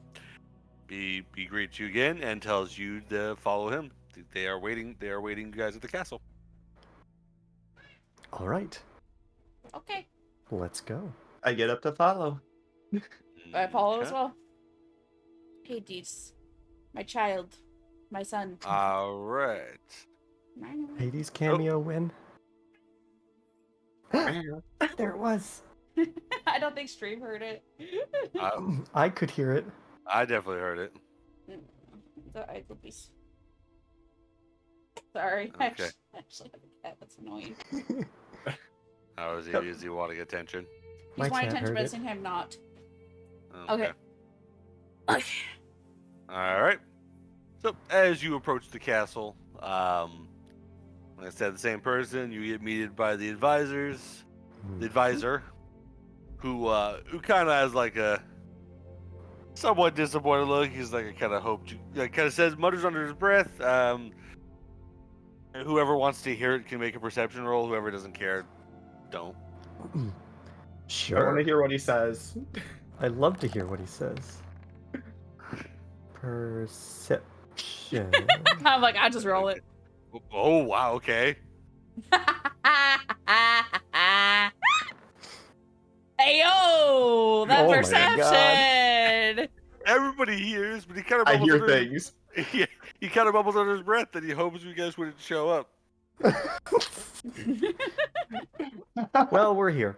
He greets you again and tells you to follow him. They are waiting. They are waiting you guys at the castle. All right, Okay. let's go. I get up to follow. I follow as Okay. well. Hey, Dees. My child. My son. All right. Hades cameo win. There it was. I don't think Stream heard it. I could hear it. I definitely heard it. The eye cookies. Sorry. I Okay. actually have a cat. That's annoying. How is he? Yep. Is he wanting attention? He's My wanting cat attention, heard but at it. the same time not. Okay. Okay. All right. So as you approach the castle, like I said, the same person. You get meted by the advisors. The advisor, who kind of has like a somewhat disappointed look. He's like, I kind of hoped you. Kind of says, mutters under his breath. Whoever wants to hear it can make a perception roll. Whoever doesn't care, don't. I want Sure. to hear what he says. I love to hear what he says. Perception. I'm like, I just roll it. Oh wow, okay. Hey yo, that Oh my perception. Everybody hears, but he kind of I hear under, things. Yeah, he kind of bubbles under his breath that he hopes you guys wouldn't show up. Well, we're here.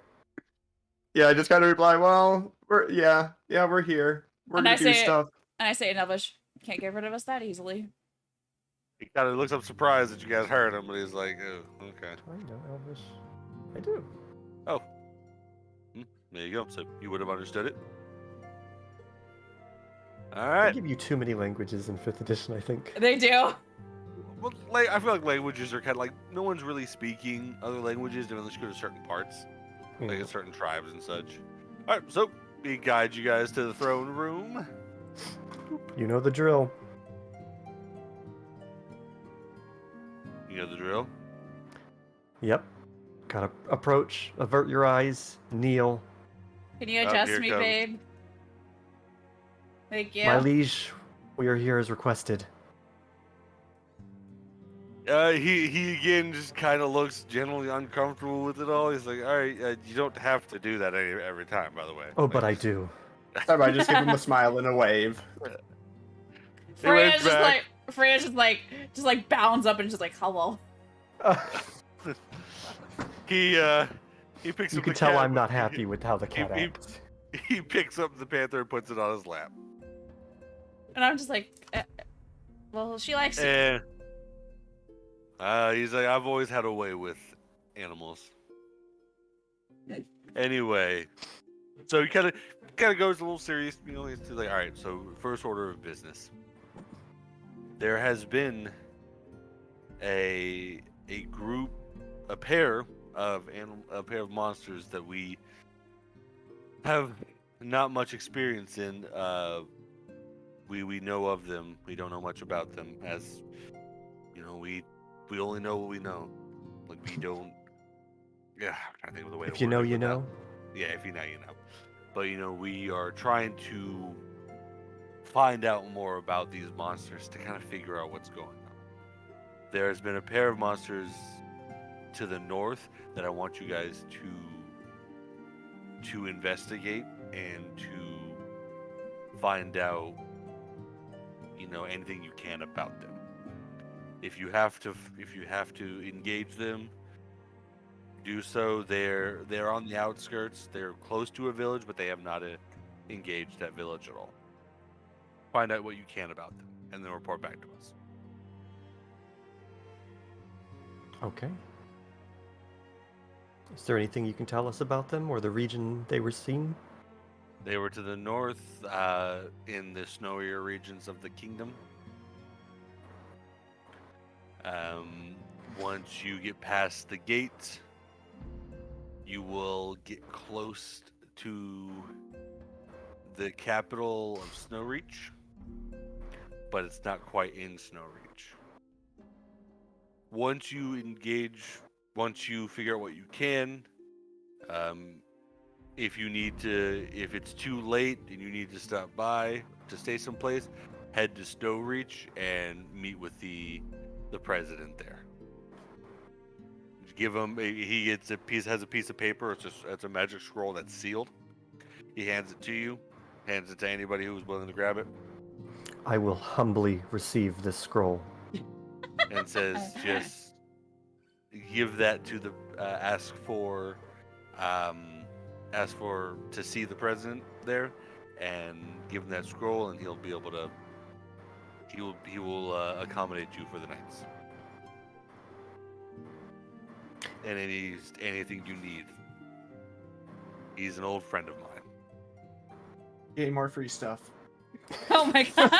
Yeah, I just kind of reply, well, we're here. We're And gonna I do say- stuff. And I say in Elvish, can't get rid of us that easily. He kind of looks up surprised that you guys heard him, but he's like, oh, okay. I know Elvish. I do. There you go. So you would have understood it. All They right. give you too many languages in 5th edition, I think. They do. Well, like, I feel like languages are kind of like no one's really speaking other languages unless you go to certain parts, like Yeah. in certain tribes and such. All right, so we guide you guys to the throne room. You know the drill. You know the drill. Yep. Gotta approach, avert your eyes, kneel. Can you Oh, adjust here me, comes. babe? Thank you. My liege, we are here as requested. He again just kind of looks generally uncomfortable with it all. He's like, all right, you don't have to do that every time, by the way. Oh, Like, but I do. Sorry, I just give him a smile and a wave. Freya's just back. just like bounds up and just like, hello. He picks You up can the tell cat. I'm not happy with how the cat he- acts. He picks up the panther and puts it on his lap. And I'm just like, well, she likes you. And he's like, I've always had a way with animals. Anyway, so he kind of goes a little serious. You know, he's like, all right. So first order of business. There has been a pair of monsters that we have not much experience in. We know of them. We don't know much about them. As you know, we only know what we know. Like we don't. Yeah, I'm trying to think of the way. If to you word know, it you without- know. Yeah, if you know, you know. But you know, we are trying to find out more about these monsters to kind of figure out what's going on. There has been a pair of monsters to the north that I want you guys to investigate and to find out, you know, anything you can about them. If you have to engage them, do so. They're on the outskirts. They're close to a village, but they have not engaged that village at all. Find out what you can about them, and then report back to us. Okay. Is there anything you can tell us about them or the region they were seen? They were to the north, in the snowier regions of the kingdom. Once you get past the gate, you will get close to the capital of Snowreach, but it's not quite in Snowreach. Once you figure out what you can, if it's too late and you need to stop by to stay someplace, head to Snowreach and meet with the president there. Give him. He has a piece of paper. It's a magic scroll that's sealed. He hands it to you. Hands it to anybody who's willing to grab it, I will humbly receive this scroll. and says, just give that to the ask for to see the president there, and give him that scroll, and he'll be able to. He will accommodate you for the nights. And anything you need. He's an old friend of mine. Getting more free stuff. Oh my god.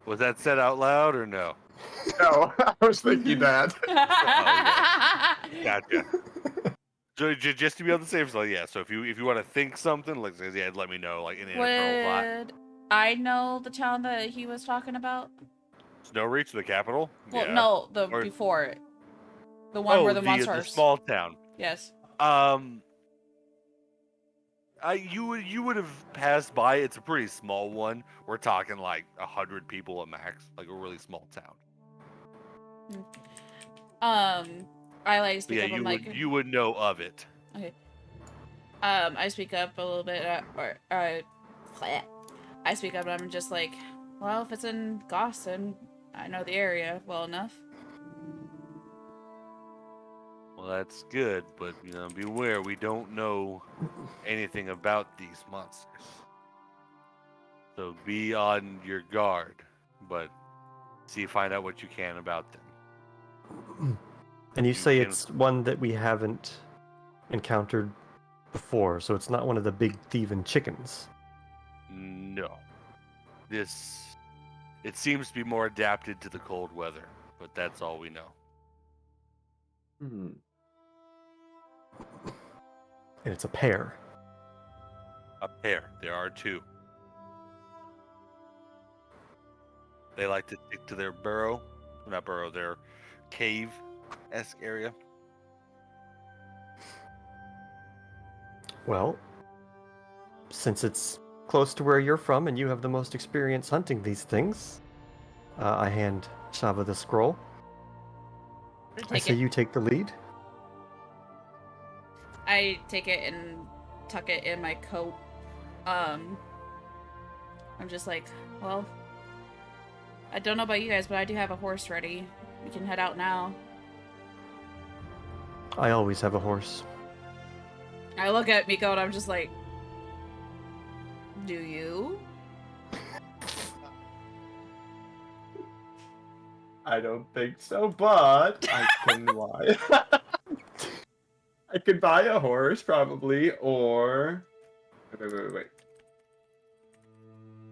Was that said out loud or no? No, I was thinking that. Gotcha. So just to be on the safe side, yeah. So if you want to think something, like yeah, let me know, like in an internal thought. Would I know the town that he was talking about? Snow Reach, the capital. Well, Yeah. no, the Or- before it. The one where the monsters. the small town. Yes. You would have passed by. It's a pretty small one. We're talking like 100 people at max, like a really small town. I like speak Yeah, up. I'm like, you would know of it. okay. I speak up a little bit, I speak up and I'm just like, well, if it's in Goston, I know the area well enough. Well, that's good, but beware. We don't know anything about these monsters, so be on your guard. But find out what you can about them. And you You say can- it's one that we haven't encountered before, so it's not one of the big thieving chickens. No, it seems to be more adapted to the cold weather, but that's all we know. Hmm. And it's a pair. A pair. There are two. They like to stick to their their cave-esque area. Well, since it's close to where you're from and you have the most experience hunting these things, I hand Shava the scroll. I say you take the lead. I take it and tuck it in my coat. I'm just like, well, I don't know about you guys, but I do have a horse ready. We can head out now. I always have a horse. I look at Miko and I'm just like, do you? I don't think so, but I can buy. I could buy a horse probably, or wait.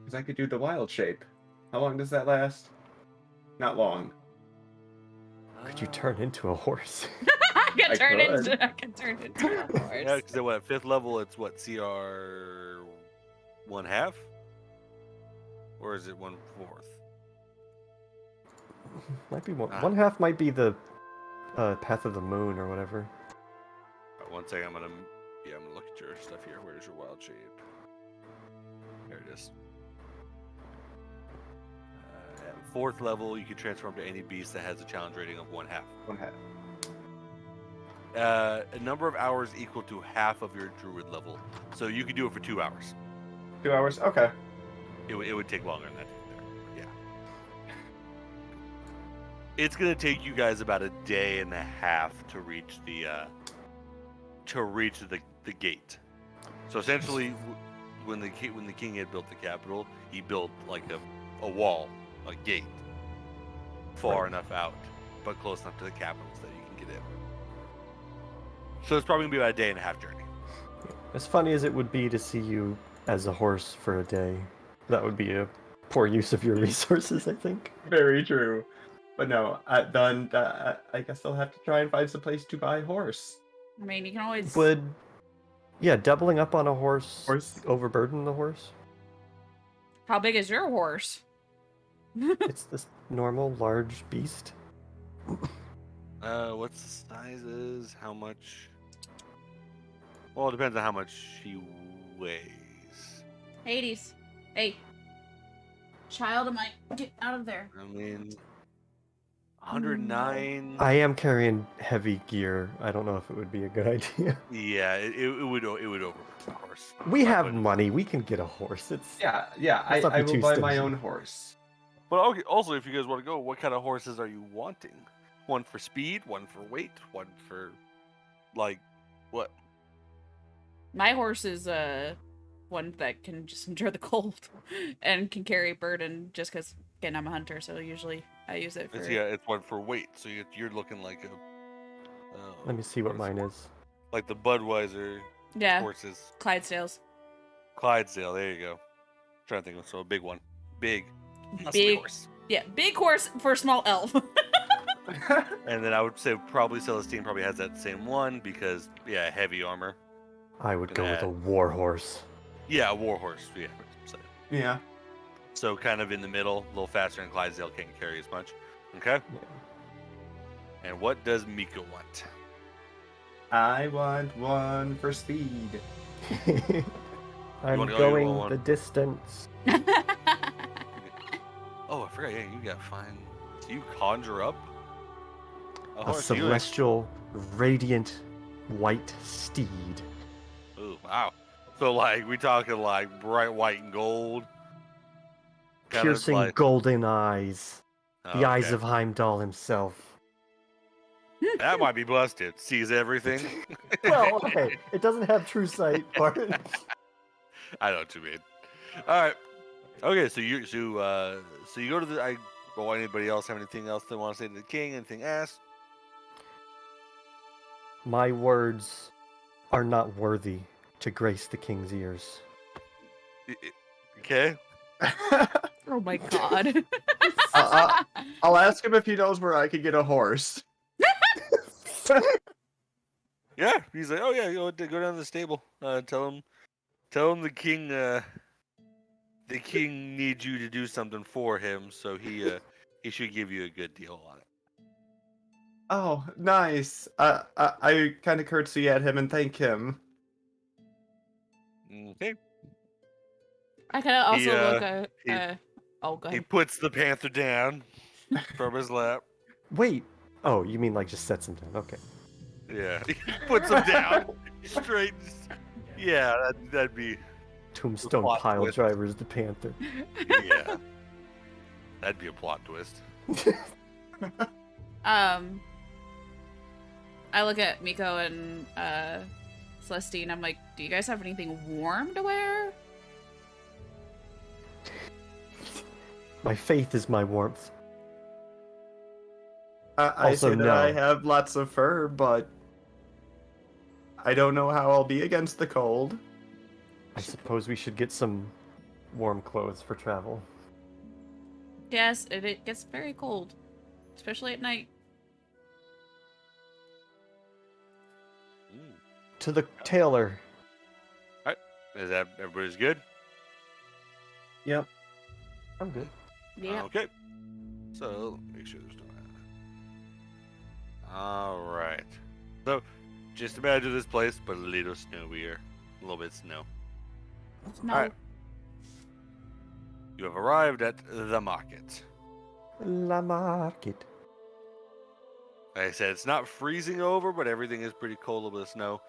Because I could do the wild shape. How long does that last? Not long. Could you turn into a horse? I can I turn could. into a horse. Yeah, because at 5th level, it's what, CR 1/2? Or is it 1/4? Might be one. Ah. One half might be the path of the moon or whatever. One second, I'm gonna look at your stuff here. Where's your wild shape? There it is. At 4th level, you can transform to any beast that has a challenge rating of 1/2. 1/2. A number of hours equal to half of your druid level, so you could do it for 2 hours. 2 hours. Okay. It would take longer than that. Yeah. It's gonna take you guys about a day and a half to reach the gate. So essentially, when the king had built the capital, he built like a wall, a gate, far Right. enough out, but close enough to the capital so that you can get in. So it's probably gonna be about a day and a half journey. As funny as it would be to see you as a horse for a day, that would be a poor use of your resources, I think. Very true. But no, then I guess I'll have to try and find some place to buy a horse. I mean, you can always. Yeah, doubling up on a horse Horse. overburden the horse? How big is your horse? It's this normal large beast. What's the sizes? How much? Well, it depends on how much she weighs. Hades. Hey. Child of mine, get out of there. I mean, 109. I am carrying heavy gear. I don't know if it would be a good idea. Yeah, it would overburden the horse. We But- have money. We can get a horse. It's Yeah, Let's not I be will too buy my stingy. own horse. But okay, also, if you guys want to go, what kind of horses are you wanting? One for speed, one for weight, one for like what? My horse is one that can just endure the cold and can carry a burden just because, again, I'm a hunter, so usually I use it for... It's one for weight. So you're looking like a. Let me see what mine is. Like the Budweiser Yeah, horses. Clydesdales. Clydesdale. There you go. trying to think of a big one. Big. muscly Big. horse. Yeah, big horse for small elf. And then I would say probably Celestine probably has that same one because, yeah, heavy armor. I would go with a Add- warhorse. Yeah, warhorse. Yeah. So, Yeah. so kind of in the middle, a little faster than Clydesdale can't carry as much. Okay. And what does Miko want? I want one for speed. I'm wanna go, you going want the one? distance. Oh, I forgot. Yeah, you got fine. So you conjure up a A horse. You- celestial, radiant, white steed. Ooh, wow. So like we talking like bright white and gold. Kind of Piercing like- golden eyes. The eyes Okay. of Heimdall himself. That might be busted. Sees everything. Well, okay. It doesn't have true sight part. I know too bad. All right. Okay, so you go to the. Well, anybody else have anything else they want to say to the king? Anything asked? My words are not worthy to grace the king's ears. Okay. Oh my god. I'll ask him if he knows where I could get a horse. Yeah, he's like, oh yeah, go down to the stable. Tell him the king needs you to do something for him, so he should give you a good deal on it. Oh, nice. I kind of curtsy at him and thank him. Okay. I kind of He, also look at. he- Oh, go He ahead. puts the panther down from his lap. Wait. Oh, you mean like just sets him down? Okay. Yeah, he puts him down straight. Yeah, that'd be Tombstone plot pile twist. drivers the panther. yeah. That'd be a plot twist. I look at Miko and Celestine. I'm like, do you guys have anything warm to wear? My faith is my warmth. I Also, say that no. I have lots of fur, but I don't know how I'll be against the cold. I suppose we should get some warm clothes for travel. Yes, it gets very cold, especially at night. To the tailor. Is that everybody's good? Yep. I'm good. Yeah. Okay. So make sure there's no. All right. So just imagine this place, but a little snowier, a little bit snow. No. Alright. You have arrived at the market. La market. Like I said, it's not freezing over, but everything is pretty cold. A little bit of snow.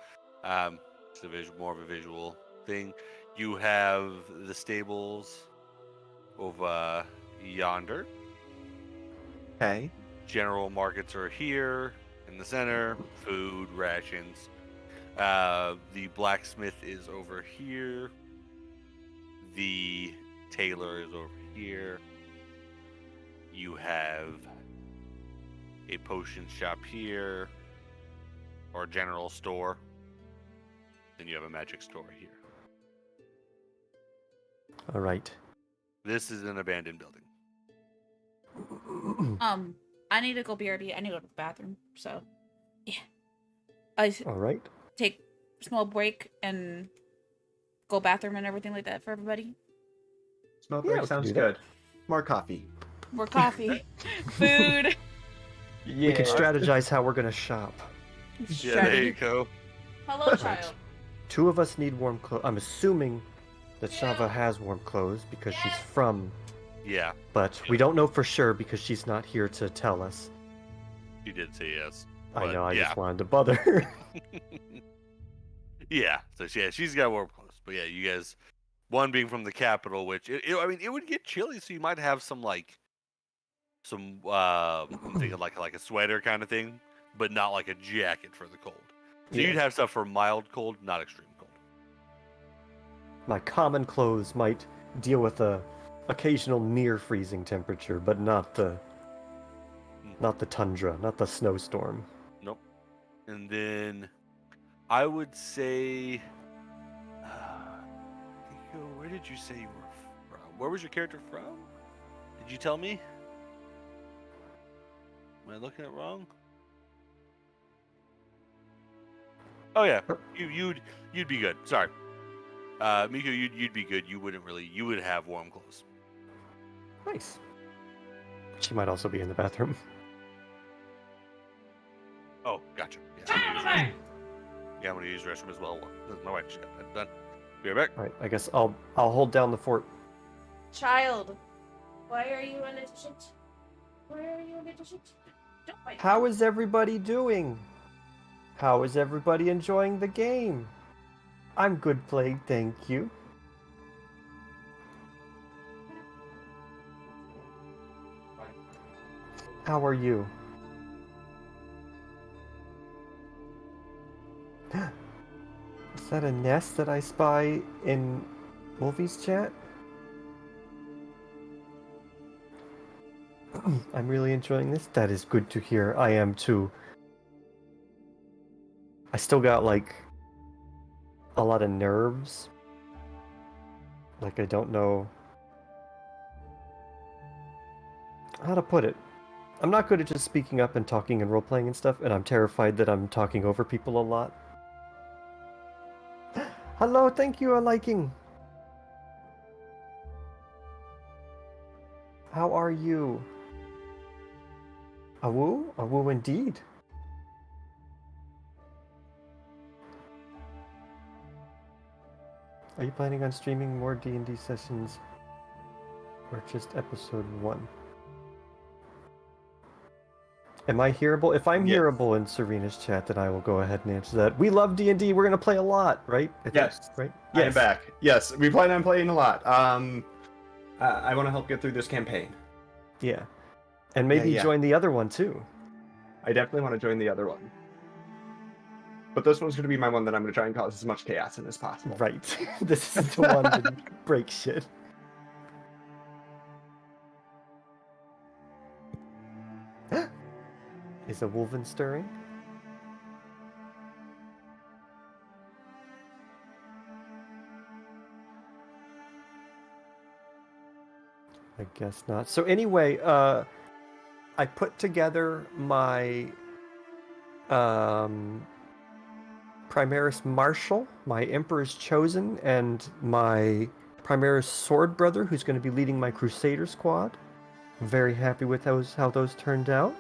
It's more of a visual thing. You have the stables over yonder. Okay. General markets are here in the center. Food, rations. The blacksmith is over here. The tailor is over here. You have a potion shop here, or a general store. Then you have a magic store here. All right. This is an abandoned building. I need to go BRB. I need to go to the bathroom. So, yeah. I All right. take a small break and go bathroom and everything like that for everybody. Smell Yeah, break we can sounds do that. good. More coffee. More coffee, food. We can strategize how we're gonna shop. Yeah, there you go. Hello, child. Two of us need warm clothes. I'm assuming that Shava has warm clothes because she's from, Yeah, but we don't know for sure because she's not here to tell us. you did say yes. I But know, I yeah. just wanted to bother her. Yeah, so she's got warm clothes. But yeah, you guys, one being from the capital, which I mean, it would get chilly, so you might have some I'm thinking like a sweater kind of thing, but not like a jacket for the cold. So Yeah. you'd have stuff for mild cold, not extreme cold. My common clothes might deal with a occasional near freezing temperature, but not the tundra, not the snowstorm. Nope. And then I would say, where did you say you were from? Where was your character from? Did you tell me? Am I looking at it wrong? Oh yeah, you'd be good. Sorry, Miko, you'd be good. You would have warm clothes. Nice. She might also be in the bathroom. Oh, gotcha. Yeah, I'm gonna use the restroom as well. My wife just got that done. Be right back. All right, I guess I'll hold down the fort. Child, why are you in a shit? Why are you in a shit? Don't fight. How is everybody doing? How is everybody enjoying the game? I'm good played, thank you. How are you? Is that a nest that I spy in Wolfie's chat? I'm really enjoying this. That is good to hear. I am too. I still got like a lot of nerves. Like I don't know how to put it. I'm not good at just speaking up and talking and role-playing and stuff, and I'm terrified that I'm talking over people a lot. Hello, thank you, a liking. How are you? Awoo? Awoo indeed. Are you planning on streaming more D&D sessions or just episode 1? Am I hearable? If I'm Yes. hearable in Serena's chat, then I will go ahead and answer that. We love D&D. We're going to play a lot, right? I think, Yes. right? I am back. Yes, we plan on playing a lot. I want to help get through this campaign. Yeah. And maybe yeah. join the other one, too. I definitely want to join the other one. But this one's going to be my one that I'm going to try and cause as much chaos in as possible. Right. This is the one that breaks shit. Is a Wolven stirring? I guess not. So anyway, I put together my Primaris Marshal, my Emperor's Chosen, and my Primaris Sword Brother, who's going to be leading my Crusader squad. I'm very happy with how those turned out.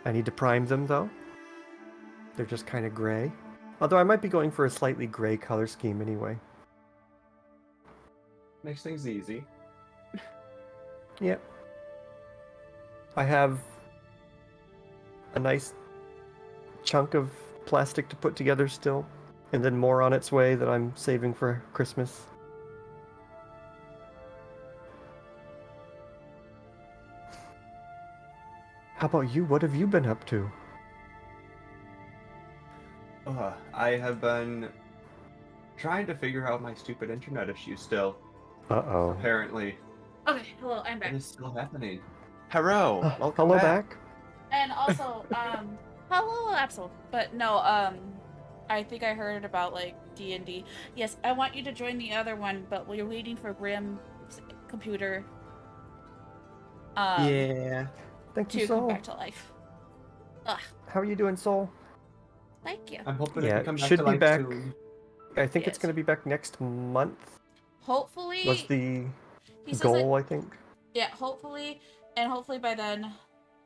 I need to prime them, though. They're just kind of gray. Although I might be going for a slightly gray color scheme anyway. Makes things easy. Yep. I have a nice chunk of plastic to put together still, and then more on its way that I'm saving for Christmas. How about you? What have you been up to? I have been trying to figure out my stupid internet issue still. Uh-oh. Apparently, Okay, hello, I'm back. it is still happening. Hello, welcome Hello back. back. And also, hello, Absol. But no, I think I heard about like D&D. Yes, I want you to join the other one, but we're waiting for Grim's computer. Yeah. Thank you, To come Soul. back to life. Ugh, How are you doing, Soul? thank you. I'm hoping Yeah, it can come back should to be life back. soon. I think it's Yes. going to be back next month. Hopefully, Was the he says goal, that, I think. yeah, hopefully, and hopefully by then,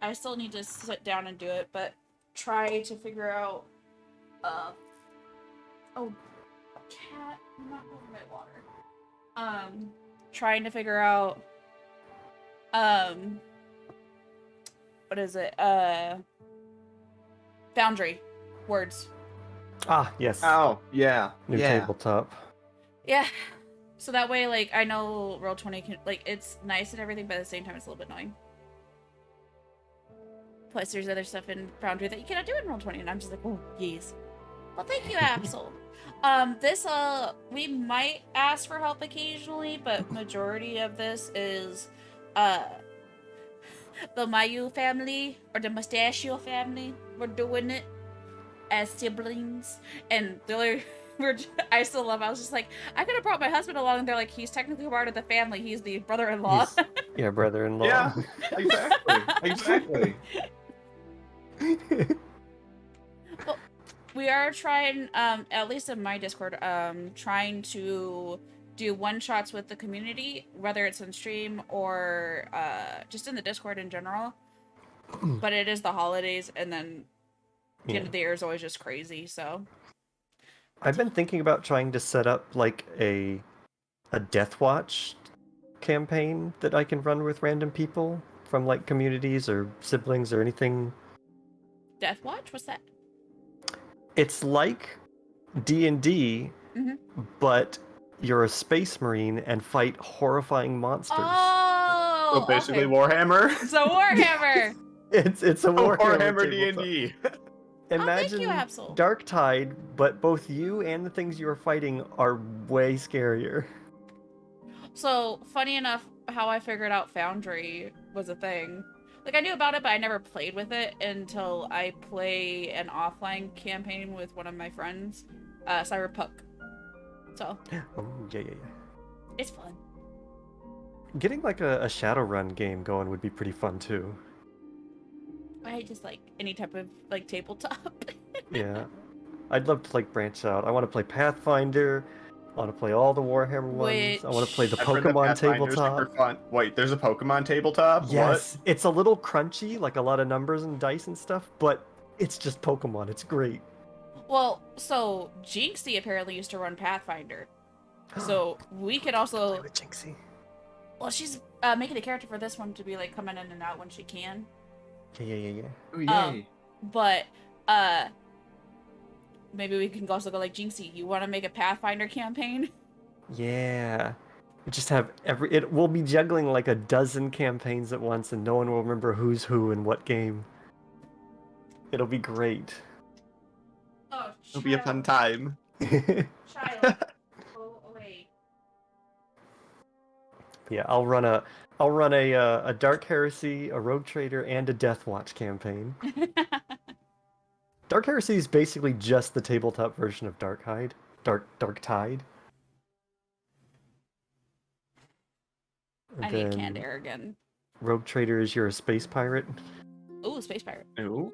I still need to sit down and do it, but try to figure out, oh, cat, I'm not moving my water. Trying to figure out, what is it, Foundry words. Ah, yes. Oh, yeah. New yeah. tabletop. Yeah. So that way, like, I know Roll20 can, like, it's nice and everything, but at the same time, it's a little bit annoying. Plus, there's other stuff in Foundry that you cannot do in Roll20, and I'm just like, oh, yes. Well, thank you, Absol. We might ask for help occasionally, but majority of this is, the Mayu family, or the Mustachio family. We're doing it as siblings, and the other I still love. I was just like, I could have brought my husband along, and they're like, he's technically part of the family. He's the brother-in-law. Yeah, brother-in-law. Yeah, exactly. Exactly. Well, we are trying, at least in my Discord, trying to do one-shots with the community, whether it's in stream or just in the Discord in general. But it is the holidays, and then the end of the year is always just crazy, so... I've been thinking about trying to set up like a Death Watch campaign that I can run with random people from like communities or siblings or anything. Death Watch? What's that? It's like D&D, but you're a space marine and fight horrifying monsters. Oh! So basically okay. Warhammer. So Warhammer! It's a Warhammer tabletop. D&D. Imagine you, Absol. Dark Tide, but both you and the things you are fighting are way scarier. So, funny enough, how I figured out Foundry was a thing. Like, I knew about it, but I never played with it until I play an offline campaign with one of my friends, Cyberpunk. So, Oh, yeah. it's fun. Getting like a Shadowrun game going would be pretty fun too. I just like any type of, like, tabletop. Yeah. I'd love to like branch out. I want to play Pathfinder. I want to play all the Warhammer ones. I want to play the I've heard that Pokemon Pathfinder's tabletop. super fun. Wait, there's a Pokemon tabletop? Yes, it's a little crunchy, like a lot of numbers and dice and stuff, but it's just Pokemon. It's great. Well, so Jinxie apparently used to run Pathfinder. So we could also... Play with Jinxie. Well, she's making a character for this one to be, like, coming in and out when she can. Yeah. Oh, yay. But, maybe we can also go like, Jinxie, you want to make a Pathfinder campaign? Yeah. We just have we'll be juggling like a dozen campaigns at once and no one will remember who's who in what game. It'll be great. Oh, It'll be a fun time. Child. Go away. Yeah, I'll run a Dark Heresy, a Rogue Trader, and a Death Watch campaign. Dark Heresy is basically just the tabletop version of Dark Tide. And I need then canned air again. Rogue Trader is you're a space pirate. Ooh, space pirate. Ooh.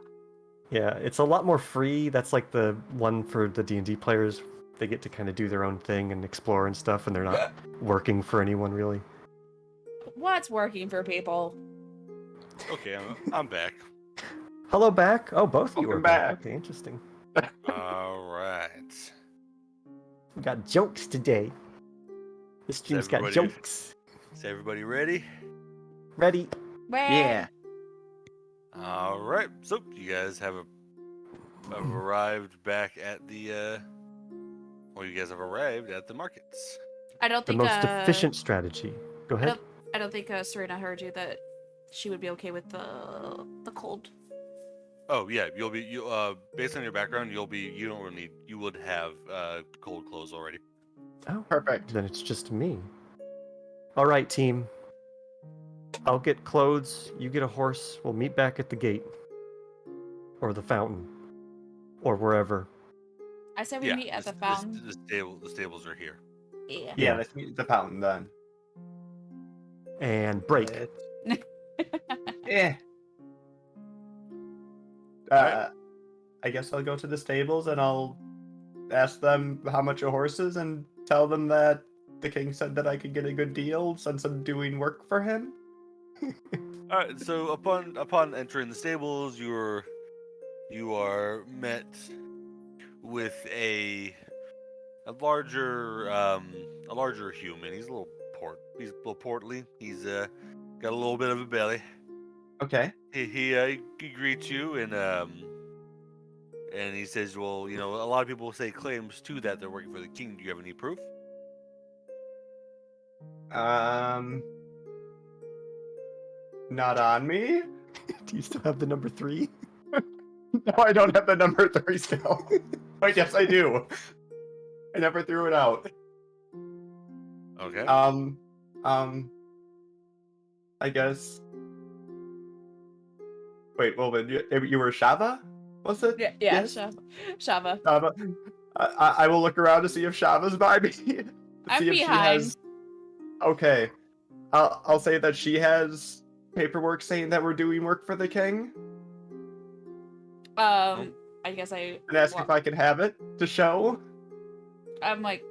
Yeah, it's a lot more free. That's like the one for the D&D players. They get to kind of do their own thing and explore and stuff, and they're not working for anyone really. What's working for people? Okay, I'm back. Hello back. Oh, both of you are Welcome back. back. Okay, interesting. All right. We got jokes today. This stream's got everybody- jokes. Is everybody ready? Ready? Yeah. All right. So you guys have arrived back at the. Well, you guys have arrived at the markets. I don't The think most efficient strategy. Go ahead. I don't think Serena heard you that she would be okay with the cold. Oh yeah, you'll be based on your background, you don't really need, you would have cold clothes already. Oh, Perfect. then it's just me. All right, team. I'll get clothes. You get a horse. We'll meet back at the gate, or the fountain, or wherever. I said we meet at the fountain. The stables are here. Yeah. Yeah, let's meet at the fountain then. And break. Yeah. I guess I'll go to the stables and I'll ask them how much a horse is and tell them that the king said that I could get a good deal since I'm doing work for him. All right. So upon entering the stables, you are met with a larger human. He's a little portly. He's got a little bit of a belly. Okay. He greets you and he says, well, you know, a lot of people say claims to that they're working for the king. Do you have any proof? Not on me. Do you still have the number 3? No, I don't have the number 3 still. Wait, yes, I do. I never threw it out. Okay. I guess. Wait, Wolven, you were Shava? Was it? Yeah, Yes? Shava. Shava. I will look around to see if Shava's by me. To I'm see if she behind. has. Okay. I'll say that she has paperwork saying that we're doing work for the king, I guess I. and ask if I can have it to show. I'm like,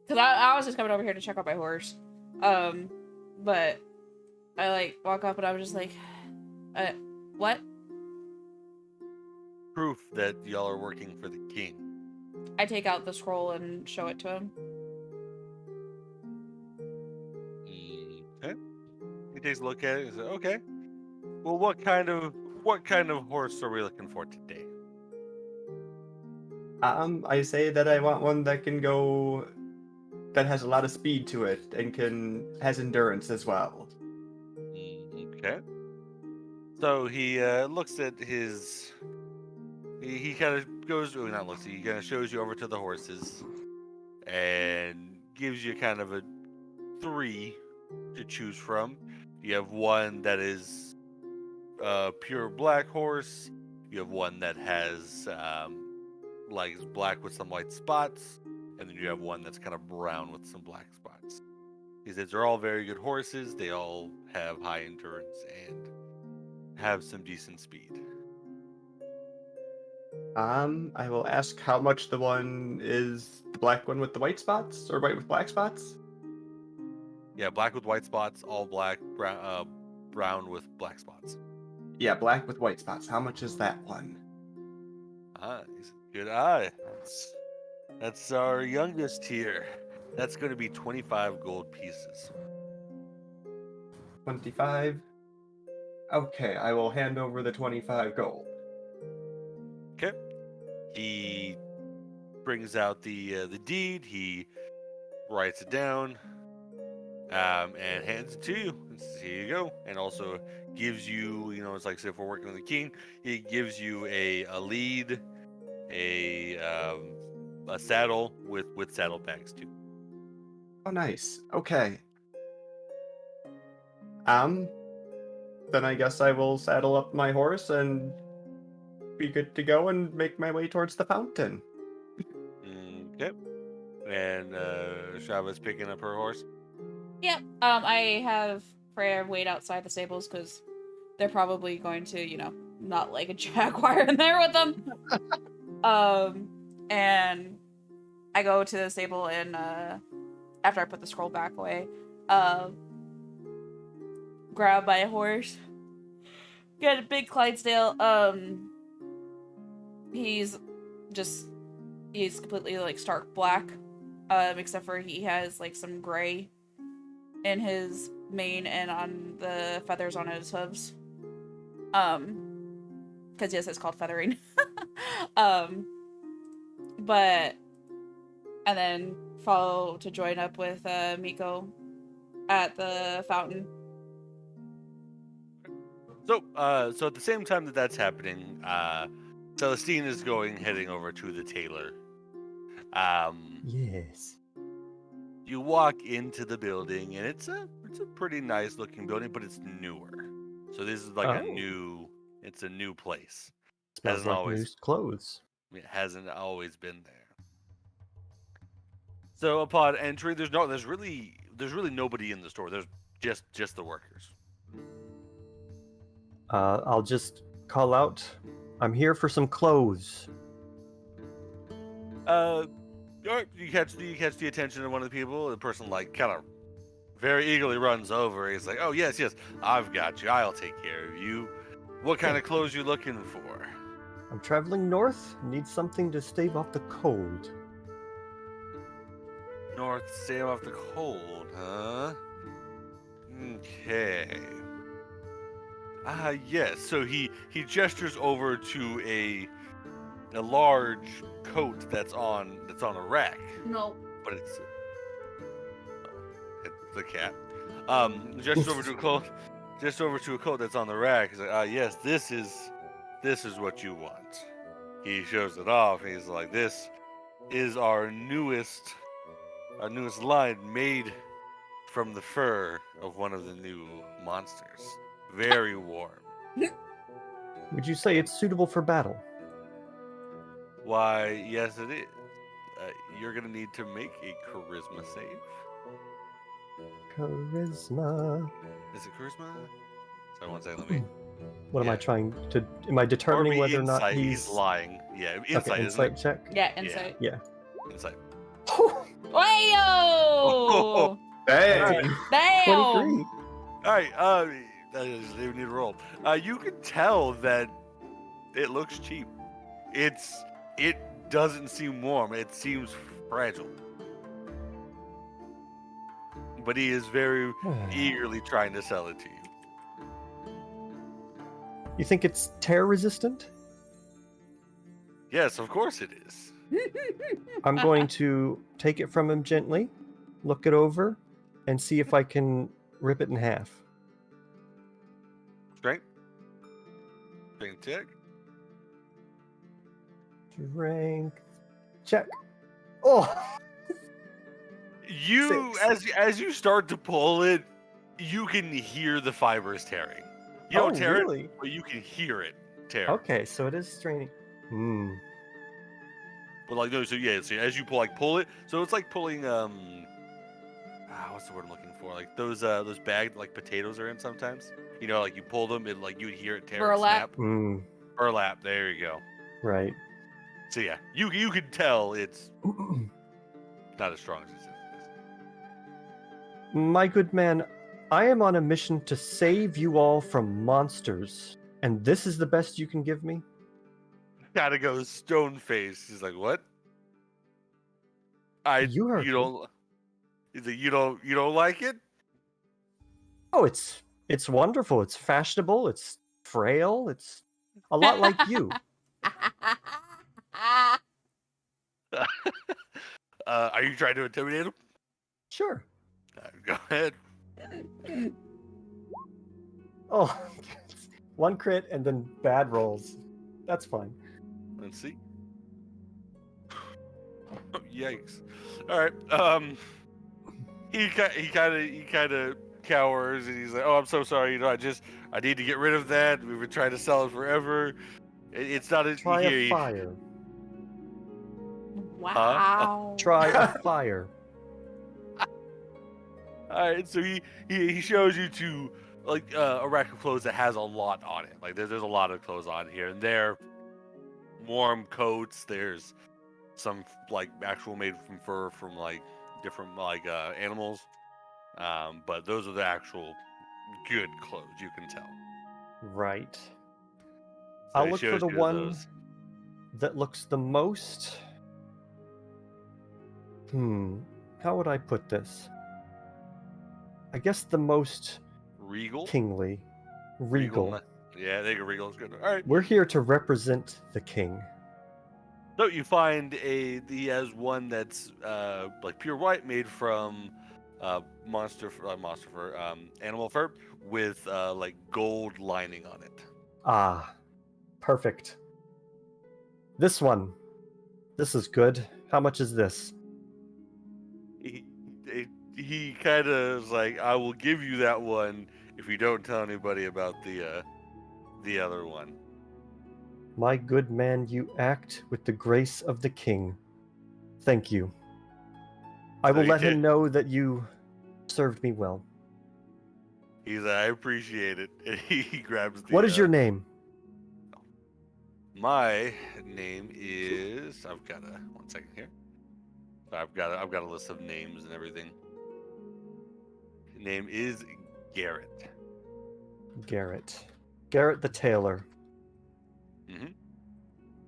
cause I was just coming over here to check out my horse, but I like walk up and I was just like, what? Proof that y'all are working for the king. I take out the scroll and show it to him. Okay. He takes a look at it and says, "Okay. Well, what kind of horse are we looking for today?" I say that I want one that can go, that has a lot of speed to it and has endurance as well. Okay. So he looks at his. He kind of goes. Well, not looks. He kind of shows you over to the horses, and gives you kind of a 3 to choose from. You have one that is pure black horse. You have one that has like is black with some white spots, and then you have one that's kind of brown with some black spots. He says they're all very good horses. They all have high endurance and have some decent speed. I will ask how much the one is, the black one with the white spots, or white with black spots? Yeah, black with white spots, all black, brown with black spots. Yeah, black with white spots. How much is that one? He's good eye. That's our youngest here. That's going to be 25 gold pieces. 25. Okay, I will hand over the 25 gold. Okay. He brings out the deed. He writes it down, and hands it to you. And says, "Here you go." And also gives you, it's like, say, if we're working with the king, he gives you a lead, a saddle with saddlebags too. Oh, nice. Okay. Then I guess I will saddle up my horse and be good to go and make my way towards the fountain. Okay. And Shava's picking up her horse. Yep. I have Freya wait outside the stables because they're probably going to, not like a jaguar in there with them. And I go to the stable and after I put the scroll back away, grab my horse, get a big Clydesdale. He's completely like stark black, except for he has like some gray in his mane and on the feathers on his hooves. Because yes, it's called feathering. But and then follow to join up with Miko at the fountain. So at the same time that's happening, Celestine is heading over to the tailor. Yes. You walk into the building, and it's a pretty nice looking building, but it's newer. So this is like a new place. Smells like new clothes. It hasn't always been there. So upon entry, there's really nobody in the store. There's just the workers. I'll just call out, "I'm here for some clothes." You catch the attention of one of the people. The person like kind of very eagerly runs over. He's like, "Oh yes, I've got you. I'll take care of you. What kind of clothes you looking for?" I'm traveling north. Need something to stave off the cold. North, stave off the cold, huh? Okay. Yes. So he gestures over to a large coat that's on a rack. No. But it's the cat. Gestures over to a coat. Just over to a coat that's on the rack. He's like, yes, this is what you want. He shows it off. And he's like, this is our newest line, made from the fur of one of the new monsters. Very warm. Would you say it's suitable for battle? Why, yes, it is. you're gonna need to make a charisma save. Charisma. Is it charisma? Sorry, one second. Let me. What am I Yeah. trying to? Am I determining Or whether or not insight. he's lying. Yeah, okay? insight, isn't Insight it? check. Yeah, insight. Yeah. Insight. Wayo! Dang. Damn! 23. All right. I just didn't need to roll. You can tell that it looks cheap. It doesn't seem warm. It seems fragile. But he is very eagerly trying to sell it to you. You think it's tear resistant? Yes, of course it is. I'm going to take it from him gently, look it over, and see if I can rip it in half. Strength. Strength check. Strength check. Oh, You, 6. as you start to pull it, you can hear the fibers tearing. You don't tear really? it, but you can hear it tear. Okay, so it is straining. Hmm. But like no, so yeah, so as you pull it, so it's like pulling what's the word I'm looking for? Like those bagged like potatoes are in sometimes. You know, like you pull them and like you'd hear it tear and Burlap. snap. Hmm. Burlap. There you go. Right. So yeah, you can tell it's not as strong as it is. My good man, I am on a mission to save you all from monsters, and this is the best you can give me? Gotta go stone face. He's like, what? You heard me. don't. He's like, you don't like it? Oh, it's wonderful. It's fashionable. It's frail. It's a lot like you. Are you trying to intimidate him? Sure. Go ahead. Oh, one crit and then bad rolls. That's fine. Let's see. Yikes! All right. He kind of cowers and he's like, "Oh, I'm so sorry. You know, I need to get rid of that. We've been trying to sell it forever. It's not a Try a fire. Wow. Try a fire. All right, so he shows you to like a rack of clothes that has a lot on it. Like there's a lot of clothes on here, and they're warm coats. There's some like actual made from fur from like different like animals, but those are the actual good clothes. You can tell. Right. So I'll he look for shows the you one those. that looks the most. How would I put this? I guess the most Regal. kingly. Regal. Yeah, I think a regal is good. All right. We're here to represent the king. So you find he has one that's like pure white, made from monster fur, animal fur with like gold lining on it. Ah, perfect. This one. This is good. How much is this? He kind of is like, I will give you that one if you don't tell anybody about the other one. My good man, you act with the grace of the king. Thank you. I So will you let him can't- know that you served me well. He's like, I appreciate it. And he grabs the. What is your name? My name is. I've got 1 second here. I've got a list of names and everything. Name is Garrett. Garrett. Garrett the tailor. Mm-hmm.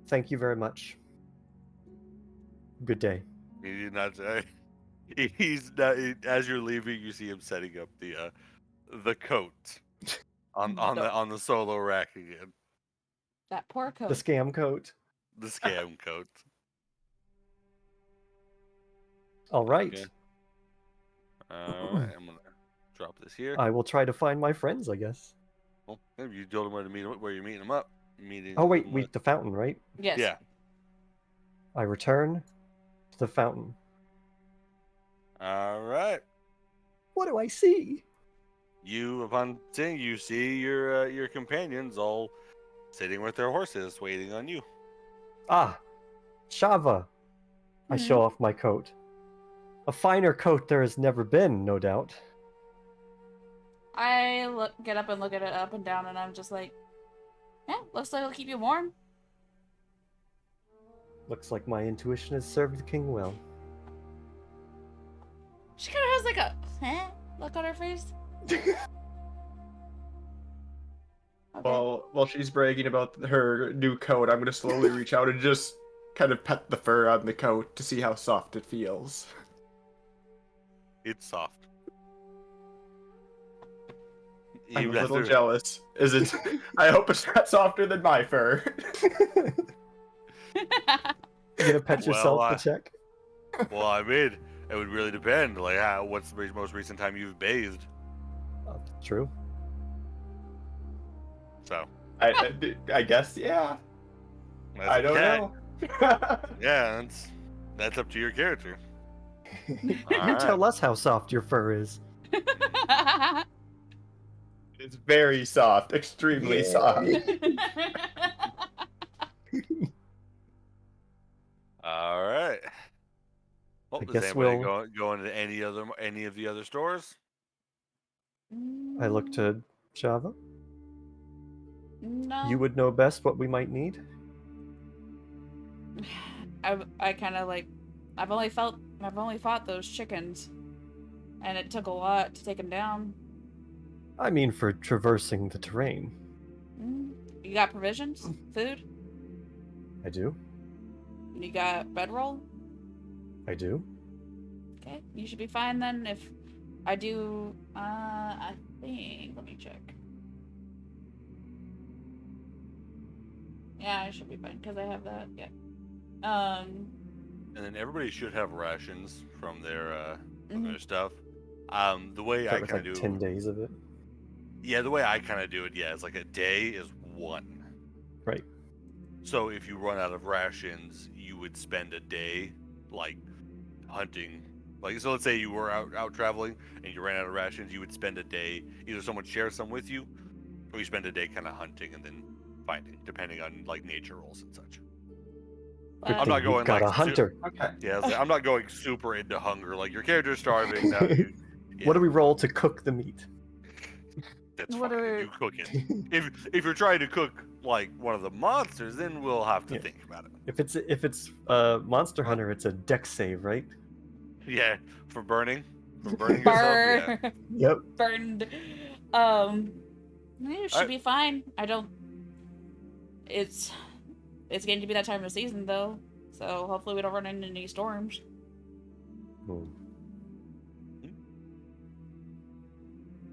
Thank you very much. Good day. He did not say. He's not. As you're leaving, you see him setting up the coat on the solo rack again. That poor coat. The scam coat. The scam coat. All right. Okay. All right. I'm gonna drop this here. I will try to find my friends, I guess. Well, maybe you told him where to meet him. Where you're meeting him up. Oh wait, the fountain, right? Yes. Yeah. I return to the fountain. All right. What do I see? You, upon seeing, you see your companions all sitting with their horses, waiting on you. Ah, Shava. I show off my coat. A finer coat there has never been, no doubt. I get up and look at it up and down, and I'm just like, yeah, looks like it'll keep you warm. Looks like my intuition has served the king well. She kind of has like a look on her face. Okay. While she's bragging about her new coat, I'm gonna slowly reach out and just kind of pet the fur on the coat to see how soft it feels. It's soft. I'm Even a little after- jealous. Is it? I hope it's not softer than my fur. You gonna pet yourself Well, to check? Well, I mean, it would really depend. Like, what's the most recent time you've bathed? True. So. I guess, yeah. As I a don't cat, know. Yeah, that's up to your character. You tell us how soft your fur is. It's very soft, extremely soft. All right. Well, I does guess anybody we'll- go into any of the other stores? I look to Shava. No. You would know best what we might need. I kind of like, I've only fought those chickens, and it took a lot to take them down. I mean, for traversing the terrain. You got provisions, food. I do. You got bedroll. I do. Okay, you should be fine then. If I do, I think. Let me check. Yeah, I should be fine because I have that. Yeah. And then everybody should have rations from their stuff. The way That I was kind like of do 10 days of it. Yeah, the way I kind of do it, yeah, is like a day is 1. Right. So if you run out of rations, you would spend a day like hunting. Like, so let's say you were out traveling and you ran out of rations, you would spend a day, either someone shares some with you, or you spend a day kind of hunting and then finding, depending on like nature rolls and such. Good I'm thing not you've going got like a hunter. Okay. Yeah, I'm not going super into hunger. Like your character's starving now. What do we roll to cook the meat? That's What fine. are- You cook it. If you're trying to cook like one of the monsters, then we'll have to Yeah. think about it. If it's Monster Hunter, it's a dex save, right? Yeah, for burning yourself. Yeah. Burn. Yep. Burned. You should be fine. I don't. It's getting to be that time of season though, so hopefully we don't run into any storms. Hmm.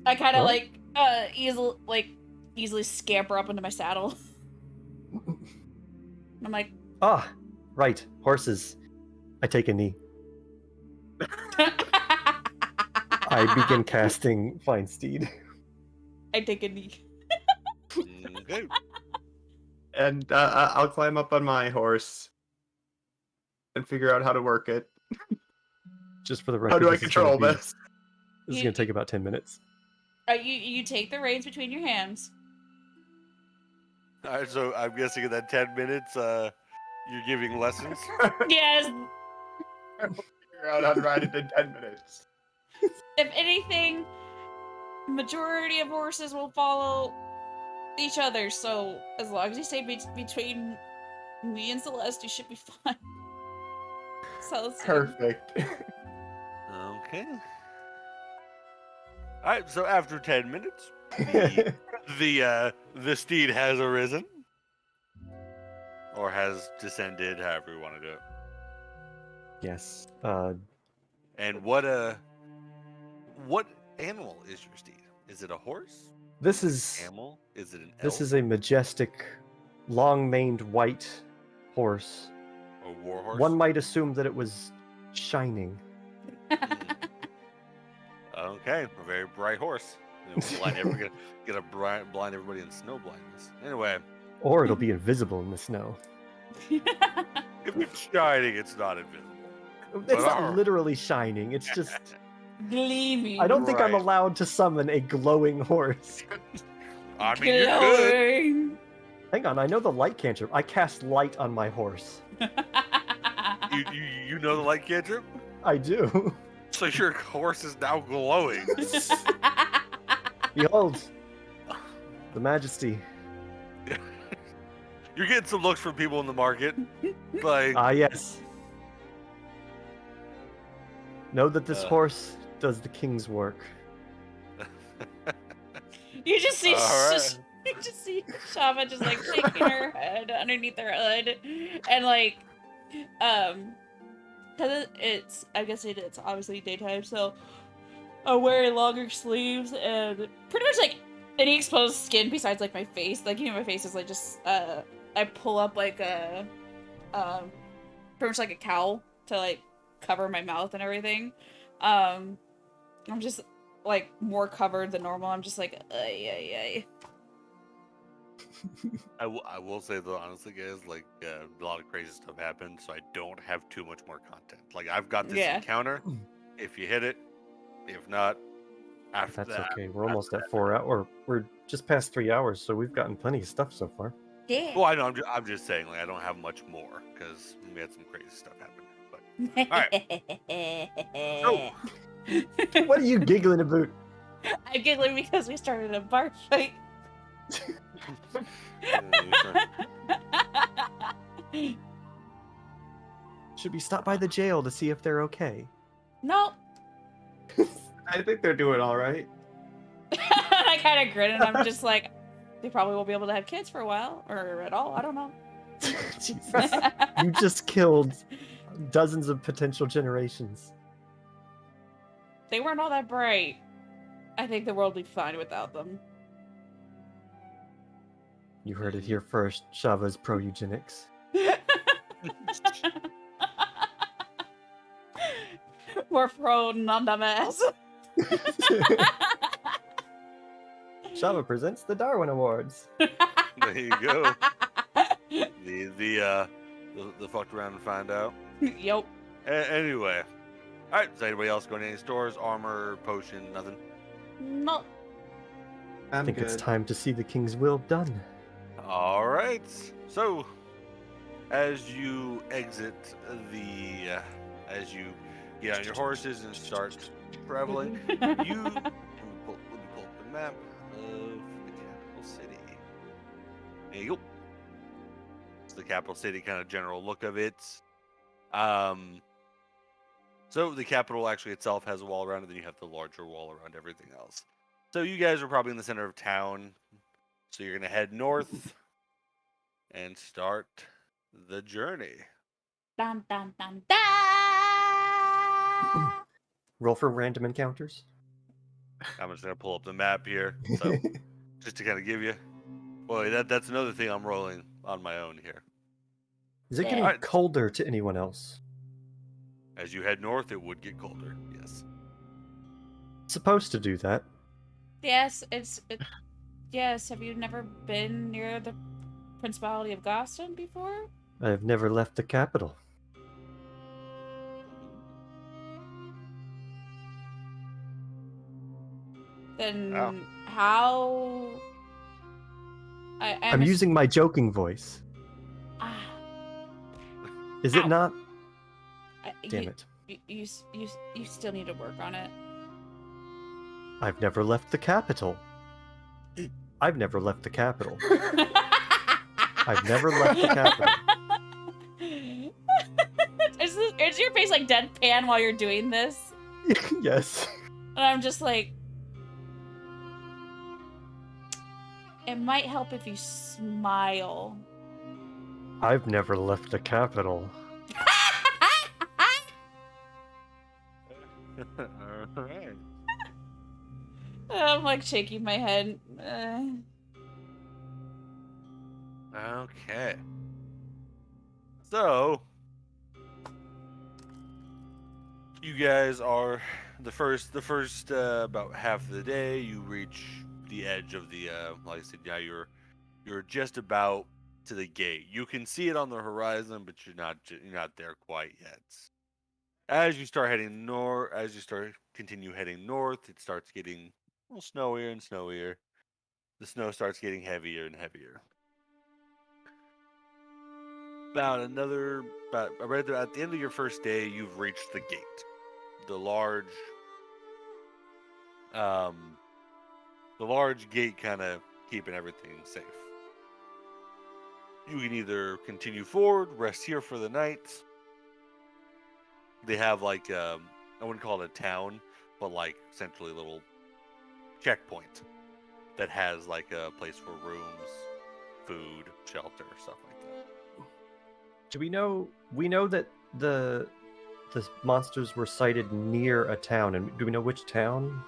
I kind of Well- easily scamper up into my saddle. I'm like, Ah, right. Horses. I take a knee. I begin casting Fine Steed. I take a knee. Okay. And I'll climb up on my horse and figure out how to work it. Just for the record. How do I this is gonna control be- this? This is gonna take about 10 minutes. You take the reins between your hands. All right, so I'm guessing in that 10 minutes, you're giving lessons. Yes. Figure out how to ride it in 10 minutes. If anything, majority of horses will follow each other. So as long as you stay between me and Celeste, you should be fine. Celestine. Perfect. Okay. All right, so after 10 minutes, the steed has arisen, or has descended, however you want to do it. Yes. And what animal is your steed? Is it a horse? This is Camel? Is it an elk? this is a majestic, long-maned white horse. a war horse? One might assume that it was shining. Okay, a very bright horse. Blind everybody in snow blindness. Anyway, Or it'll be invisible in the snow. if it's shining, it's not invisible. It's not Arr. literally shining. It's just Gleaming. I don't think I'm Right. allowed to summon a glowing horse. I mean, you could. Glowing. Hang on, I know the light cantrip. I cast light on my horse. You know the light cantrip? I do. So your horse is now glowing. Behold, the majesty. You're getting some looks from people in the market. Like, Ah, yes. Know that this horse does the king's work. You just see, All right. you just see Shava just like shaking her head underneath her hood, and like, cause I guess it's obviously daytime, so I'm wearing longer sleeves and pretty much like any exposed skin besides like my face. Like, you know, my face is like just I pull up like a pretty much like a cowl to like cover my mouth and everything. I'm just like more covered than normal. I'm just like, ay. I will say though, honestly, guys, like a lot of crazy stuff happened, so I don't have too much more content. Like, I've got this Yeah. encounter. If you hit it, if not, after That's that, okay. We're almost at 4 hours. Or we're just past 3 hours, so we've gotten plenty of stuff so far. Yeah. Well, I know. I'm just saying, like, I don't have much more because we had some crazy stuff happen. But all right. What are you giggling about? I'm giggling because we started a bar fight. Should we stop by the jail to see if they're okay? Nope. I think they're doing all right. I kind of grin and I'm just like, they probably won't be able to have kids for a while or at all. I don't know. Jesus. You just killed dozens of potential generations. They weren't all that bright. I think the world would be fine without them. You heard it here first. Shava's pro-eugenics. We're pro nonetheless. Shava presents the Darwin Awards. There you go. The fucked around and find out. Yup. Anyway, all right. Is anybody else going to any stores? Armor, potion, nothing. No. I think it's time to see the king's will done. All right. So, as you exit as you get on your horses and start traveling, let me pull up the map of the capital city. There you go. It's the capital city, kind of general look of it. So the capital actually itself has a wall around it, then you have the larger wall around everything else. So you guys are probably in the center of town. So you're gonna head north and start the journey. Dun, dun, dun, dun. Roll for random encounters. I'm just gonna pull up the map here, so just to kind of give you. Boy, that's another thing I'm rolling on my own here. Is it Yeah. getting Alright. colder to anyone else? As you head north, it would get colder. Yes. It's supposed to do that. Yes, yes. Have you never been near the Principality of Goston before? I've never left the capital. Then Oh. how? I'm using my joking voice. Ah, Is it Ow. not? Damn it. You still need to work on it. I've never left the capital. I've never left the capital. I've never left the capital. Is your face like deadpan while you're doing this? Yes. And I'm just like, it might help if you smile. I've never left the capital. All right. I'm like shaking my head. Okay. So, you guys are the first about half of the day. You reach the edge of the like I said, yeah, you're just about to the gate. You can see it on the horizon, but you're not there quite yet. As you continue heading north, it starts getting a little snowier and snowier. The snow starts getting heavier and heavier. About another but right at the end of your first day, you've reached the gate, the large gate, kind of keeping everything safe. You can either continue forward, rest here for the night. They have like I wouldn't call it a town, but like essentially a little checkpoint that has like a place for rooms, food, shelter, stuff like that. Do we know that the monsters were sighted near a town, and do we know which town?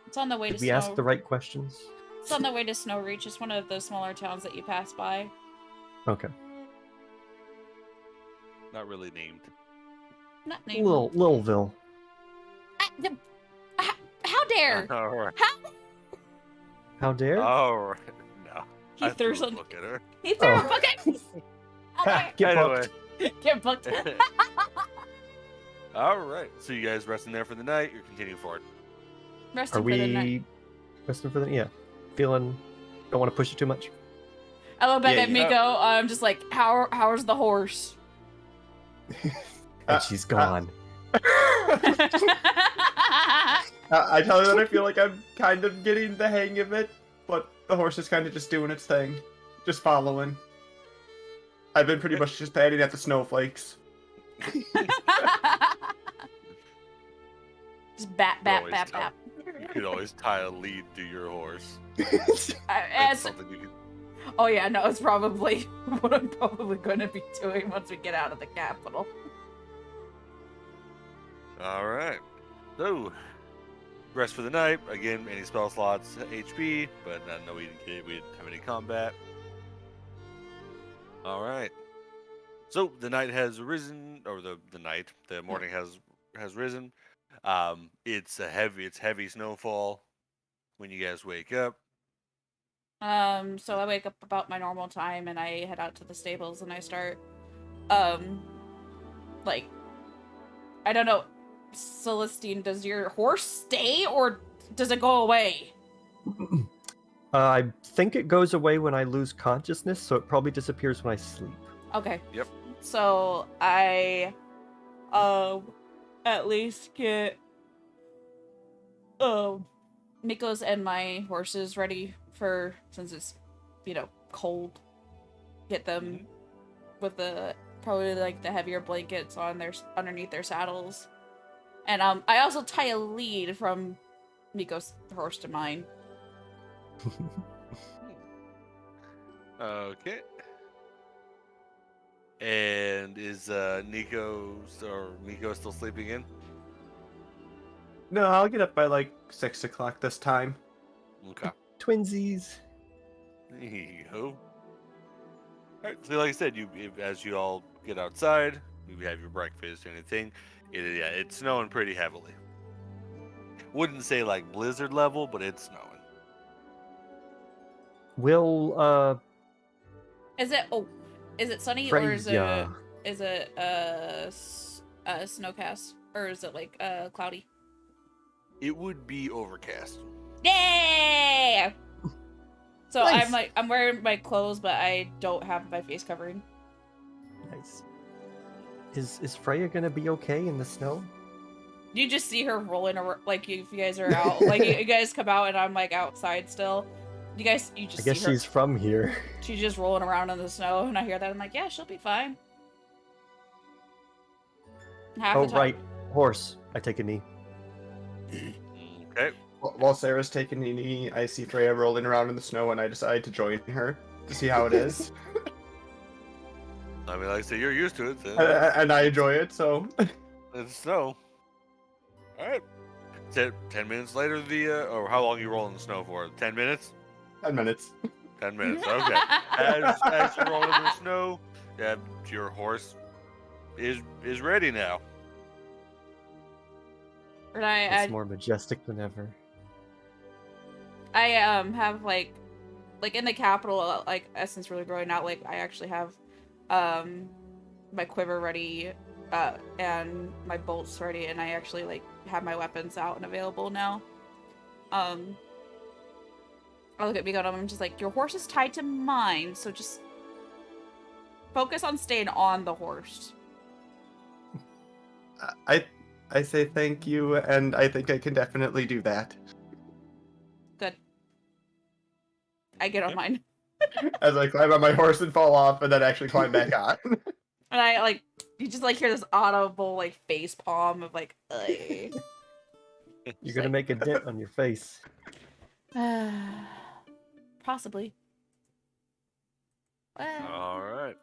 It's on the way Did to we Snow. ask the right questions? It's on the way to Snow Reach. It's one of the smaller towns that you pass by. Okay. Not really named. Not named. Lilville. How dare? All right. How dare? All right. No. He I threw threw a some. book at her. He threw Oh. a book at me. Get Anyway. booked. Get booked. All right. So you guys resting there for the night. You're continuing forward. Resting Are for the night. we resting for the? Yeah. Feeling. Don't want to push it too much. I look back Yeah, at yeah. Miko. I'm just like, how's the horse? And she's gone. I tell you that I feel like I'm kind of getting the hang of it, but the horse is kind of just doing its thing, just following. I've been pretty much just patting at the snowflakes. Just bat, Always bat, tell. bat. You could always tie a lead to your horse. As, That's something you could. oh yeah, no, it's probably what I'm probably going to be doing once we get out of the capital. All right. So, rest for the night. Again, any spell slots, HP, but no, we didn't have any combat. All right. So the night has risen, or the morning has risen. It's heavy snowfall when you guys wake up. So I wake up about my normal time and I head out to the stables and I start, like, I don't know, Celestine, does your horse stay or does it go away? I think it goes away when I lose consciousness, so it probably disappears when I sleep. Okay. Yep. So I, at least get, Miko's and my horses ready for, since it's, cold. Get them with probably like the heavier blankets on underneath their saddles. And I also tie a lead from Miko's horse to mine. Okay. And is Miko still sleeping in? No, I'll get up by like 6 o'clock this time. Okay. Twinsies. There you go. Alright, so like I said, as you all get outside, you have your breakfast and anything. It's snowing pretty heavily. Wouldn't say like blizzard level, but it's snowing. Will Is it sunny or is Freya. it snowcast or is it like cloudy? It would be overcast. Yay! So Nice. I'm wearing my clothes, but I don't have my face covering. Nice. Is Freya gonna be okay in the snow? You just see her rolling around, like if you guys are out, like you guys come out and I'm like outside still. You just I see guess her. she's from here. She's just rolling around in the snow, and I hear that. I'm like, yeah, she'll be fine. Half Oh the time. right, horse. I take a knee. Okay. While Sarah's taking a knee, I see Freya rolling around in the snow, and I decide to join her to see how it is. I mean, like I said, you're used to it. So And I enjoy it, so. it's snow. Alright. 10 minutes later, or how long you roll in the snow for? 10 minutes? 10 minutes. 10 minutes, okay. As you roll in the snow, your horse is ready now. And It's more majestic than ever. I have like in the capital, like Essence really growing out, like I actually have my quiver ready and my bolts ready, and I actually like have my weapons out and available now. I look at Miko and I'm just like, your horse is tied to mine, so just focus on staying on the horse. I say thank you, and I think I can definitely do that. Good. I get on Yep. mine. As I climb on my horse and fall off, and then actually climb back on. And I like, you just like hear this audible like face palm of like, ugh. You're gonna make a dent on your face. Possibly. Well, All right.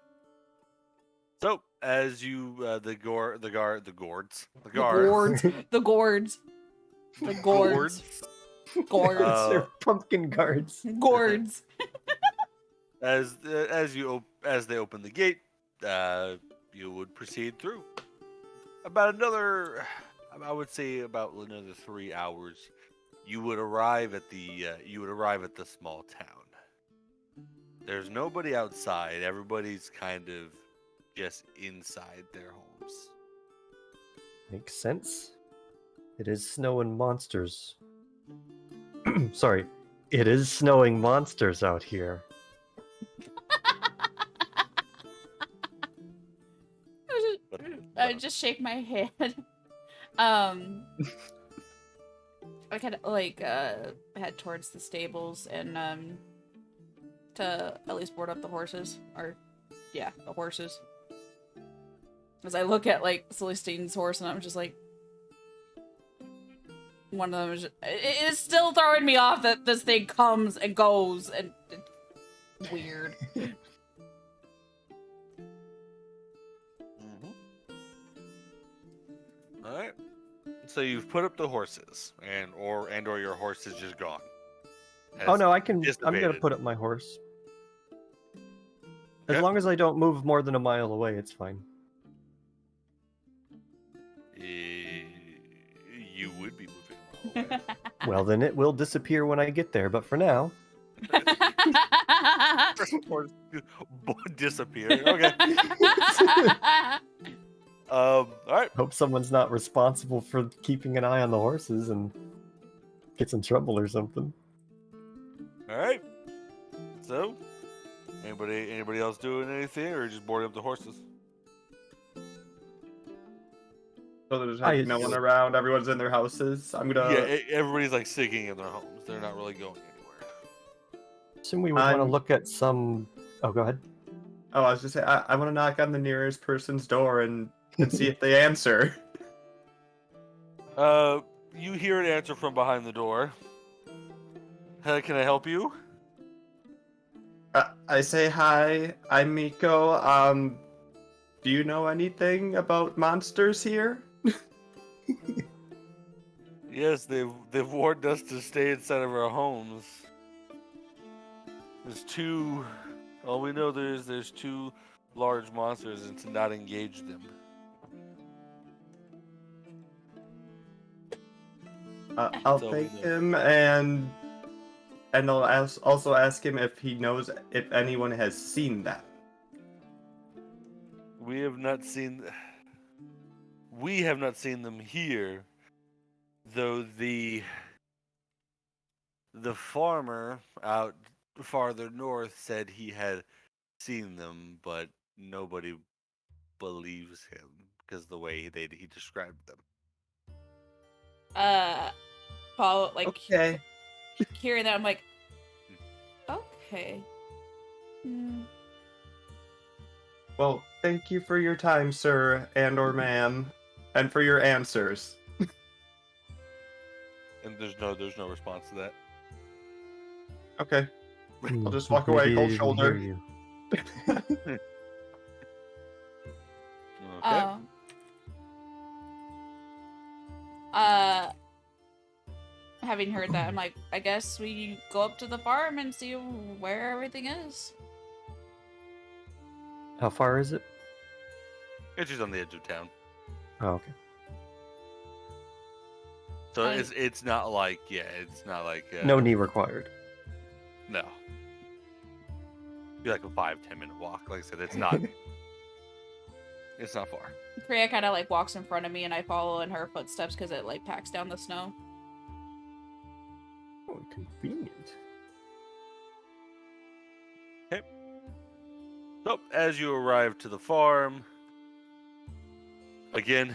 So as you the gourds, the guards, the gourds, the gourds, the gourds, gourds, They're pumpkin guards. gourds. as they open the gate, you would proceed through. About another, I would say about another 3 hours, you would arrive at the small town. There's nobody outside. Everybody's kind of just inside their homes. Makes sense. It is snowing monsters. Sorry, it is snowing monsters out here. I just shake my head. I kind of like head towards the stables and to at least board up the horses, or yeah, the horses. As I look at like Celestine's horse, and I'm just like, one of them is. It is still throwing me off that this thing comes and goes, and it's weird. All right. So you've put up the horses, and or your horse is just gone. Oh no, I'm gonna dissipated. put up my horse. As Okay. long as I don't move more than a mile away, it's fine. You would be moving a mile away. Well, then it will disappear when I get there, but for now... Horse disappearing. Okay. All right. Hope someone's not responsible for keeping an eye on the horses and gets in trouble or something. All right. So, anybody else doing anything, or just boarding up the horses? So there's like, no one around, everyone's in their houses. I'm gonna. Yeah, everybody's like sitting in their homes. They're not really going anywhere. Assume we would want to look at some... Oh, go ahead. Oh, I was just saying, I want to knock on the nearest person's door and see if they answer. You hear an answer from behind the door. Can I help you? I say hi. I'm Miko. Do you know anything about monsters here? Yes, they've warned us to stay inside of our homes. There's two. All we know there's two large monsters, and to not engage them. I'll So thank we him and I'll also ask him if he knows if anyone has seen that. We have not seen them here, though the farmer out farther north said he had seen them, but nobody believes him because the way he described them. Paul, like, Okay. hearing that, I'm like, okay. Well, thank you for your time, sir and/or ma'am, and for your answers. And there's no response to that. Okay. I'll just walk away, cold shoulder. Okay. Having heard that, I'm like, I guess we go up to the farm and see where everything is. How far is it? It's just on the edge of town. Oh, okay. So it's not like it's not like No knee required. No. Be like a 5-10 minute walk. Like I said, it's not. It's not far. Priya kind of like walks in front of me, and I follow in her footsteps because it like packs down the snow. Oh, convenient. Okay. So as you arrive to the farm, again,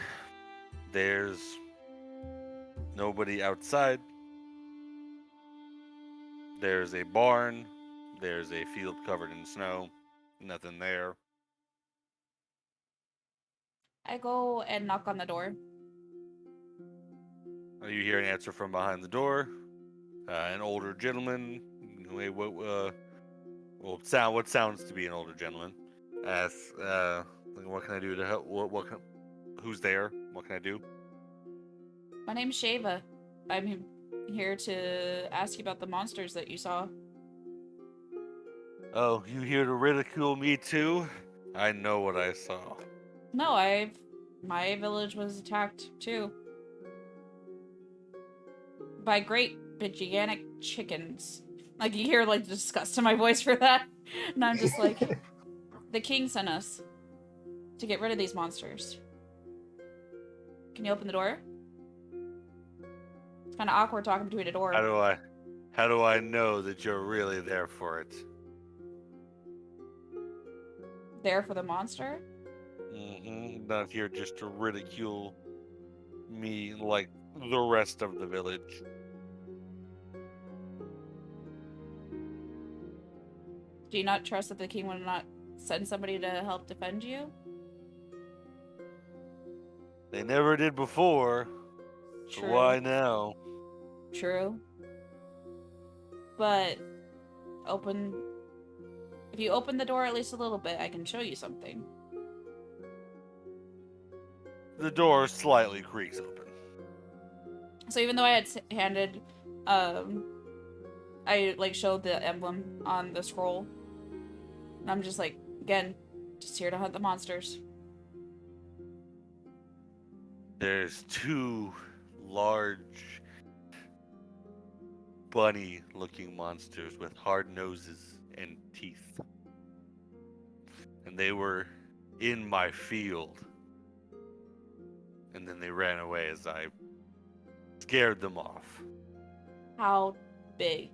There's nobody outside. There's a barn. There's a field covered in snow. Nothing there. I go and knock on the door. You hear an answer from behind the door. An older gentleman. Wait, what sounds to be an older gentleman asks, "What can I do to help? Who's there? What can I do?" My name's Shava. I'm here to ask you about the monsters that you saw. Oh, you here to ridicule me too? I know what I saw. No, my village was attacked too. By great big gigantic chickens. Like, you hear like disgust in my voice for that. And I'm just like, the king sent us to get rid of these monsters. Can you open the door? It's kind of awkward talking between a door. How do I know that you're really there for it? There for the monster? Not here just to ridicule me like the rest of the village. Do you not trust that the king would not send somebody to help defend you? They never did before. So True. why now? True. But if you open the door at least a little bit, I can show you something. The door slightly creaks open. So even though I had handed, I like showed the emblem on the scroll. And I'm just like, again, just here to hunt the monsters. There's two large bunny-looking monsters with hard noses and teeth. And they were in my field. And then they ran away as I scared them off. How big?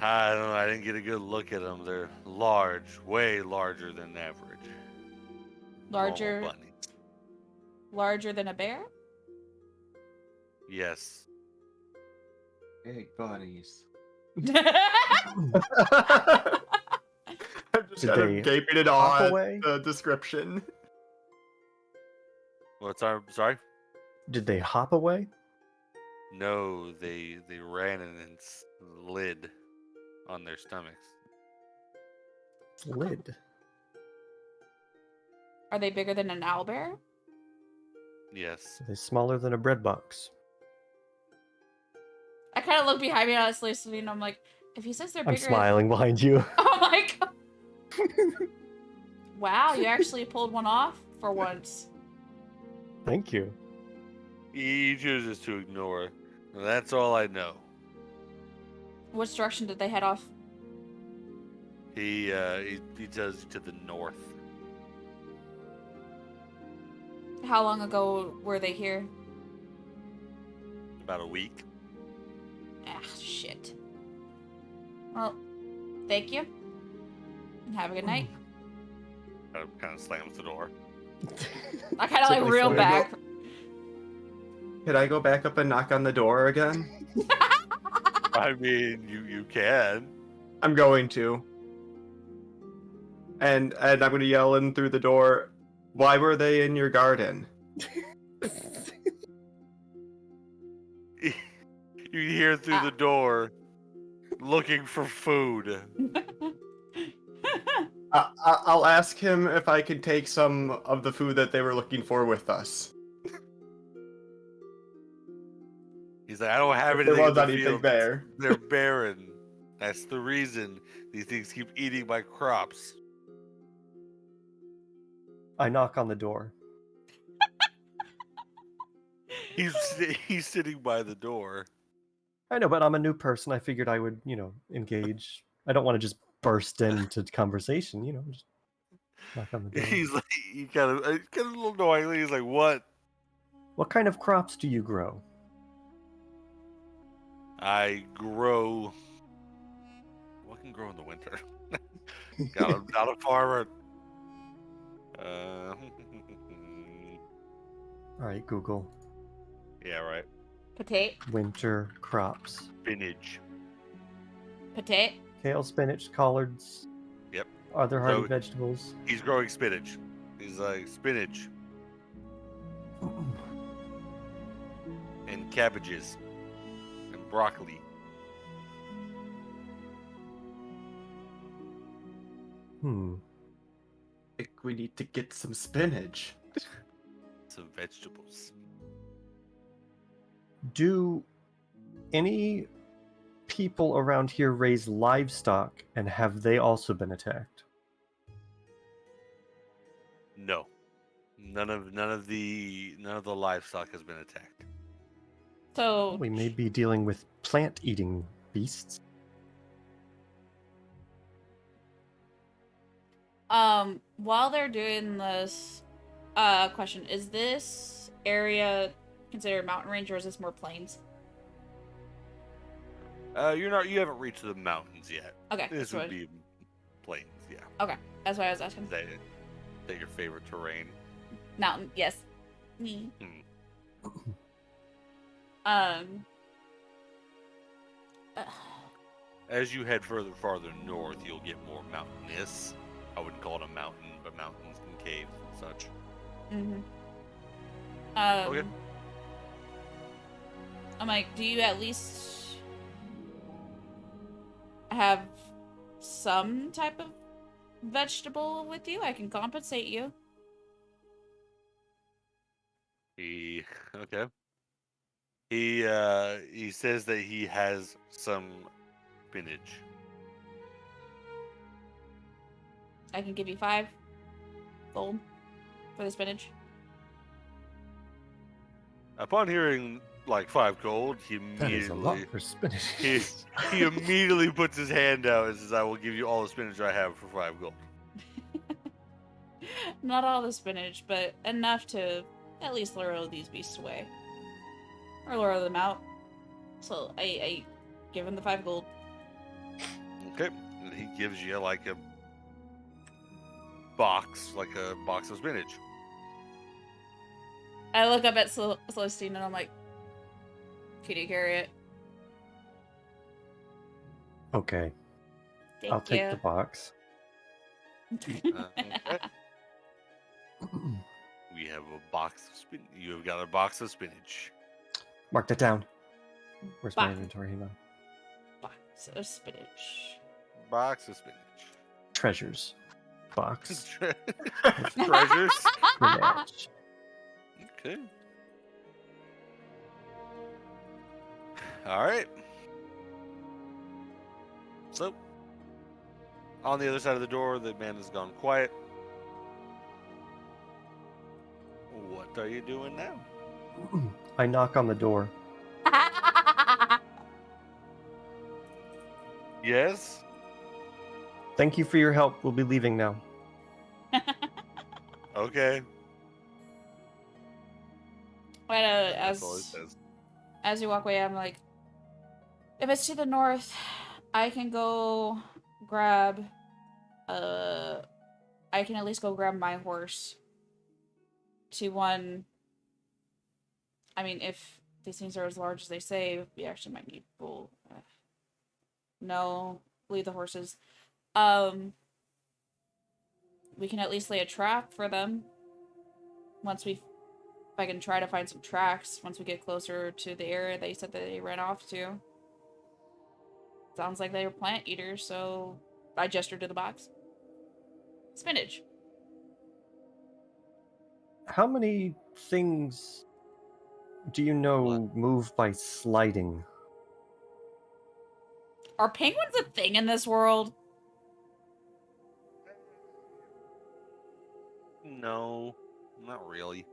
I don't know, I didn't get a good look at them. They're large, way larger than average. Larger, Normal bunnies. larger than a bear? Yes. Big bunnies. Did I'm just kind they of gaping it hop on away? the description. Sorry? Did they hop away? No, they ran and slid on their stomachs. Slid. Are they bigger than an owlbear? Yes. Are they smaller than a bread box? I kind of look behind me honestly, so I'm like, if he says they're I'm bigger... smiling behind you. Oh my god! Wow, you actually pulled one off for once. Thank you. He chooses to ignore. That's all I know. Which direction did they head off? He does to the north. How long ago were they here? About a week. Ah, shit. Well, thank you. And have a good night. Kind of slams the door. I kind of like Simply reel slam back. Could I go back up and knock on the door again? I mean, you can. I'm going to. And I'm going to yell in through the door, why were they in your garden? You hear through the door, looking for food. I'll ask him if I can take some of the food that they were looking for with us. He's like, I don't have If anything there in was the anything field. there. They're barren. That's the reason these things keep eating my crops. I knock on the door. He's sitting by the door. I know, but I'm a new person. I figured I would, engage. I don't want to just burst into conversation, just knock on the door. He's like, he kind of a little annoyingly. He's like, "What?" What kind of crops do you grow? I grow. What can grow in the winter? God, I'm not a farmer. All right, Google. Yeah, right. Potato. Winter crops. Spinach. Potato. Kale, spinach, collards. Yep. Other hardy So- vegetables. He's growing spinach. He's like spinach and cabbages and broccoli. Hmm. I think we need to get some spinach. Some vegetables. Do any people around here raise livestock, and have they also been attacked? No. None of the livestock has been attacked. So We may be dealing with plant-eating beasts. while they're doing this, question, is this area considered mountain range or is this more plains? You haven't reached the mountains yet. Okay, This that's would what, be plains, yeah. that's what I was asking. Is that your favorite terrain? Mountain, yes. Me. Hmm. As you head farther north, you'll get more mountainous. I wouldn't call it a mountain, but mountains and caves and such. Mm-hmm. Okay. I'm like, do you at least have some type of vegetable with you? I can compensate you. Okay. He says that he has some spinach. I can give you 5 gold for the spinach. Upon hearing like 5 gold, he That is a lot immediately for spinach. he immediately puts his hand out and says, "I will give you all the spinach I have for 5 gold." Not all the spinach, but enough to at least lure these beasts away. Or lure them out. So I give him the 5 gold. Okay. And he gives you like a box of spinach. I look up at Celestine and I'm like, can you carry it? Okay, Thank I'll take you. the box. Okay. We have a box of spinach. You have got a box of spinach. Mark that down. Where's my Box. inventory? Hang on. Box of spinach. Box of spinach. Treasures. Box. Treasures. Spinach. Okay. All right. So, on the other side of the door, the man has gone quiet. What are you doing now? I knock on the door. Yes. Thank you for your help. We'll be leaving now. Okay. But That's all it says. as you walk away, I'm like, if it's to the north, I can go grab, I can at least go grab my horse. To one, I mean, if these things are as large as they say, we actually might need bull. No, leave the horses. We can at least lay a trap for them. If I can try to find some tracks once we get closer to the area they said that they ran off to. Sounds like they were plant eaters, so I gestured to the box. Spinach. How many things do you know move by sliding? Are penguins a thing in this world? No, not really.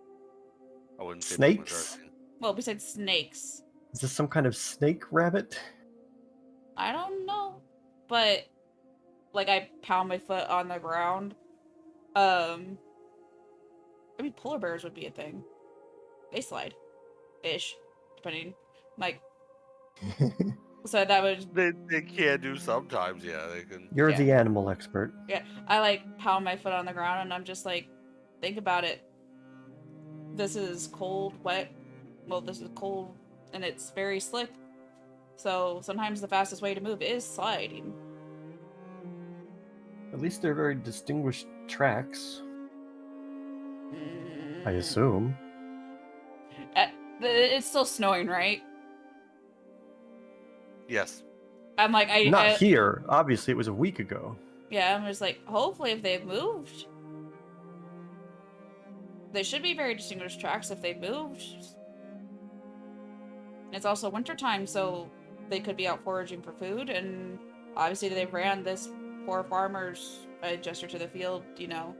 I wouldn't say Snakes? penguins are a thing. Well, besides snakes. Is this some kind of snake rabbit? I don't know. But, like, I pound my foot on the ground. I mean, polar bears would be a thing. They slide. Ish. Depending. Like, so that would... They can do sometimes, yeah. They can. You're Yeah. the animal expert. Yeah, I, like, pound my foot on the ground, and I'm just like, think about it. This is cold, wet. Well, this is cold, and it's very slick. So sometimes the fastest way to move is sliding. At least they're very distinguished tracks, I assume. It's still snowing, right? Yes. I'm like, Not here. Obviously, it was a week ago. Yeah, I'm just like, hopefully if they've moved. They should be very distinguished tracks if they've moved. It's also wintertime, so they could be out foraging for food, and obviously they ran this poor farmer's gesture to the field, you know,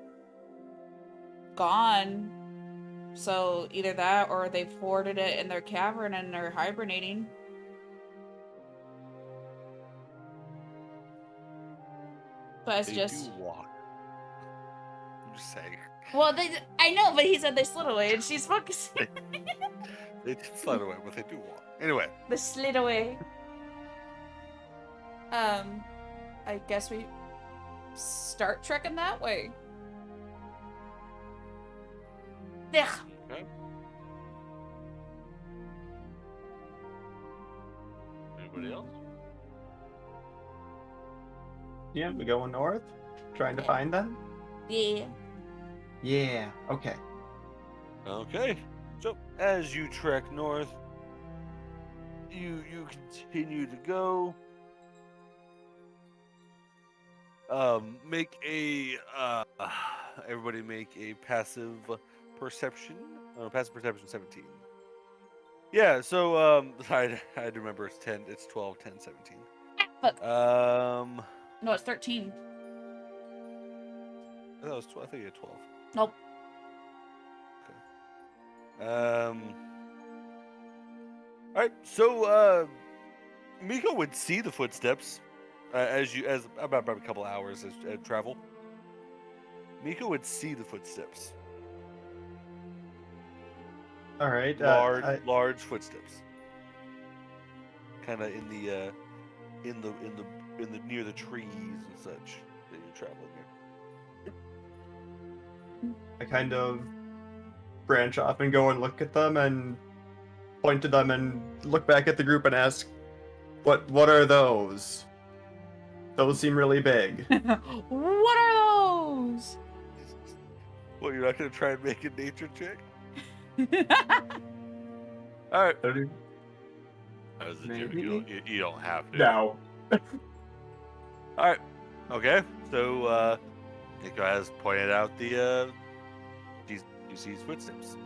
gone. So either that or they've hoarded it in their cavern and they're hibernating. But it's They just... do walk. I'm just saying. Well, I know, but he said they slid away and she's focusing. They did slide away, but they do walk. Anyway. They slid away. I guess we start trekking that way. Ugh. Okay. Anybody else? Yeah, we going north? Trying to find them? Yeah. Yeah, okay. Okay. So as you trek north, you continue to go. Make a everybody make a passive perception. Passive perception 17. Yeah, so I had to remember it's 10, it's 12, 10, 17. Fuck. No, No, it's 13. I thought it was 12. I think you had 12. Nope. All right, so Miko would see the footsteps as about a couple hours as travel. Miko would see the footsteps. All right. Large footsteps. Kind of in the near the trees and such that you're traveling here. I kind of branch off and go and look at them and point to them and look back at the group and ask, "What are those? Those seem really big." What are those? Well, you're not gonna try and make a nature check? All right. As a joke, you don't have to. No. All right. Okay. So Miko has pointed out you see his footsteps.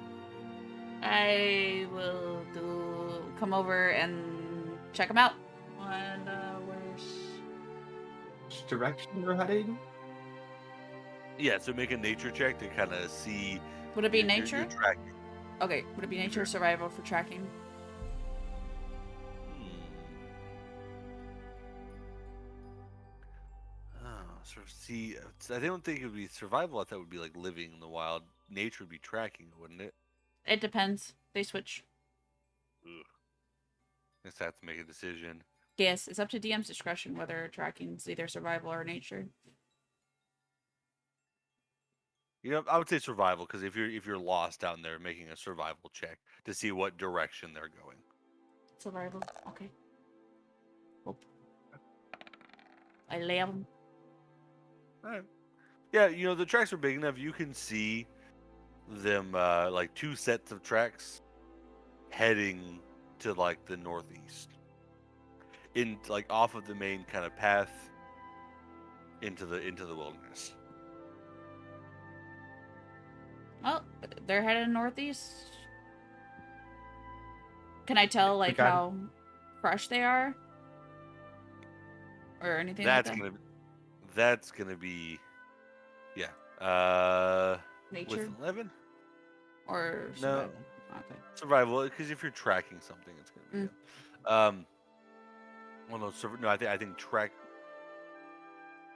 I will come over and check them out. And Which direction we're heading? Yeah. So make a nature check to kind of see. would it be your nature? tracking. Okay, would it be nature or survival for tracking? See, I don't think it would be survival. I thought it would be like living in the wild. Nature would be tracking, wouldn't it? It depends. They switch. Ugh. Guess I have to make a decision. Yes, it's up to DM's discretion whether tracking is either survival or nature. You know, I would say survival because if you're lost down there, making a survival check to see what direction they're going. Survival. Okay. Oh. 11. All right. Yeah, you know the tracks are big enough. You can see them like two sets of tracks heading to like the northeast, in like off of the main kind of path into the wilderness. Well, they're headed northeast. Can I tell like how fresh they are, or anything like that? That's gonna be, yeah. Nature With 11 or no survival? Okay. survival because if you're tracking something, it's gonna be. Well, no, I think track.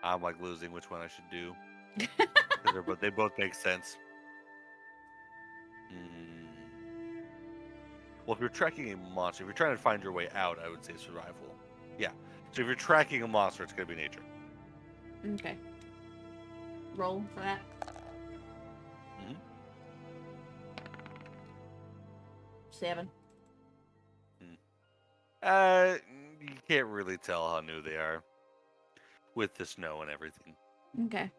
I'm like losing which one I should do. But they both make sense. Well, if you're tracking a monster, if you're trying to find your way out, I would say survival. Yeah. So if you're tracking a monster, it's gonna be nature. Okay. Roll for that. Mm-hmm. 7. You can't really tell how new they are with the snow and everything. Okay.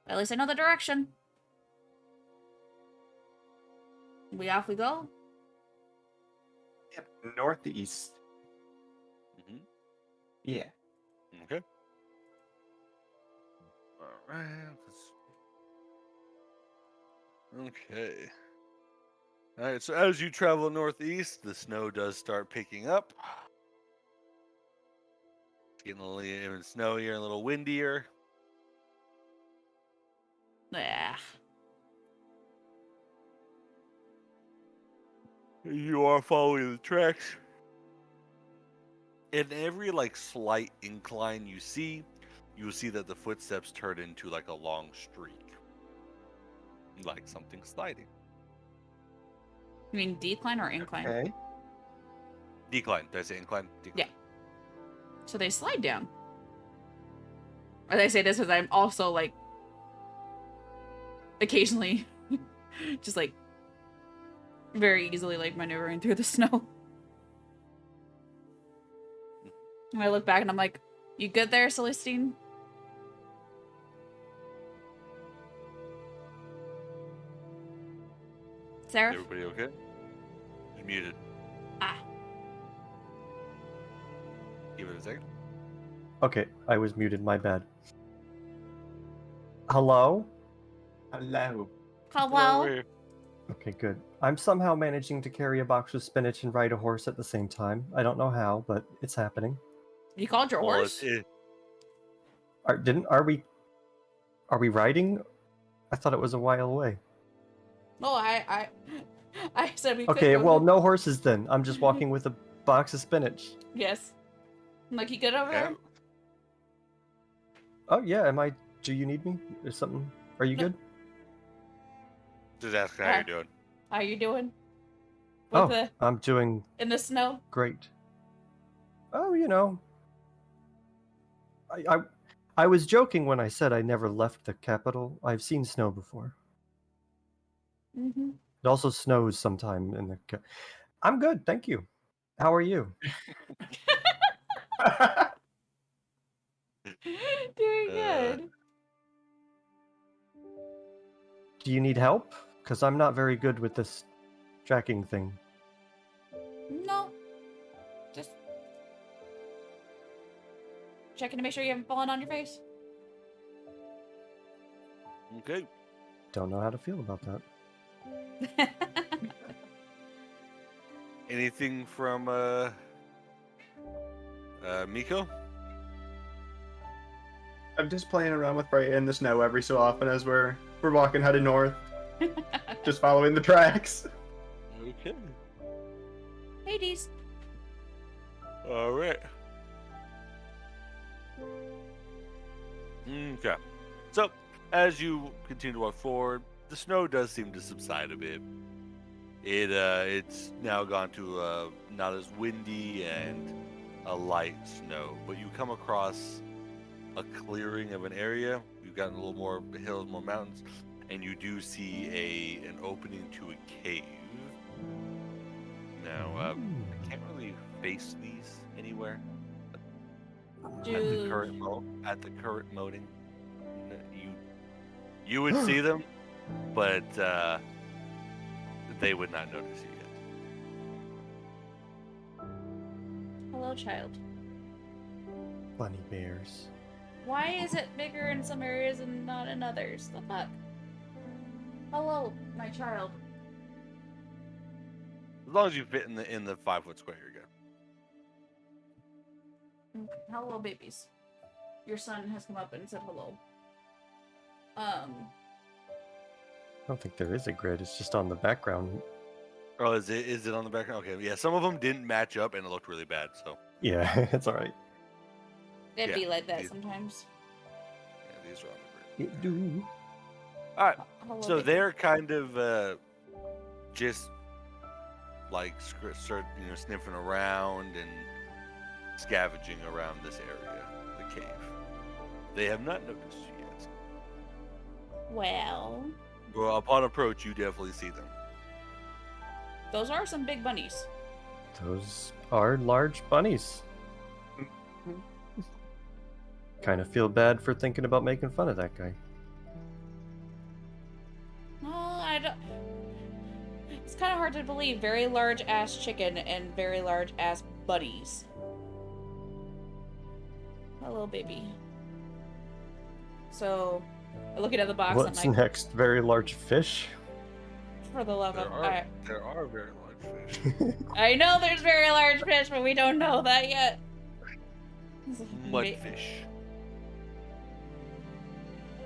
At least I know the direction. We off we go. Yep, northeast. hmm Yeah. Okay. All right. Okay. All right. So as you travel northeast, the snow does start picking up. It's getting a little even snowier, and a little windier. Yeah. You are following the tracks. In every slight incline you see that the footsteps turn into a long streak. Like something sliding. You mean decline or incline? Okay. Decline. Did I say incline? Decline. Yeah. So they slide down. As I say this because I'm also occasionally just very easily maneuvering through the snow. And I look back and I'm like, you good there, Celestine? Sarah? Everybody okay? You're muted. Ah. Give it a second. Okay, I was muted, my bad. Hello? Hello. Hello? Okay, good. I'm somehow managing to carry a box of spinach and ride a horse at the same time. I don't know how, but it's happening. You called your Well, horse? Are we riding? I thought it was a while away. Oh, I said we could Okay, go well, to- no horses then. I'm just walking with a box of spinach. Yes. I'm like, you good over there? Oh yeah, do you need me? Or something? Are you No. good? Just asking how you're doing. How you doing? With I'm doing in the snow? great. Oh, I was joking when I said I never left the capital. I've seen snow before. Mm-hmm. It also snows sometime in the. I'm good, thank you. How are you? Doing good. Do you need help? Because I'm not very good with this tracking thing. No. Just checking to make sure you haven't fallen on your face. Okay. Don't know how to feel about that. Anything from Miko? I'm just playing around with Freya in the snow every so often as we're walking headed north, just following the tracks. Okay. Hades. All right. Okay. So, as you continue to walk forward, the snow does seem to subside a bit. It's now gone to not as windy and a light snow, but you come across a clearing of an area. You've gotten a little more hills, more mountains, and you do see an opening to a cave. Now, I can't really face these anywhere. At the current moding, you would see them, but they would not notice you yet. Hello, child. Bunny bears. Why is it bigger in some areas and not in others? The fuck? Hello, my child. As long as you fit in the 5-foot square, you're good. Okay. Hello, babies. Your son has come up and said hello. I don't think there is a grid. It's just on the background. Oh, is it on the background? Okay, yeah. Some of them didn't match up, and it looked really bad. So Yeah, it's all right. It'd Yeah, be like that these- sometimes. yeah, these are on the grid. It do. All right. Hello, So baby. they're kind of just start sniffing around and scavenging around this area, the cave. They have not noticed you yet. Well, Well, upon approach, you definitely see them. Those are some big bunnies. Those are large bunnies. Kind of feel bad for thinking about making fun of that guy. Well, I don't. It's kind of hard to believe. Very large ass chicken and very large ass bunnies. Hello, baby. So, looking at the box, What's I'm like, next? Very large fish? for the love There of are very large fish. I know there's very large fish, but we don't know that yet. Mudfish.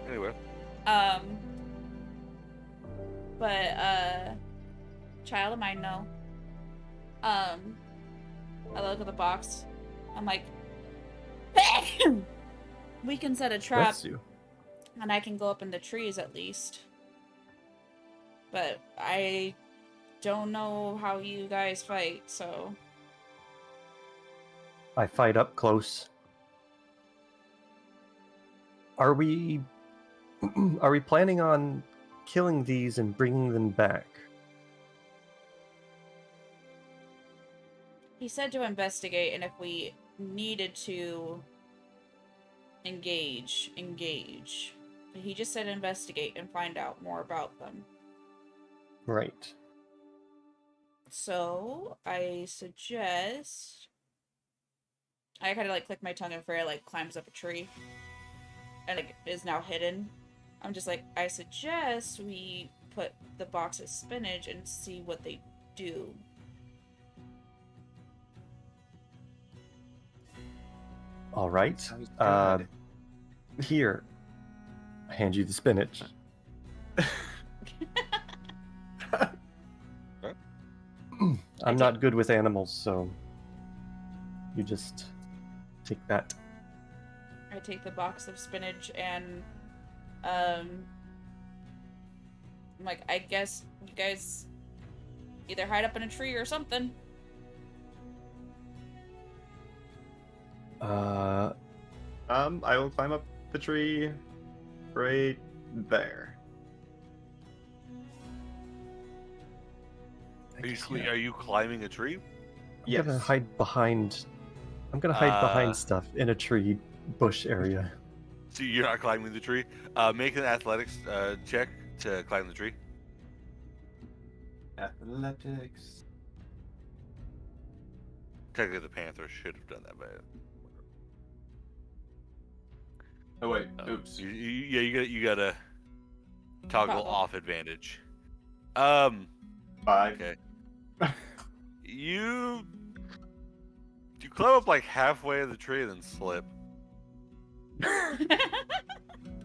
Anyway. But child of mine, no. I look at the box. I'm like, we can set a trap, Bless you. and I can go up in the trees at least. But I don't know how you guys fight, so. I fight up close. Are we planning on killing these and bringing them back? He said to investigate, and if we needed to engage. But he just said investigate and find out more about them. Right. So, I suggest... I kind of like click my tongue and Freya like climbs up a tree. And like is now hidden. I'm just like, I suggest we put the box of spinach and see what they do. All right. Sounds good. Here. I hand you the spinach. I'm not good with animals, so you just take that. I take the box of spinach and I'm like, I guess you guys either hide up in a tree or something. I will climb up the tree right there. Are you climbing a tree? I'm gonna hide behind. I'm gonna hide behind stuff in a tree bush area. So you're not climbing the tree? Make an athletics check to climb the tree. Athletics. Technically, the panther should have done that, but Oh wait, oops. you gotta toggle off advantage. 5. Okay. You climb up like halfway of the tree and then slip.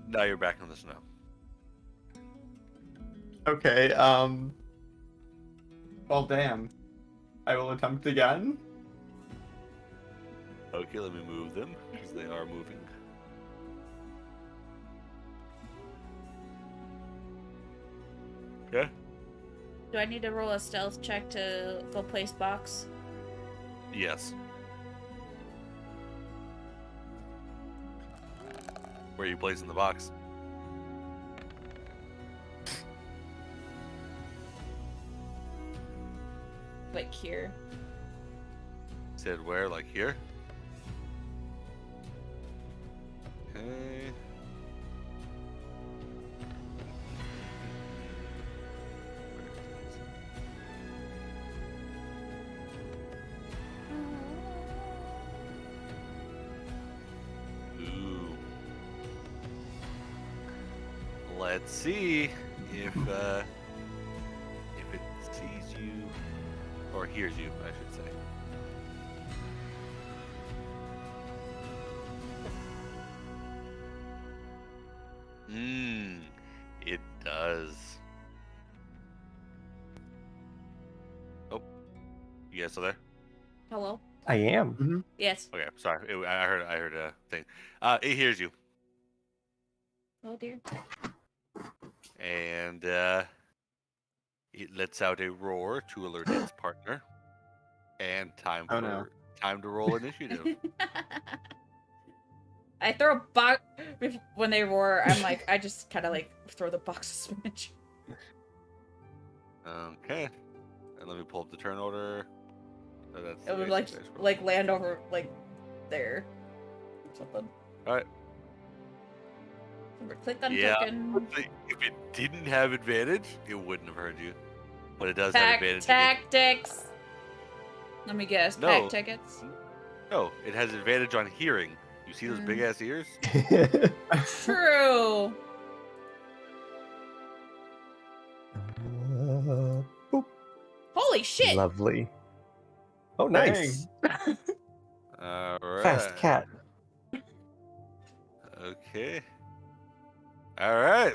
Now you're back in the snow. Okay, well damn. I will attempt again. Okay, let me move them because they are moving. Okay. Do I need to roll a stealth check to go place box? Yes. Where are you placing the box? Like here. Said where? Like here? Okay. Ooh. Let's see if it sees you or hears you, I should say. It does. Oh, you guys still there? Hello? I am. Yes. Okay, sorry. I heard a thing. It hears you, Oh dear. and it lets out a roar to alert its partner. And time to roll initiative. I throw a box when they roar. I'm like, I just kind of like throw the box of spinach. Okay. and let me pull up the turn order. Oh, that's It the would basic dice roll. like land over like there. Something. Alright. Click on Yeah. token. If it didn't have advantage, it wouldn't have heard you. But it does have Pack advantage. tactics. Let me guess. No. Pack tickets. No, it has advantage on hearing. You see those big ass ears? True. Boop. Holy shit. Lovely. Oh, nice. Alright. Fast cat. Okay. Alright.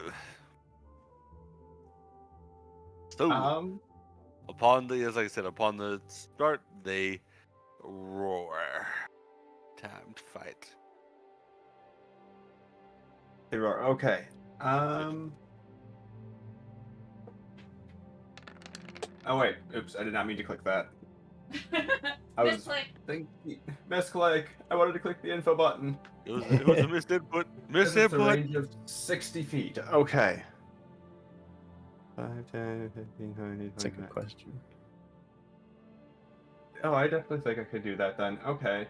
So, upon the, as I said, upon the start, they roar. Time to fight. They roar. Okay. Oh wait. Oops. I did not mean to click that. I was thinking. Misclick. I wanted to click the info button. It was a missed input. Missed It's a input. range of 60 feet. Okay. 5, 10, 15, 20, That's a good question. Oh, I definitely think I could do that then. Okay.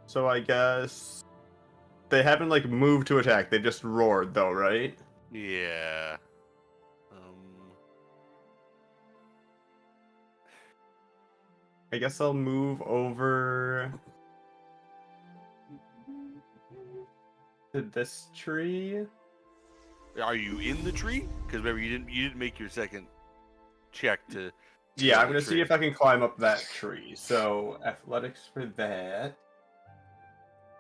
So I guess they haven't like moved to attack. They just roared though, right? Yeah. I guess I'll move over to this tree. Are you in the tree? Because remember, you didn't make your second check to. Yeah, go I'm to gonna the see tree. if I can climb up that tree. So athletics for that.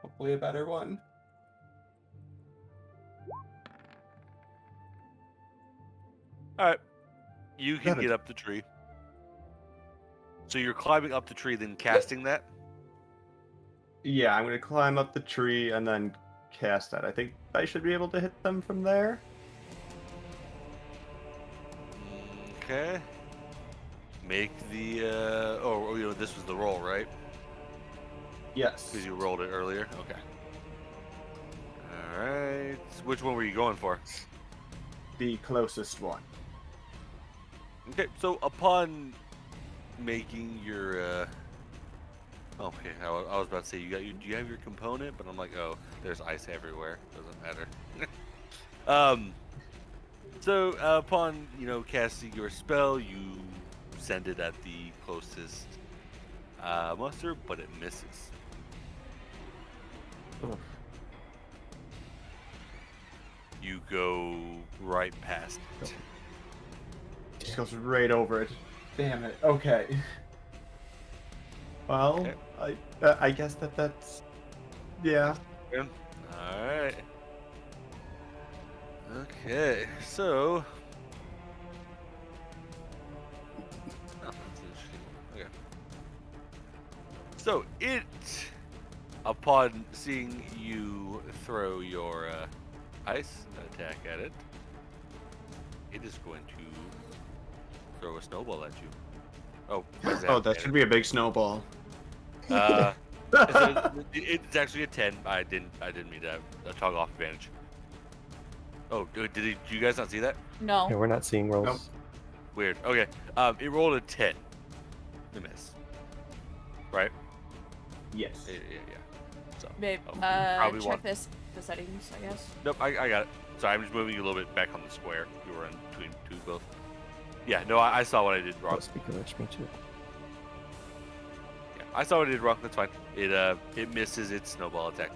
Hopefully a better one. All right, you can Got it. get up the tree. So you're climbing up the tree, then casting that. Yeah, I'm gonna climb up the tree and then cast that. I think I should be able to hit them from there. Okay. Make the. Oh, you know this was the roll, right? Yes. Because you rolled it earlier. Okay. All right. Which one were you going for? The closest one. Okay. So upon making your. Okay. I was about to say do you have your component? But I'm like, oh, there's ice everywhere. Doesn't matter. So upon casting your spell, you send it at the closest monster, but it misses. Oof. You go right past it. Just goes right over it. Damn it. Okay. Well, Okay. I guess that's yeah. All right. Okay, so. Oh, that's interesting. Okay. So it, upon seeing you throw your ice attack at it, it is going to throw a snowball at you. Oh, Oh, that should be a big snowball. It's actually a 10. I didn't mean to have a tug off advantage. Oh, did you guys not see that? No. Yeah, we're not seeing rolls. Nope. Weird. Okay. It rolled a 10. The miss. Right? Yes. Yeah. So. Babe, probably check want- the settings, I guess. Nope. I got it. Sorry, I'm just moving you a little bit back on the square. You were in between two both. Yeah. No, I saw what I did wrong. Oh, speaking of which, me too. Yeah, I saw what I did wrong. That's fine. It misses its snowball attack. Oh,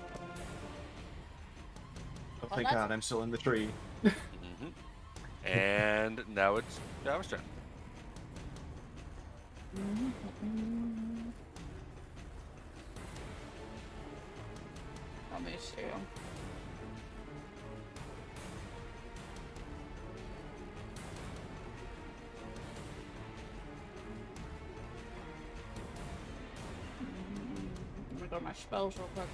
Well, thank that's- God, I'm still in the tree. And now it's Java's turn. Let me see. Let me go to my spells real quick.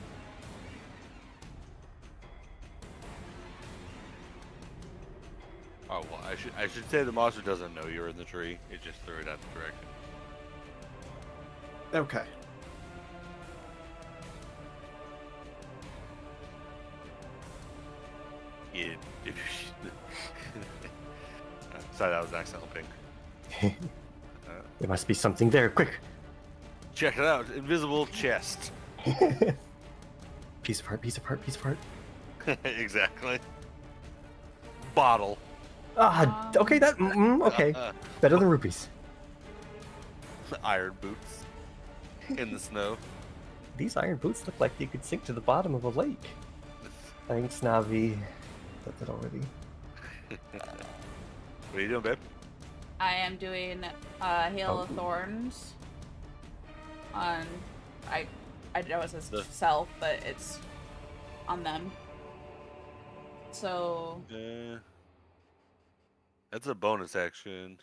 Oh well, I should say the monster doesn't know you're in the tree. It just threw it out the direction. Okay. Sorry, that was an accidental ping. There must be something there. Quick. Check it out. Invisible chest. Piece of heart, piece of heart, piece of heart. Exactly. Bottle. Ah, okay, okay. Better than rupees. Iron boots. In the snow. These iron boots look like they could sink to the bottom of a lake. Thanks, Navi. That's it already. What are you doing, babe? I am doing Hail of Thorns on I know it says self, but it's on them. So That's a bonus action.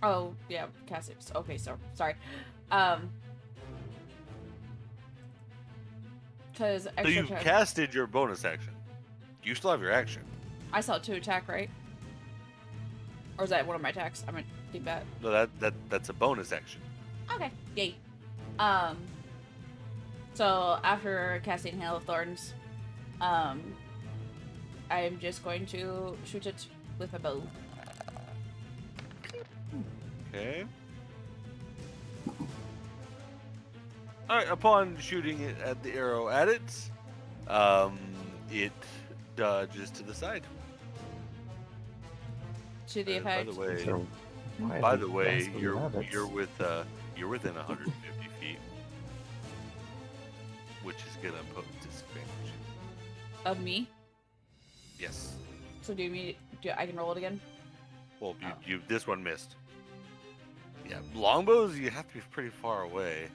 oh yeah, cast it. Okay, so sorry. Because So extra you check. casted your bonus action. You still have your action. I saw 2 attack, right? Or is that one of my attacks? I meant think that. No, that's a bonus action. Okay, yay. So after casting Hail of Thorns, I'm just going to shoot it with a bow. Okay. Alright, upon shooting it at the arrow at it, it dodges to the side. To the By effect. the way, So, why by are the they way, rascally you're rabbits? you're within 150 feet, which is gonna put disadvantage. Of me. Yes. So I can roll it again? Well, Oh. you this one missed. Yeah, longbows you have to be pretty far away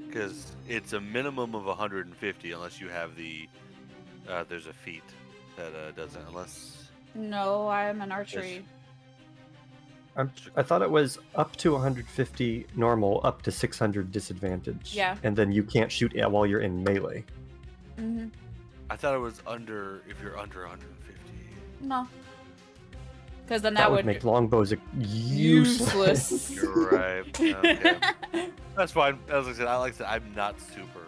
because it's a minimum of 150 unless you have the there's a feat that doesn't unless. No, I'm an archery. I thought it was up to 150 normal, up to 600 disadvantage. Yeah. And then you can't shoot while you're in melee. Mm-hmm. I thought it was under if you're under 150. No. Because then That that would make longbows useless. useless. You're right. Okay. That's fine. As I said, I'm not super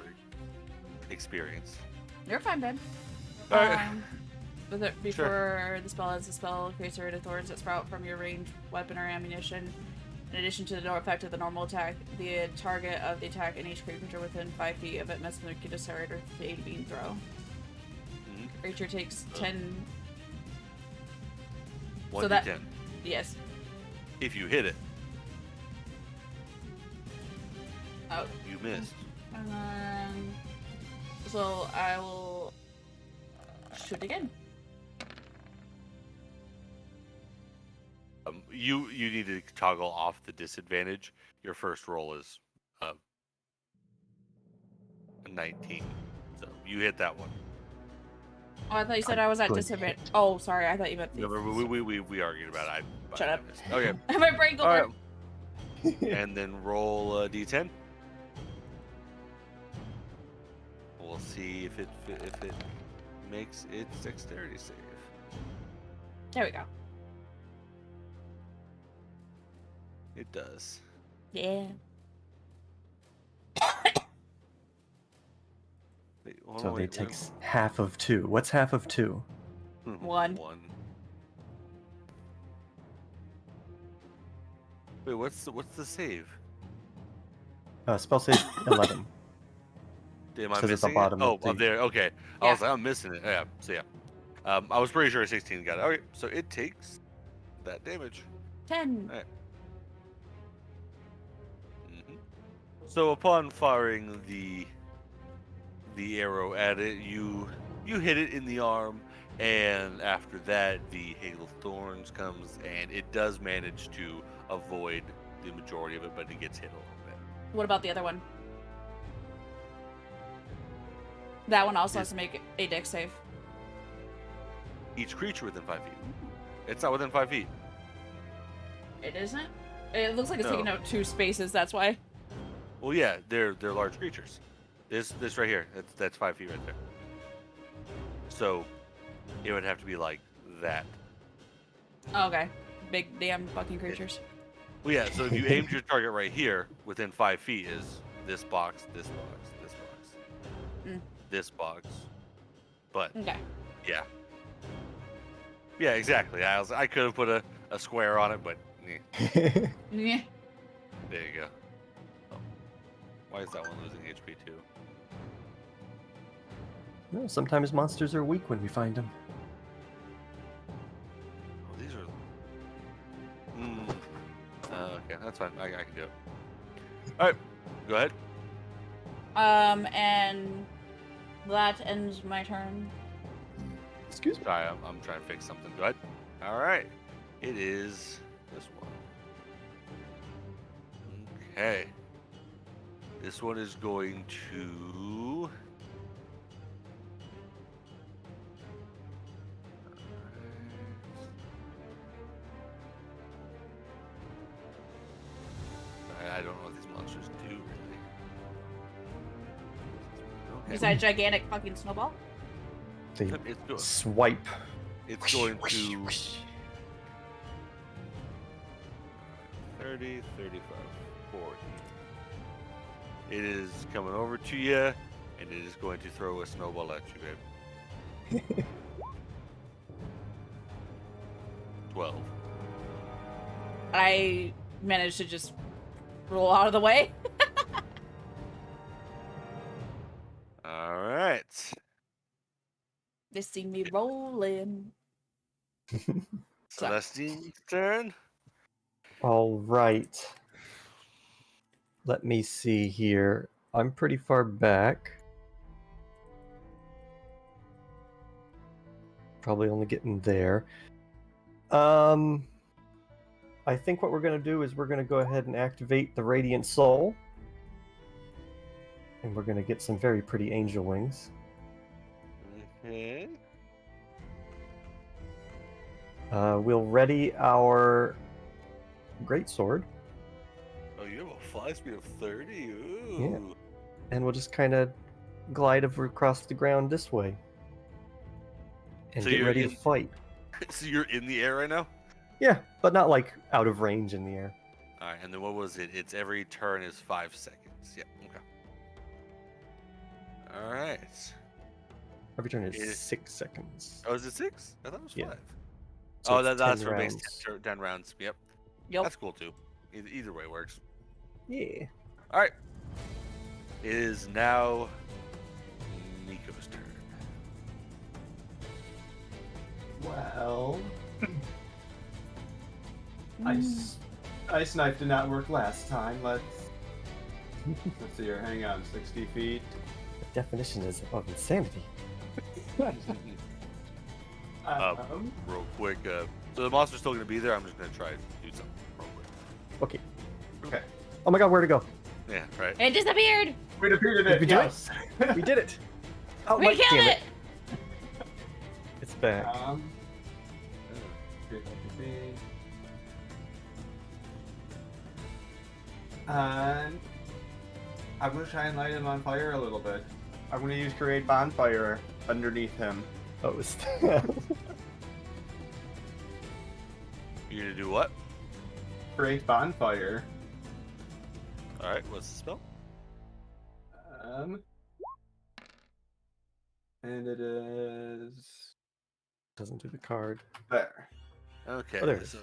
experienced. You're fine, babe. Alright. Before the spell ends, the spell creates a ring of thorns that sprout from your ranged weapon or ammunition. In addition to the effect of the normal attack, the target of the attack and each creature within 5 feet of it must make a dexterity or aid beam throw. Mhm. Creature takes 10. 1d10. So that- Yes. If you hit it, Oh. you missed. And then. So I will shoot again. You need to toggle off the disadvantage. Your first roll is a 19, so you hit that one. Oh, I thought you said I was at Good disadvantage. Oh, sorry. I thought you meant. Remember, we argued about it. Shut up. missed. Okay. My brain go All work. right. And then roll a d10. We'll see if it makes its dexterity save. There we go. It does. Yeah. Wait, hold So on, they wait, take half of 2. What's half of 2? One. Wait, what's the save? Spell save 11. Am I Says at the missing bottom it? of Oh, the- up there. Okay. I Yeah. was like, I'm missing it. Yeah. So yeah. I was pretty sure 16 got it. Okay. So it takes that damage. 10. Alright. Mhm. So upon firing the arrow at it, you hit it in the arm, and after that, the hail of thorns comes, and it does manage to avoid the majority of it, but it gets hit a little bit. What about the other one? That one also has to make a dex save. Each creature within 5 feet. It's not within 5 feet. It isn't? It looks like it's No. taking out 2 spaces, that's why. Well, yeah, they're large creatures. This right here, that's 5 feet right there. So it would have to be like that. Oh, okay. Big damn fucking creatures. Well, yeah. So if you aimed your target right here, within 5 feet is this box, this box, this box, Mm. this box. But Okay. Yeah. Yeah, exactly. I could have put a square on it, but Yeah. there you go. Oh. Why is that one losing HP too? No, sometimes monsters are weak when we find them. Oh, these are. Okay, that's fine. I can do it. All right, go ahead. And that ends my turn. Excuse me. Sorry, I'm trying to fix something. Go ahead. All right, it is this one. Okay. This one is going to. I don't know what these monsters do really. Okay. Is that a gigantic fucking snowball? They It's swipe. It's going to 30, 35, 40. It is coming over to you, and it is going to throw a snowball at you, babe. 12. I managed to just roll out of the way. All right. They see me rolling. Celestine's turn. All right. Let me see here. I'm pretty far back. Probably only getting there. I think what we're going to do is we're going to go ahead and activate the Radiant Soul. And we're going to get some very pretty angel wings. Okay. We'll ready our greatsword. Oh, you have a fly speed of 30? Ooh. Yeah. And we'll just kind of glide over across the ground this way. And So get you're ready in- to fight. So you're in the air right now? Yeah, but not like out of range in the air. All right, and then what was it? It's every turn is 5 seconds. Yeah, okay. All right. Every turn is It- 6 seconds. Oh, is it 6? I thought it was Yeah. 5. So Oh, it's that's 10 for base rounds. 10 rounds. Yep. Yep. That's cool too. Either way works. Yeah. All right. It is now Miko's turn. Well, Ice Knife did not work last time. Let's see here. Hang on, 60 feet. The definition is of insanity. Real quick. So the monster's still going to be there. I'm just going to try and do something real quick. Okay. Okay. Oh my god, where'd it go? Yeah, right. It disappeared. We defeated Did it. we do it? Yes. We did it! Oh, We wait, killed damn it. It's back. 50 feet. And I'm gonna try and light him on fire a little bit. I'm gonna use create bonfire underneath him. Oh, it's You're going to do what? Create bonfire. All right. What's the spell? And it is doesn't do the card. there. Okay. Oh, there it is. so-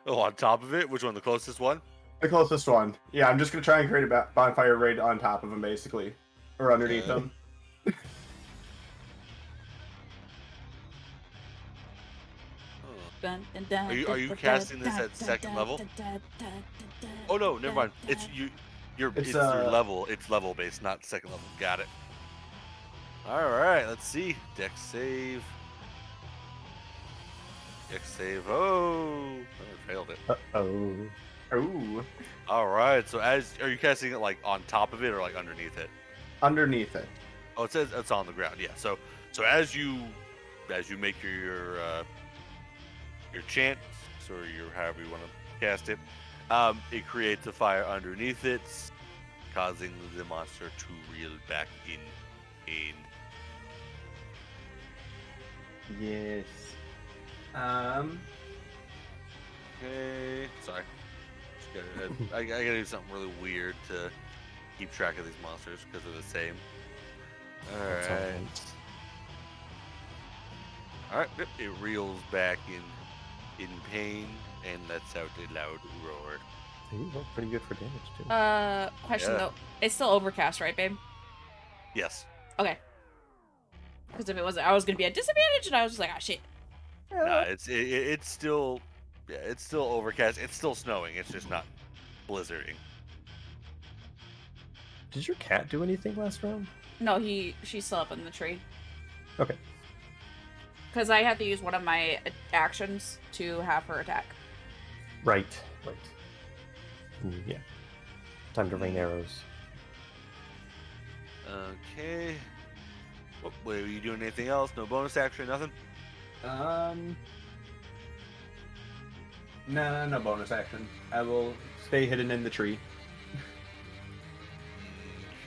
Oh, on top of it? Which one? The closest one? The closest one. Yeah, I'm just gonna try and create a bonfire right on top of him, basically, or underneath Okay. him. Oh. Are you casting this at second level? Oh no, never mind. It's you. It's your level. It's level based, not second level. Got it. All right. Let's see. Dex save. Dex save. Oh, I failed it. Uh-oh. Ooh, All right. So are you casting it like on top of it or like underneath it? underneath it. Oh, it says it's on the ground. Yeah. So as you make your chant or your however you want to cast it, it creates a fire underneath it, causing the monster to reel back in pain. Yes. Okay. Sorry. I gotta do something really weird to keep track of these monsters because they're the same. That's all Alright. right. Alright, yep, it reels back in pain and lets out a loud roar. You rolled pretty good for damage too. Question Yeah. though. It's still overcast, right, babe? Yes. Okay. Because if it wasn't, I was gonna be at disadvantage, and I was just like, ah, shit. Nah, it's still, yeah, it's still overcast. It's still snowing. It's just not blizzarding. Did your cat do anything last round? No, she's still up in the tree. Okay. Because I had to use one of my actions to have her attack. Right. Yeah. Time to rain arrows. Okay. Oh, wait, are you doing anything else? No bonus action, nothing? No bonus action. I will stay hidden in the tree.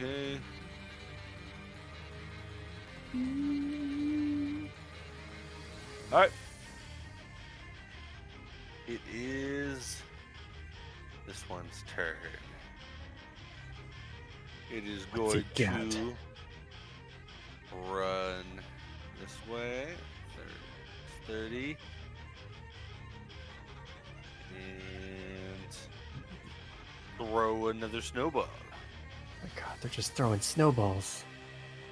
Okay. Alright. It is this one's turn. It is What's going it got? to run this way. 30. And throw another snowball. Oh my god, they're just throwing snowballs.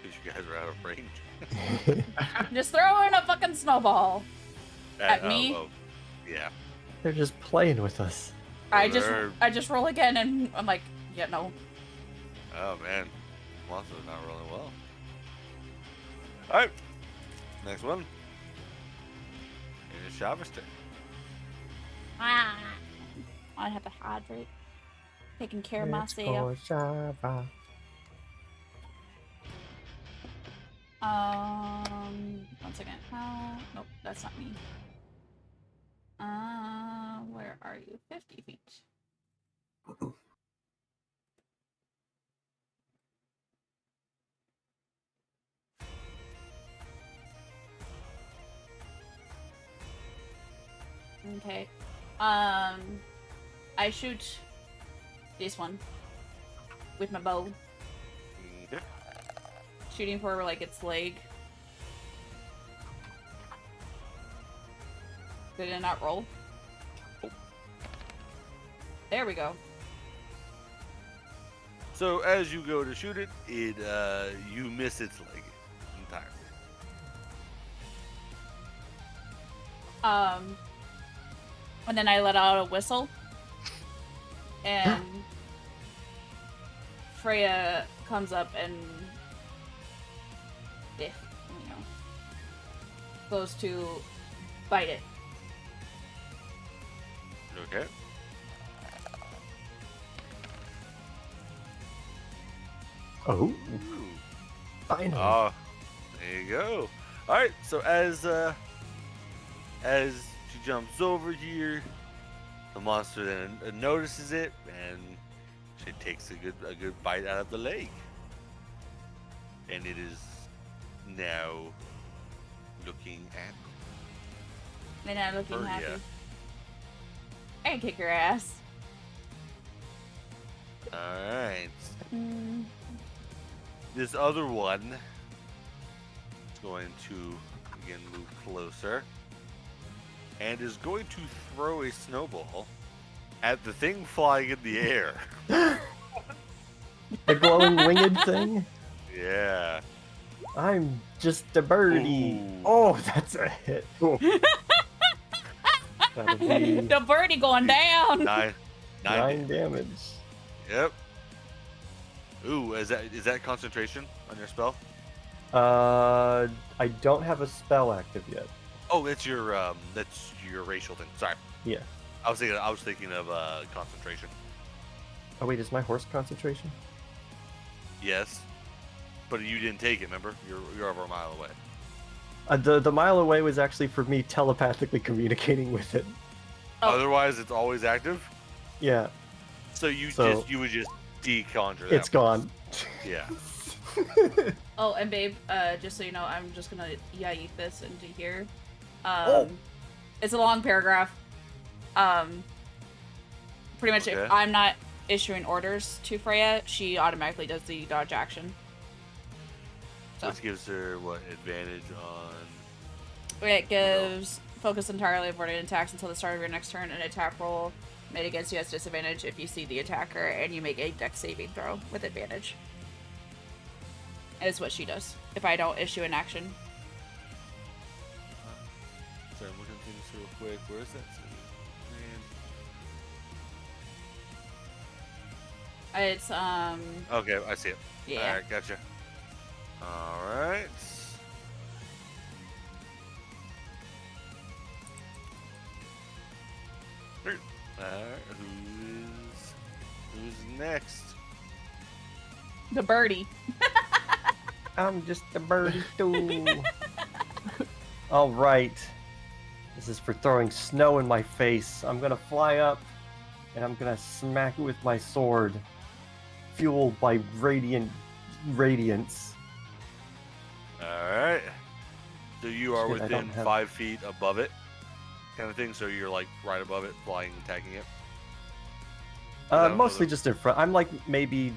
Because you guys are out of range. Just throwing a fucking snowball. At me? Yeah. They're just playing with us. I They're- just roll again, and I'm like, yeah, no. Oh man, monster's not rolling well. Alright, next one. It is Shava's turn. Ah, I have to hydrate. Taking care of It's myself. for Shava. One second. Nope, that's not me. Where are you? 50 feet. Okay. I shoot this one with my bow, Okay. shooting for like its leg. Did it not roll? There we go. So as you go to shoot it, you miss its leg entirely. And then I let out a whistle, and Freya comes up and goes to bite it. Okay. Oh, Ooh. finally. Ah, there you go. All right. So as she jumps over here, the monster then notices it and she takes a good bite out of the leg, and it is now looking at. They're not looking Or, happy. yeah. I can kick her ass. All right. Mm. This other one is going to again move closer and is going to throw a snowball at the thing flying in the air. The glowing winged thing? Yeah. I'm just a birdie. Ooh. Oh, that's a hit. That'll be The birdie going down. Nine 9 damage. Yep. Ooh, is that concentration on your spell? I don't have a spell active yet. Oh, that's your racial thing. Sorry. Yeah. I was thinking of concentration. Oh wait, is my horse concentration? Yes. But you didn't take it, remember? You're over a mile away. The mile away was actually for me telepathically communicating with it. Oh. Otherwise, it's always active. Yeah, So you would just deconjure that. it's gone. Yeah. Oh, and babe, just so you know, I'm just gonna yeet this into here. Oh. It's a long paragraph. Pretty much, Okay. if I'm not issuing orders to Freya, she automatically does the dodge action. stuff. Which gives her what advantage on? It gives focus entirely avoiding attacks until the start of your next turn. An attack roll made against you has disadvantage if you see the attacker, and you make a dex saving throw with advantage. Is what she does if I don't issue an action. Sorry, I'm looking at things real quick. Where is that? It's Okay, I see it. yeah. Alright, gotcha. Alright. Alright, who's next? The birdie. I'm just a birdie too. All right. This is for throwing snow in my face. I'm gonna fly up, and I'm gonna smack it with my sword, fueled by radiance. Alright. So you are Shit, I don't within have- 5 feet above it, kind of thing. So you're like right above it, flying, attacking it. that Mostly was just in front. I'm like maybe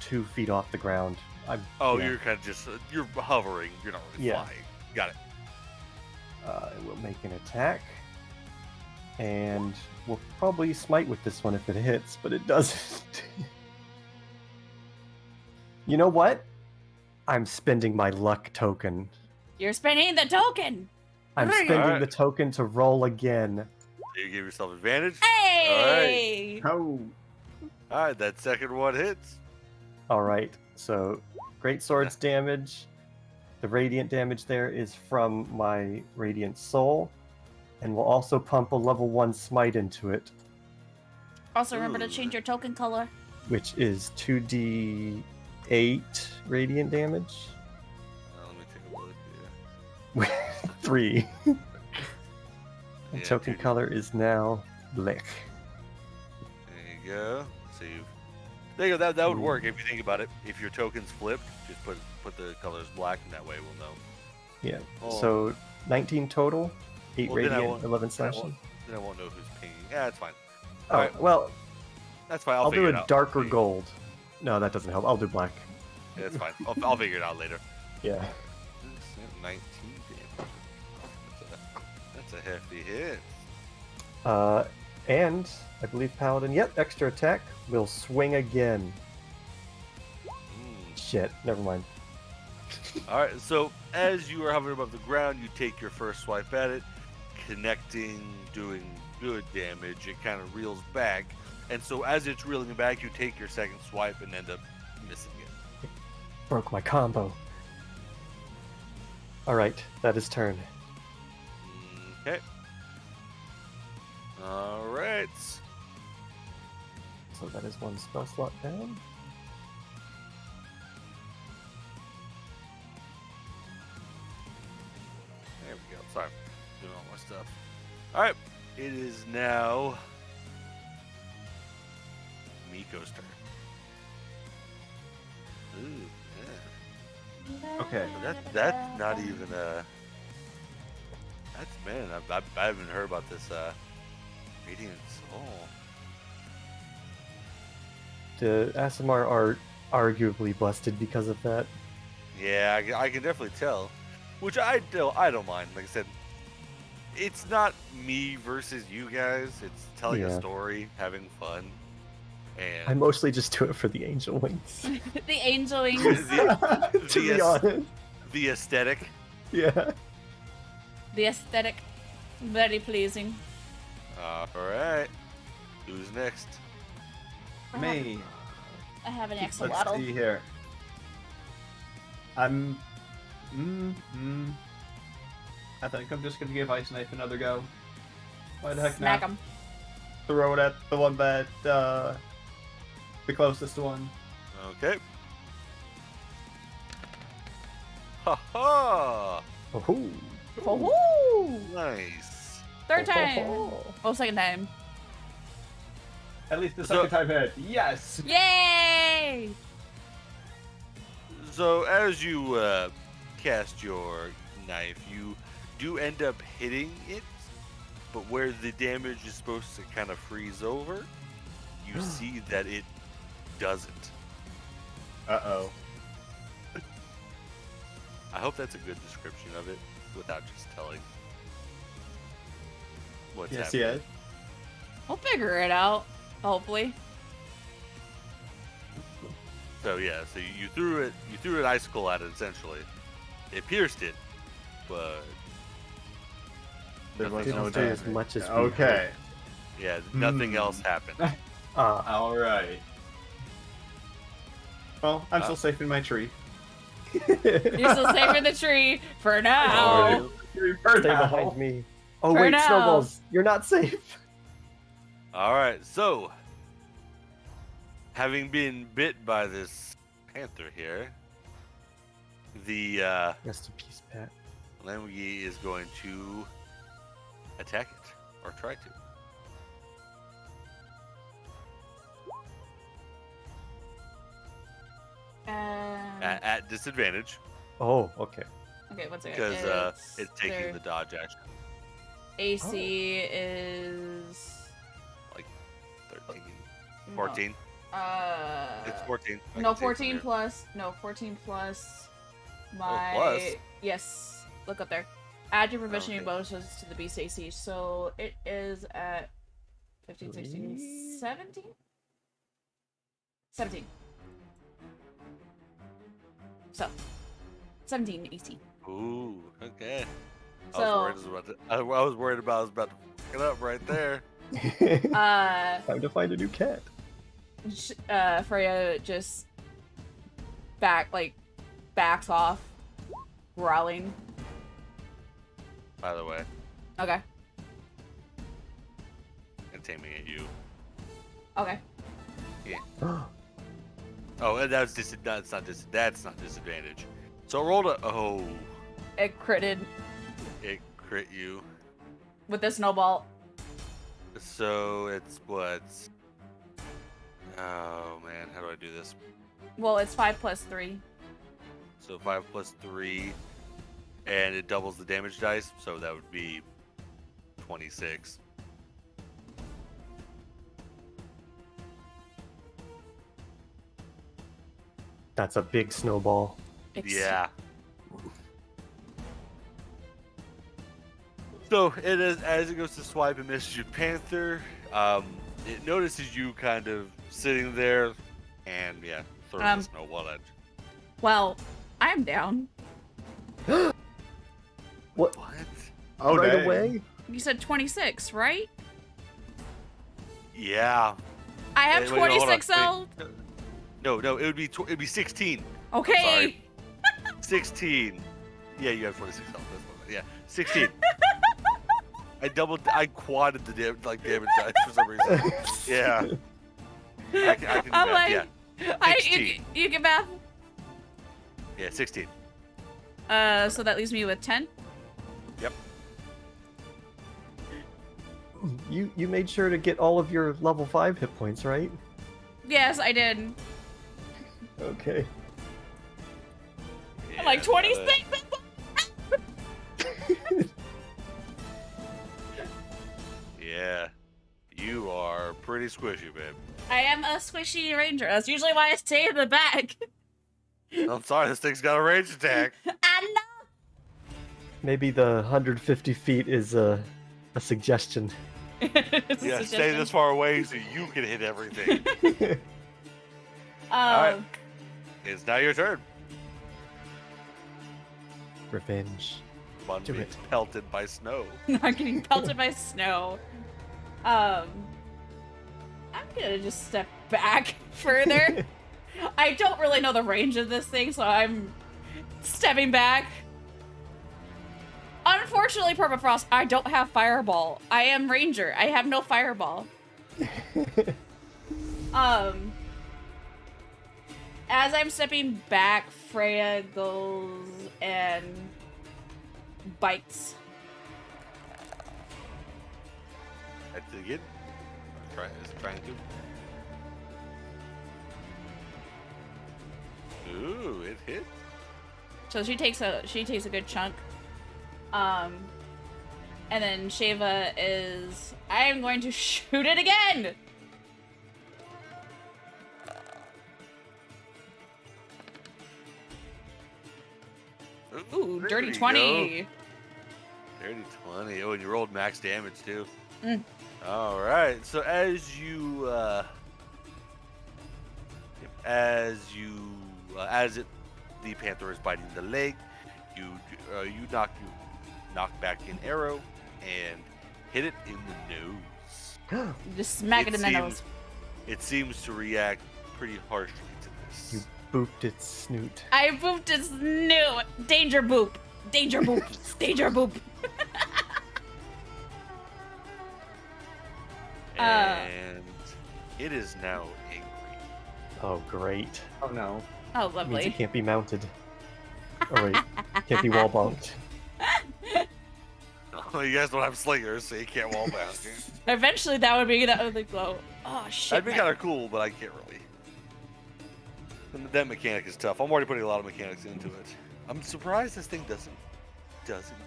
2 feet off the ground. Oh, yeah. you're kind of just you're hovering. You're not really Yeah. flying. Got it. It will make an attack, and we'll probably smite with this one if it hits, but it doesn't. You know what? I'm spending my luck token. You're spending the token. I'm Right. spending Alright. the token to roll again. You give yourself advantage. Hey! Oh. Alright, that second one hits. All right, so great swords damage. The radiant damage there is from my radiant soul, and we'll also pump a level 1 smite into it, Also, remember to Ooh. change your token color. which is 2d8 radiant damage. Let me take a look here. 3. The Yeah, token 2D. color is now black. There you go. So you. There you go. That would work if you think about it. If your token's flipped, just put the colors black, and that way we'll know. Yeah. Oh. So 19 total, 8 Well, then I radiant, won't- 11 then I slashing. won't- Then I won't know who's pinging. Yeah, that's fine. Oh, Alright. well, That's fine. I'll do figure it a out. darker Yeah, gold. No, that doesn't help. I'll do black. that's fine. I'll figure it out later. Yeah. 19 damage. That's a hefty hit. And I believe Paladin, yep, extra attack, will swing again. Shit, never mind. All right. So as you are hovering above the ground, you take your first swipe at it, connecting, doing good damage. It kind of reels back, and so as it's reeling back, you take your second swipe and end up missing it. Broke my combo. Alright, that is turn. Okay. All right. So that is 1 spell slot down. There we go. Sorry, doing all my stuff. All right. It is now Miko's turn. Ooh, yeah. Okay. That's not even That's man. I haven't heard about this Radiant Soul. The Aasimar are arguably busted because of that. Yeah, I can definitely tell. Which I don't mind. Like I said, it's not me versus you guys. It's telling a Yeah. story, having fun, and I mostly just do it for the angel wings. The angel wings. To be honest. the aesthetic. Yeah. The aesthetic. Very pleasing. All right. Who's next? Me. I have an Let's axolotl. see here. I think I'm just gonna give Ice Knife another go. Why the heck Smack not? him. Throw it at the one that, the closest one. Okay. Ha ha! Oh. Woohoo! Nice. Third time. Oh, second time. At least the So- second time hit. Yes! Yay! So as you cast your knife, you do end up hitting it, but where the damage is supposed to kind of freeze over, you see that it doesn't. Uh-oh. I hope that's a good description of it without just telling what's Yes, happening. yes. We'll figure it out. Hopefully. So yeah, so you threw an icicle at it essentially. It pierced it, but There was nothing no else do damage. as much as we Okay. yeah, nothing Hmm. else happened. All right. Well, I'm still safe in my tree. You're still safe in the tree for now. For Stay now. behind me. Oh For wait, now. snowballs! You're not safe. All right, so having been bit by this panther here, the Rest in peace, Pat. Lemgi is going to attack it or try to. At disadvantage Oh, okay. Okay, what's it? because it's taking the dodge action. AC is 13, 14. It's 14. I No, can see it from 14 here. plus. No, 14 plus. My plus? yes. Look up there. Add your proficiency Okay. bonuses to the beast AC. So it is at 15, 16, 17? 17. So 17 AC. Ooh, okay. So- I was worried about I was about to fuck it up right there. Time to find a new cat. Freya just backs off, growling. By the way, Okay. and aiming at you. Okay. Oh, and that's not disadvantage. So roll a It critted it crit you. with the snowball. So it's what? Oh man, how do I do this? Well, it's 5 plus 3. So 5 plus 3, and it doubles the damage dice, so that would be 26. That's a big snowball. Yeah. So it is as it goes to swipe and misses your panther. It notices you kind of sitting there, and yeah, throws a snowball at you. Well, I'm down. What? What? Oh, right dang. away? You said 26, right? Yeah. I have Wait, hold on, 26 though. wait. No, it would be it'd be 16. Okay. Sorry. 16. Yeah, you have 26 health. That's what, yeah, 16. I quadded the damage dice for some reason. Yeah. I can do I'm math, like, yeah. 16. you can math. Yeah, 16. So that leaves me with 10. Yep. You made sure to get all of your level 5 hit points, right? Yes, I did. Okay. Yeah, Like 26. Yeah. You are pretty squishy, babe. I am a squishy ranger. That's usually why I stay in the back. I'm sorry, this thing's got a range attack. I know. Maybe the 150 feet is a suggestion. It's a Yeah, stay suggestion. this far away so you can hit everything. Um, right. It's now your turn. Revenge. One Do being it. pelted by snow. I'm getting pelted by snow. I'm gonna just step back further. I don't really know the range of this thing, so I'm stepping back. Unfortunately, Permafrost, I don't have Fireball. I am Ranger. I have no Fireball. As I'm stepping back, Freya goes and bites. That's it again. Trying to. Ooh, it hit. So she takes a good chunk. And then Shava is, I am going to shoot it again. Ooh, Ooh, There dirty we 20. Dirty 20. Oh, and you rolled max damage too. Mm. All right. So as you, the panther is biting the leg, you knock back an arrow and hit it in the nose. Just smack it in the nose. It seems to react pretty harshly to this. You booped its snoot. I booped its new danger boop. Danger boop. Danger boop. And it is now angry. Oh, great. Oh no. Oh, Means lovely. it can't be mounted. Oh, wait. Can't be wall bunked. Oh, you guys don't have slingers, so you can't wall bounce. Eventually, that would go. Oh shit. That'd be my- kind of cool, but I can't really. That mechanic is tough. I'm already putting a lot of mechanics into it. I'm surprised this thing doesn't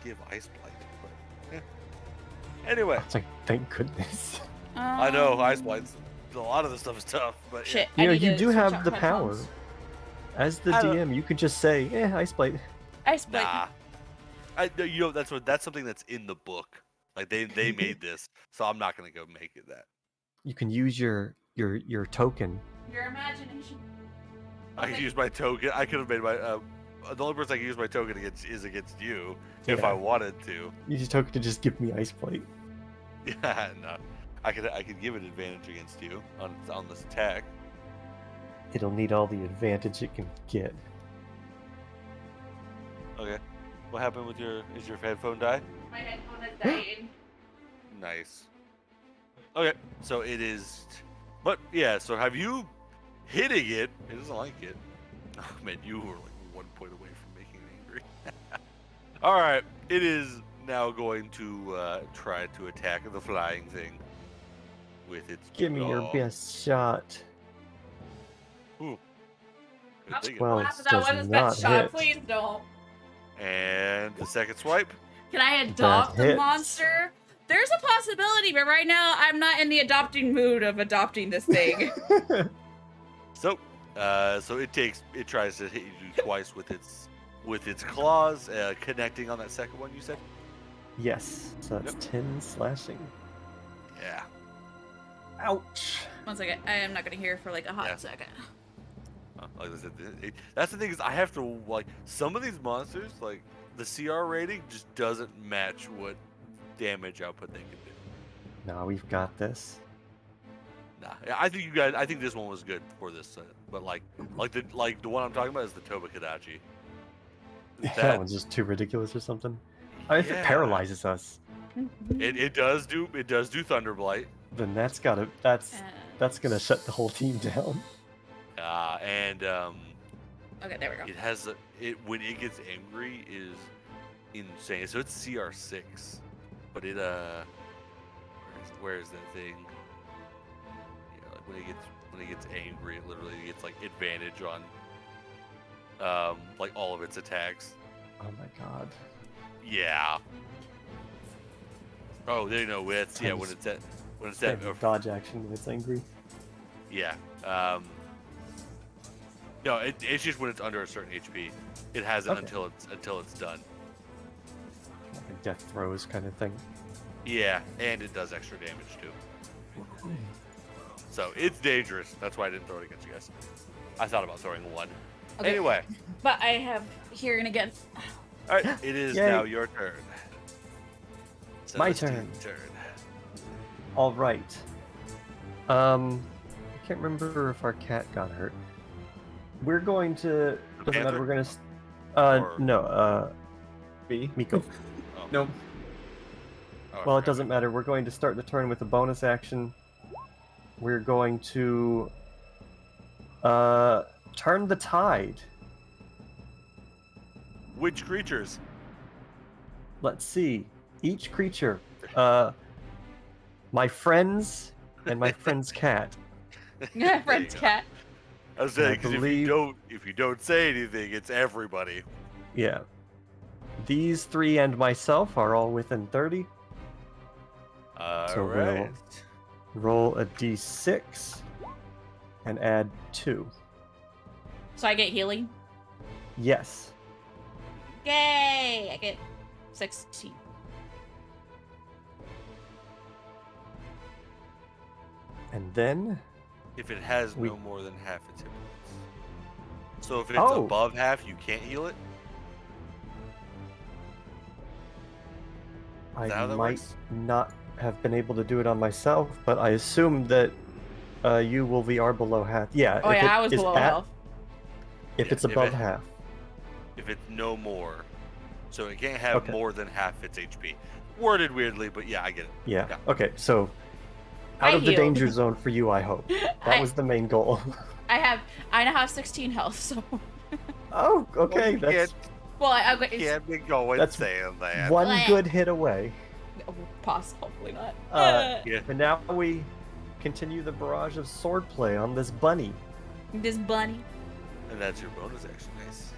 give ice blight. But, yeah. Anyway, It's like, thank goodness. I know ice blights. A lot of this stuff is tough, but Shit. You know, I need you to do switch have out the power. headphones. As the I don't- DM, you could just say, ice blight. Ice blight. Nah. That's something that's in the book. Like they made this, so I'm not gonna go make it that. You can use your token. Your imagination. I could use my token. I could have made my. The only person I can use my token against is against you, if Yeah. I wanted to. Use your token to just give me ice blight. Yeah, no. I could give it advantage against you on this attack. It'll need all the advantage it can get. Okay. What happened with is your headphone die? My headphone is dying. Nice. Okay, so it is. But yeah, so have you hitting it? It doesn't like it. Oh man, you were like 1 point away from making it angry. All right, it is now going to try to attack the flying thing with its. Give me your jaw. best shot. Ooh. Good thinking. Well, After it that does one is not best shot. hit. Please don't. And the second swipe. Can I adopt the hits. monster? There's a possibility, but right now I'm not in the adopting mood of adopting this thing. So it tries to hit you twice with its claws, connecting on that second one you said. Yes, so that's 10 slashing. Yeah. Ouch. 1 second. I am not gonna hear for like a hot Yeah. second. Like I said, that's the thing is I have to like some of these monsters like the CR rating just doesn't match what damage output they can do. Nah, we've got this. Nah, I think this one was good for this, but like the one I'm talking about is the Tobakadachi. That one's just too ridiculous or something. I mean, if it Yeah. paralyzes us, It does do Thunderblight. then that's gonna shut the whole team down. And Okay, there we go. it has when it gets angry is insane. So it's CR6, but it where is that thing? Yeah, like when it gets angry, it literally gets like advantage on like all of its attacks. Oh my god. Yeah. Oh, there you know it's yeah when it's at Dodge action when it's angry. yeah. No, it's just when it's under a certain HP. It has it Okay. until it's done. Like a death throws kind of thing. Yeah, and it does extra damage too. So it's dangerous. That's why I didn't throw it against you guys. I thought about throwing one. Okay. Anyway, But I have hearing again. all right, it is Yay. now your turn. My Celestine's turn. All right. I can't remember if our cat got hurt. We're going to. Doesn't matter. panther? We're gonna. Or- No. Me? Miko. Oh. Nope. Oh, I Well, it forgot. doesn't matter. We're going to start the turn with a bonus action. We're going to turn the tide. Which creatures? Let's see. Each creature, my friends and my friend's cat. My friend's go. cat. I was saying I because believe- if you don't say anything, it's everybody. Yeah. These three and myself are all within 30. So we'll- Alright. Roll a d6 and add 2. So I get healing. Yes. Yay! I get 16. And then If it has We- no more than half its hit points. So if it's Oh. above half, you can't heal it. I that how that might works? not have been able to do it on myself, but I assume that you will be are below half. Yeah. Oh if yeah, it I was is below at- health. If Yeah, it's if above it- half. If it's no more, so it can't have Okay. more than half its HP. Worded weirdly, but yeah, I get it. Yeah. Yeah. Okay. So I out of the healed. danger zone for you, I hope. That I- was the main goal. I now have 16 health, so. Oh, okay. you That's Well, I Can't be going That's saying that. one Bleh. good hit away. hopefully not. Yeah. And now we continue the barrage of swordplay on this bunny. This bunny. And that's your bonus action. Nice.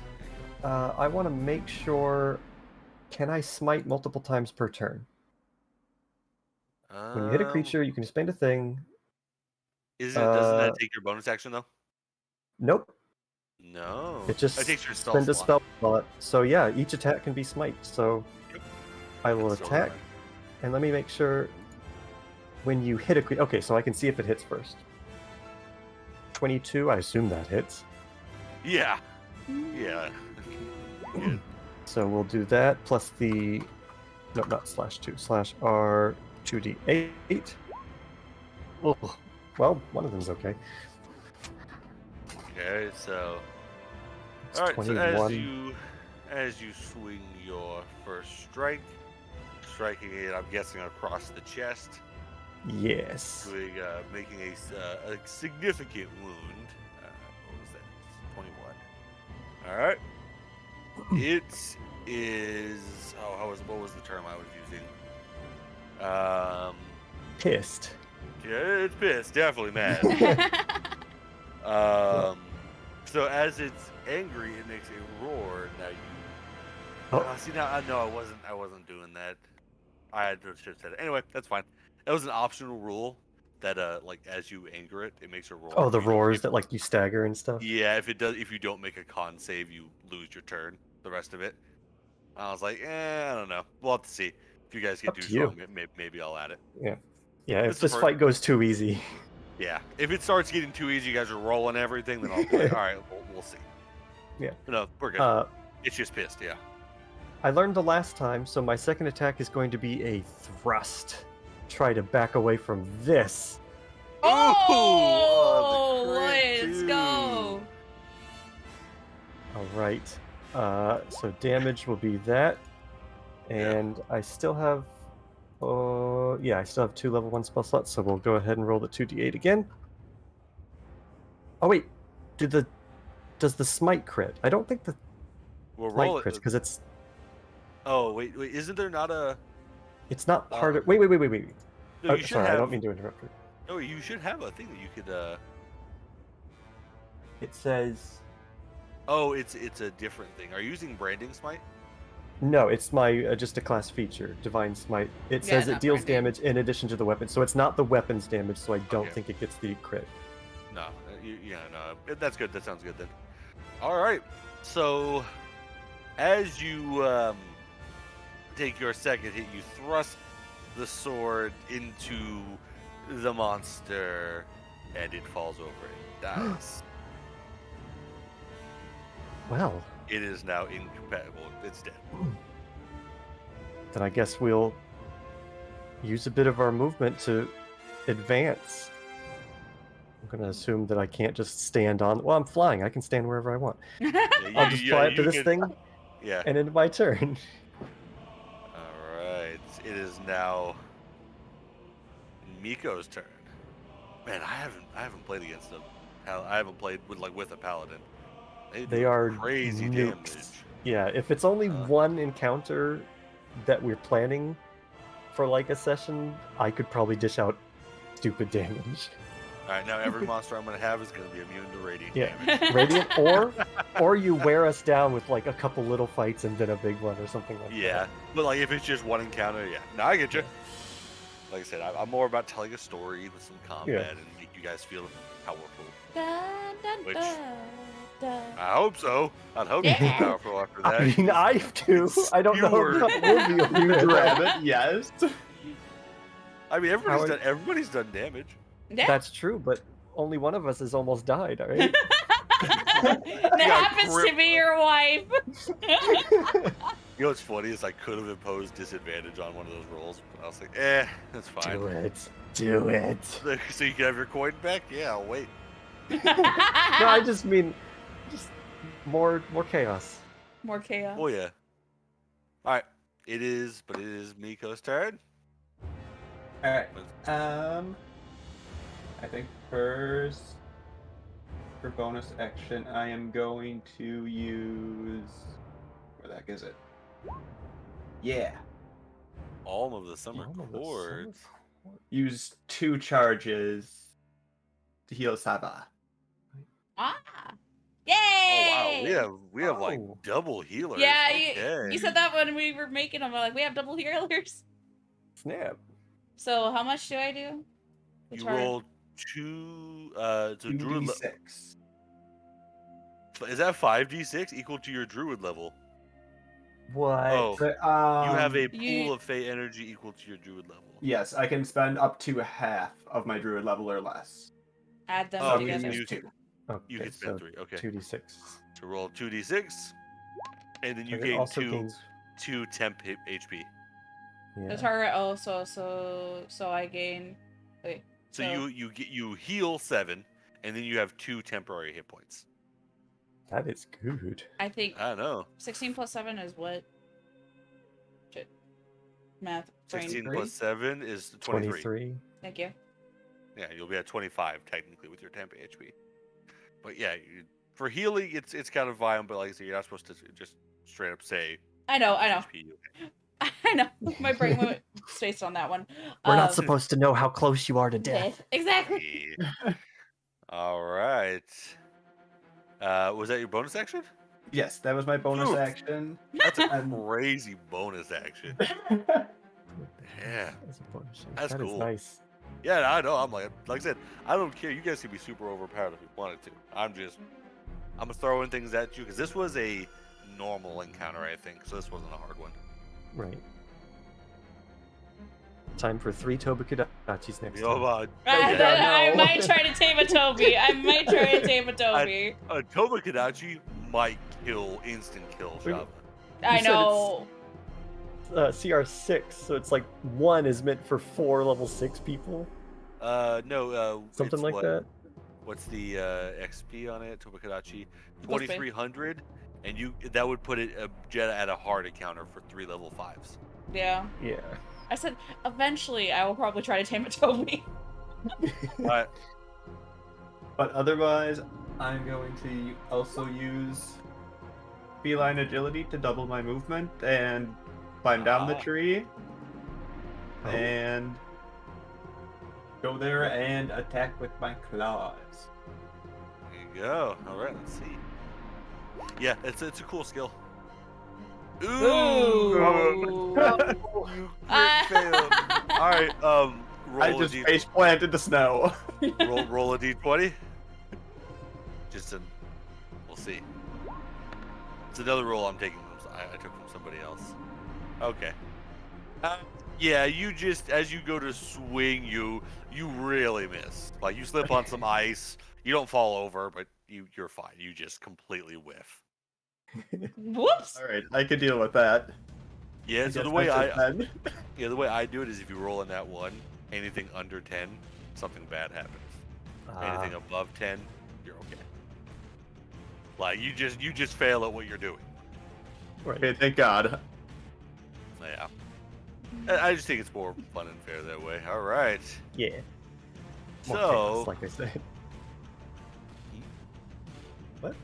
I want to make sure. Can I smite multiple times per turn? When you hit a creature, you can spend a thing. Doesn't that take your bonus action though? Nope. No. It just That takes your spell spend a slot. spell slot. So yeah, each attack can be smite. So Yep. I will That's so attack, right. and let me make sure. When you hit a creature, okay, so I can see if it hits first. 22. I assume that hits. Yeah. Yeah. Good. So we'll do that plus the no, not /2 /R 2d8. Oh, well, one of them's okay. Okay, so It's all right. So 21. as you swing your first strike, striking it, I'm guessing across the chest, Yes. doing making a significant wound. What was that? 21. All right. It is. Oh, what was the term I was using? Pissed. Yeah, it's pissed. Definitely mad. So as it's angry, it makes a roar. Now you. Oh. See now, I know I wasn't doing that. I had to have said it. Anyway, that's fine. That was an optional rule that like as you anger it, it makes a roar. Oh, the If you- roars if- that like you stagger and stuff. Yeah, if you don't make a con save, you lose your turn. The rest of it. I was like, I don't know. We'll have to see. If you guys get Up too to you. strong, maybe I'll add it. Yeah, if It's the this fir- fight goes too easy. Yeah, if it starts getting too easy, you guys are rolling everything, then I'll be like, all right, we'll see. Yeah. No, we're good. It's just pissed, yeah. I learned the last time, so my second attack is going to be a thrust. Try to back away from this. Oh, the crit, let's too. go. All right. So damage will be that, and I still have. Yeah, I still have 2 level 1 spell slots, so we'll go ahead and roll the 2d8 again. Oh wait, does the smite crit? I don't think the We'll smite roll it. crits because it's Oh wait, isn't there not a? not part of. Wait. No, Oh, you should sorry, have. I don't mean to interrupt you. No, you should have a thing that you could. It says Oh, it's a different thing. Are you using branding smite? no. It's my just a class feature, divine smite. It Yeah, says it not deals branding. damage in addition to the weapon, so it's not the weapon's damage. So I don't Okay. think it gets the crit. No, no. That's good. That sounds good then. All right. So, as you take your second hit, you thrust the sword into the monster, and it falls over and dies. Well, It is now incompatible. It's dead. then I guess we'll use a bit of our movement to advance. I'm gonna assume that I can't just stand on. Well, I'm flying. I can stand wherever I want. I'll just fly up to this thing Yeah. and into my turn. All right. It is now Miko's turn. Man, I haven't played against them. I haven't played with a paladin. They do are crazy nukes. damage. Yeah, if it's only Uh. one encounter that we're planning for like a session, I could probably dish out stupid damage. All right, now every monster I'm gonna have is gonna be immune to radiant Yeah. damage. Radiant, or you wear us down with like a couple little fights and then a big one or something like Yeah, that. but like if it's just one encounter, yeah. No, I get you. Like I said, I'm more about telling a story with some combat and make you guys feel powerful. Dun, dun, Which- dun. I hope so. I'd hope Yeah. you're powerful after that. I mean, I do. I don't know Skewered. if that will be You okay. grab it, yes. I mean, Howard- everybody's done damage. Yeah. That's true, but only one of us has almost died, alright? That got happens to grip. be your wife. You know what's funny is I could have imposed disadvantage on one of those rolls, but I was like, that's fine. Do it. Do it. So you can have your coin back? Yeah, I'll wait. No, I just mean, just more chaos. More chaos. Oh yeah. All right. It is Miko's turn. Alright. I think first, for bonus action, I am going to use. Where the heck is it? Yeah. All of the summer All of the chords. Use 2 charges to heal Shava. Ah. Yay! Oh wow, we have like Oh. double healers. Yeah, Okay. you said that when we were making them. We're like, we have double healers. Snap. So how much do I do? The You chart? roll 2 so druid 2d6. is that 5d6 equal to your druid level? What? Oh. But, You have a you- pool of fey energy equal to your druid level. Yes, I can spend up to half of my druid level or less. Add them Oh, together. use you 2. Okay, You can spend 3. Okay. 2d6. So roll 2d6 and then you And it gain also 2 gains- 2 temp HP. The Yeah. target. Oh, so I gain. Wait. So you heal 7 and then you have 2 temporary hit points. That is good. I think I know. 16 plus 7 is what? Shit. Math. Brain. 16 23? plus 7 is 23. 23. Thank you. Yeah, you'll be at 25 technically with your temp HP. But yeah, for healing, it's kind of violent. But like I said, you're not supposed to just straight up say I know. HP. I know. My brain went spaced on that one. We're not supposed to know how close you are to death. Exactly. Yeah. All right. Was that your bonus action? Yes, that was my bonus Oof. action. That's a Um, crazy bonus action. Yeah. That's a bonus. That's That is cool. nice. Yeah, I know. I'm like I said, I don't care. You guys can be super overpowered if you wanted to. I'm gonna throw in things at you because this was a normal encounter, I think. So this wasn't a hard one. Right. Time for 3 Tobakudachis next Yo, time. I no. might try to tame a Toby. I might try to tame a Toby. A Tobakadachi might instant kill Wait, Shava. I said it's- know. CR6, so it's like 1 is meant for 4 level 6 people. No. Something it's like what- that. What's the XP on it? Tobakadachi, Let's pay. 2300, and that would put it Jetta at a hard encounter for 3 level 5s. Yeah. Yeah. I said eventually I will probably try to tame a Toby. Alright. But otherwise, I'm going to also use feline agility to double my movement and climb down the Ah. tree Oh. and go there and attack with my claws. There you go. All right, let's see. Yeah, it's a cool skill. Ooh! Ooh. You crit failed. All right, roll I a just D- face planted the snow. roll a d20. We'll see. It's another roll I'm taking from I took from somebody else. Okay. Yeah, you just as you go to swing, you really miss. Like you slip on some ice. You don't fall over, but you're fine. You just completely whiff. Whoops. All right, I could deal with that. Yeah. So guess the way that's I it then. the way I do it is if you roll in that one, anything under 10, something bad happens. Anything above 10, you're okay. Like you just fail at what you're doing. Right. Okay, thank God. Yeah. I just think it's more fun and fair that way. All right. Yeah. More So, chaos, like I said.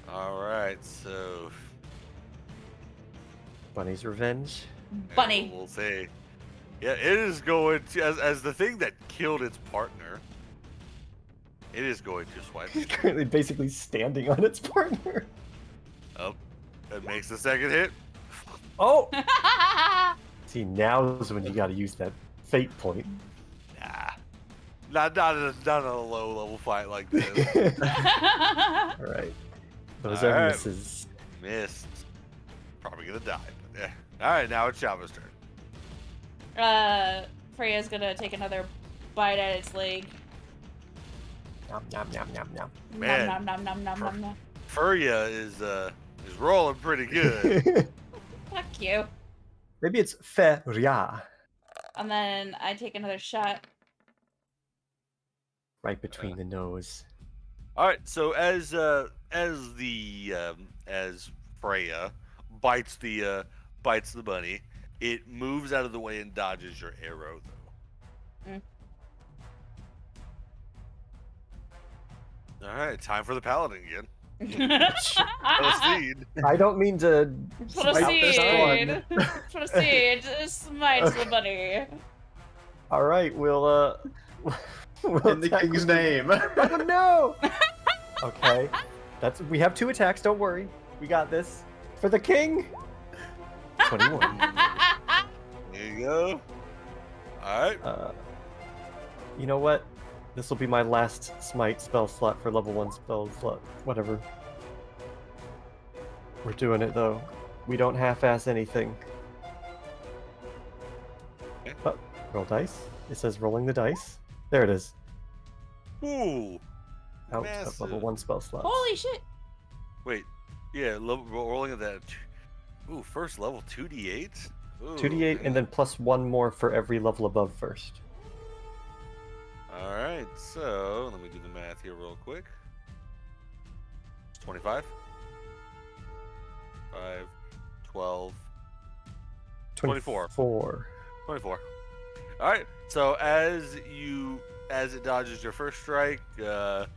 all right. So, Bunny's revenge. Bunny. We'll say, yeah, it is going to as the thing that killed its partner. It is going to swipe. He's currently basically standing on its partner. Oh, that makes the second hit. Oh! See, now's when you gotta use that fate point. Nah. Not a low level fight like this. Alright. Those All are right. misses. Missed. Probably gonna die. But yeah. All right, now it's Shava's turn. Freya's gonna take another bite at its leg. Nom nom nom nom nom. Man, Nom nom nom nom nom nom. Furia is rolling pretty good. Fuck you. Maybe it's Feria. And then I take another shot. Right between the nose. All right, so as Freya bites the bunny, it moves out of the way and dodges your arrow though. All right, time for the Paladin again. Celestine. I don't mean to smite this Proceed. one. Proceed. Smite the bunny. All right, we'll In the attack king's with- name. Oh no! Okay, we have 2 attacks. Don't worry, we got this. For the king. 21. There you go. All right. You know what? This will be my last smite spell slot for level 1 spell slot. Whatever. We're doing it though. We don't half-ass anything. Okay. Oh, roll dice. It says rolling the dice. There it is. Ooh. Out of Massive. level 1 spell slot. Holy shit. Wait. Yeah, rolling at that. Ooh, first level 2d8. Ooh, 2d8 and then plus 1 more for every level above first. All right, so let me do the math here real quick. 25, 5, 12, 24. 24. All right, so as it dodges your first strike, and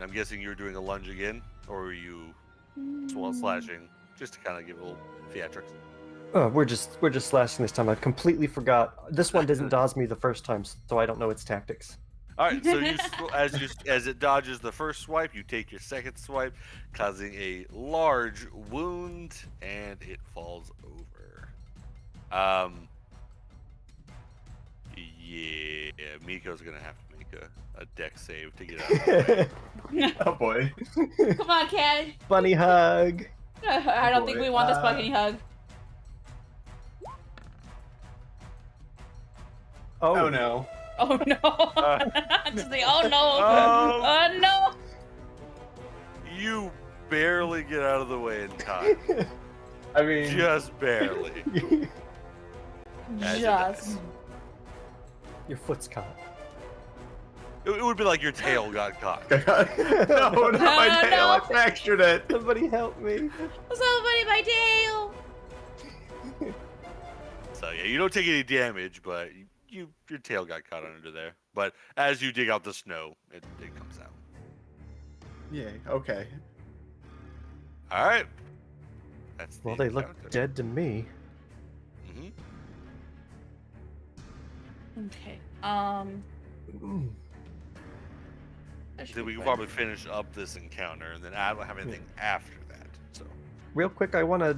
I'm guessing you're doing a lunge again, or were you slashing, just to kind of give a little theatrics. We're just slashing this time. I completely forgot. This one didn't dodge me the first time, so I don't know its tactics. All right, so as it dodges the first swipe, you take your second swipe, causing a large wound, and it falls over. Yeah, Miko's gonna have to make a dex save to get out of the way. Oh boy. Come on, cat. Bunny hug. I don't think we want this bunny hug. Oh no. Oh no. Just the oh no. Oh. Oh no. You barely get out of the way in time. I mean, Just barely. As it Just. does. Your foot's caught. It would be like your tail got caught. no, not my Oh, tail. I no. fractured it. Somebody help me. Somebody my tail. So yeah, you don't take any damage, but your tail got caught under there. But as you dig out the snow, it comes out. Yay. Okay. All right. That's Well, they look encounter. dead to me. Mhm. Okay. That should So be we can fun. probably finish up this encounter, and then I don't have anything after that. So Real quick, I want to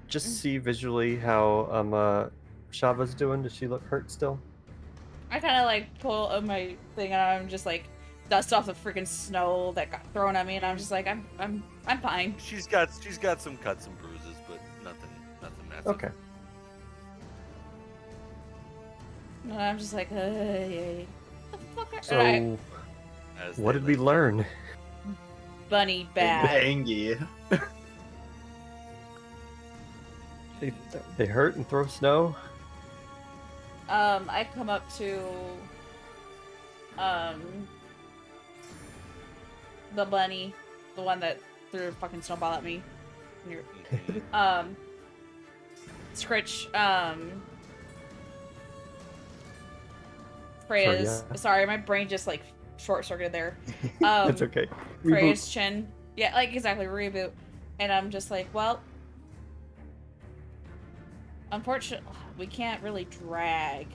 just see visually how Shava's doing. Does she look hurt still? I kind of like pull up my thing and I'm just like dust off the freaking snow that got thrown at me, and I'm just like I'm fine. she's got some cuts and bruises, but nothing massive. Okay. And I'm just like, yay. The fuck are So, Alright, As what they did we live. learn? bunny bad. Angie. They hurt and throw snow. I come up to the bunny, the one that threw a fucking snowball at me. Mhm. Scritch, Freya's, Freya. sorry, my brain just like short-circuited there. It's okay. Freya's chin. Yeah, like exactly, reboot. And I'm just like, well, unfortunately, we can't really drag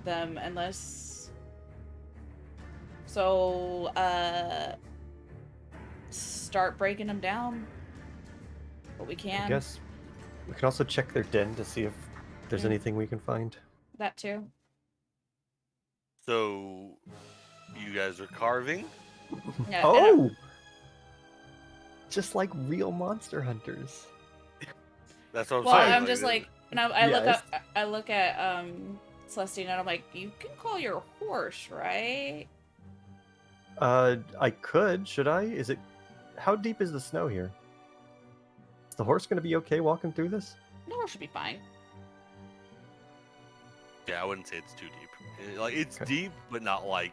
them unless. So, start breaking them down. But we can. I guess we can also check their den to see if there's Yeah. anything we can find. That too. So you guys are carving. Yeah, Oh, just like real monster hunters. That's what I'm Well, saying. I'm just like, and I look Yes. up, I look at Celestine, and I'm like, you can call your horse, right? I could. Should I? Is it? How deep is the snow here? Is the horse gonna be okay walking through this? The horse should be fine. Yeah, I wouldn't say it's too deep. Like it's Okay. deep, but not like.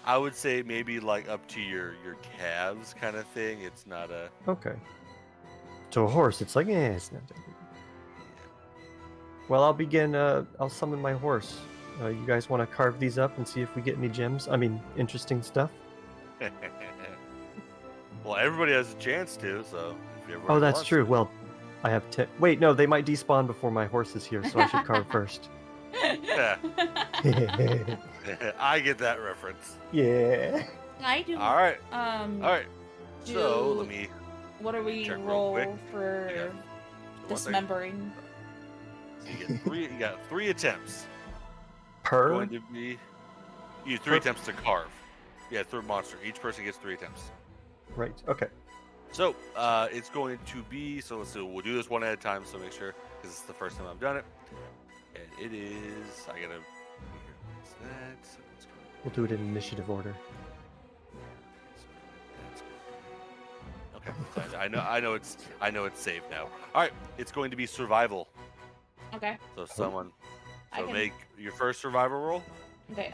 I would say maybe like up to your calves kind of thing. It's not a. Okay. To a horse, it's like, it's not that deep. Well, I'll begin. I'll summon my horse. You guys want to carve these up and see if we get any gems? I mean, interesting stuff. Well, everybody has a chance to, so. If everybody Oh, that's wants true. to. Well, I have 10. Wait, no, they might despawn before my horse is here, so I should carve first. Yeah. I get that reference. Yeah. I do. All right. All So do- let me. What do we check real roll quick. for Yeah. 1 second. dismembering? So you get three. You got 3 attempts. Per? Going to be. You 3 attempts to carve. Yeah, through monster. Each person gets 3 attempts. Right. Okay. So it's going to be. So let's do. We'll do this one at a time. So make sure because it's the first time I've done it. And it is. I gotta. What's that? So it's going to We'll do it in initiative order. Okay, I know it's saved now. All right, it's going to be survival. Okay. So someone, I so can- make your first survival roll. Okay.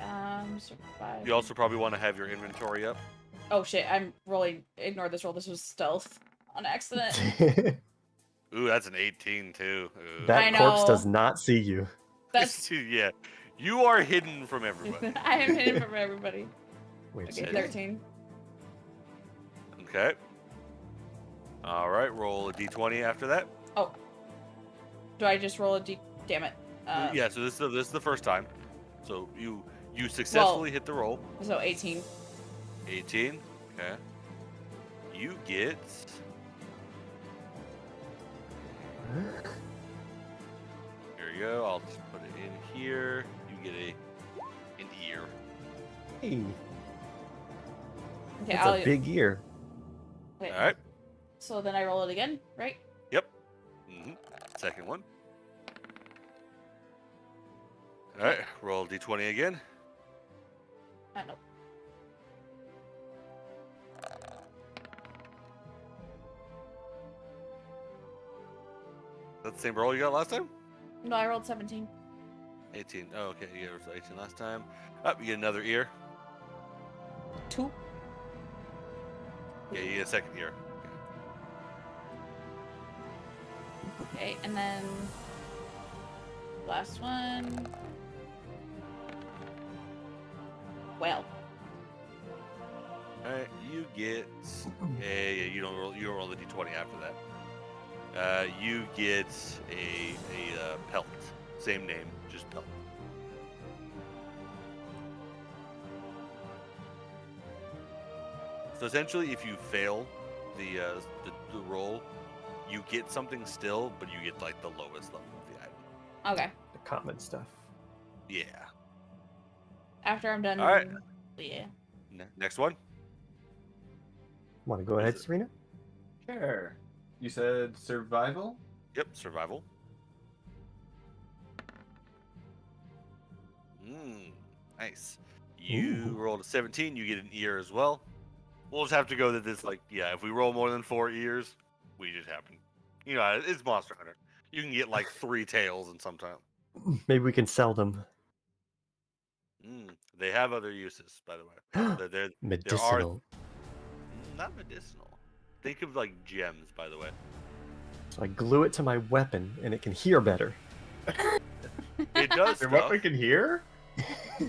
Survive. You also probably want to have your inventory up. Oh shit! I'm rolling. Ignore this roll. This was stealth on accident. Ooh, that's an 18 too. Ooh. That I corpse does know. not see you. That's. Yeah, you are hidden from everybody. I am hidden from everybody. Wait, Okay, Okay. 13. Okay. All right, roll a d20 after that. Oh. Do I just roll a d? Damn it. Yeah, so this is the first time. So you successfully hit the roll. So 18. 18. Okay. You get. Here you go. I'll just put it in here. You get an ear. Hey, Okay, that's I'll. a big ear. Okay. All right. So then I roll it again, right? Yep. Second one. All right. Roll d20 again. No. That's the same roll you got last time. No, I rolled 17. 18. Oh, okay. Yeah, it was 18 last time. Up, you get another ear. 2. Yeah, you get a second ear. Okay, and then last one. Well, All right, you get a. You don't roll the d20 after that. You get a pelt. Same name, just pelt. So essentially, if you fail the roll, you get something still, but you get like the lowest level of the item. okay. The common stuff. Yeah. After I'm done. All right. Yeah. Next one. Want to go What ahead, is it? Serena? Sure. You said survival? Yep, survival. Nice. You Ooh. rolled a 17, you get an ear as well. We'll just have to go that this, like, yeah, if we roll more than 4 ears, we just happen. You know, it's Monster Hunter. You can get like 3 tails and sometimes. Maybe we can sell them. They have other uses, by the way. They're Medicinal. not medicinal. Think of like gems, by the way. So I glue it to my weapon, and it can hear better. It does Your stuff. weapon can hear?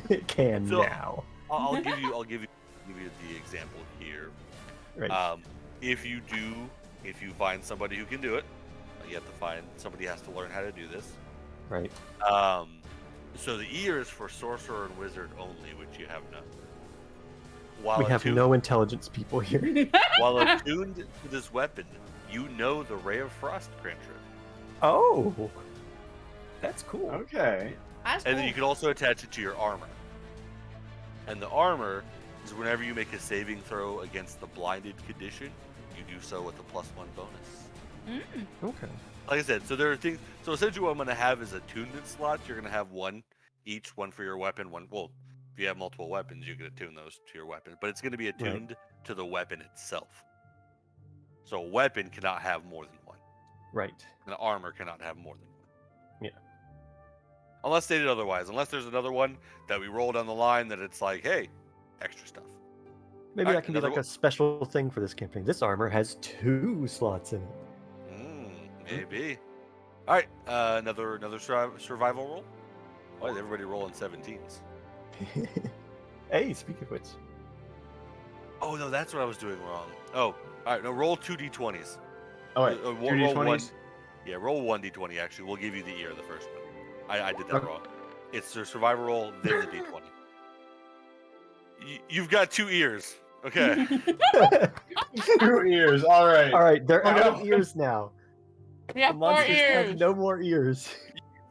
It can So- now. I'll give you the example here. Right. If you find somebody who can do it, you have to find somebody has to learn how to do this. Right. So the ear is for sorcerer and wizard only, which you have none. While We have attuned, no intelligence people here. while attuned to this weapon, you know the Ray of Frost cantrip, Oh, that's cool. Okay. That's and then cool. you can also attach it to your armor. And the armor is whenever you make a saving throw against the blinded condition, you do so with a +1 bonus. Okay. Like I said, so there are things. So essentially, what I'm going to have is attunement slots. You're going to have one each, one for your weapon, one. Well, if you have multiple weapons, you can attune those to your weapon, but it's going to be attuned to the weapon itself. So a weapon cannot have more than one. Right. An armor cannot have more than one. Yeah. Unless stated otherwise. Unless there's another one that we roll down the line that it's like, hey, extra stuff. Maybe All that right, can be another like a special thing for this campaign. This armor has 2 slots in it. Maybe. All right, another survival roll. Why is everybody rolling 17s? Hey, speaking of which. Oh no, that's what I was doing wrong. Oh, all right. No, roll 2 d20s. Oh wait, Roll 2 one. d20s? Yeah, roll 1 d20. Actually, we'll give you the ear the first one. I did that Okay. wrong. It's the survival roll, then the d20. You've got 2 ears. Okay. 2 ears, alright. All right, they're Oh, out no. of ears now. Yeah, The 4 monsters have ears. no more ears.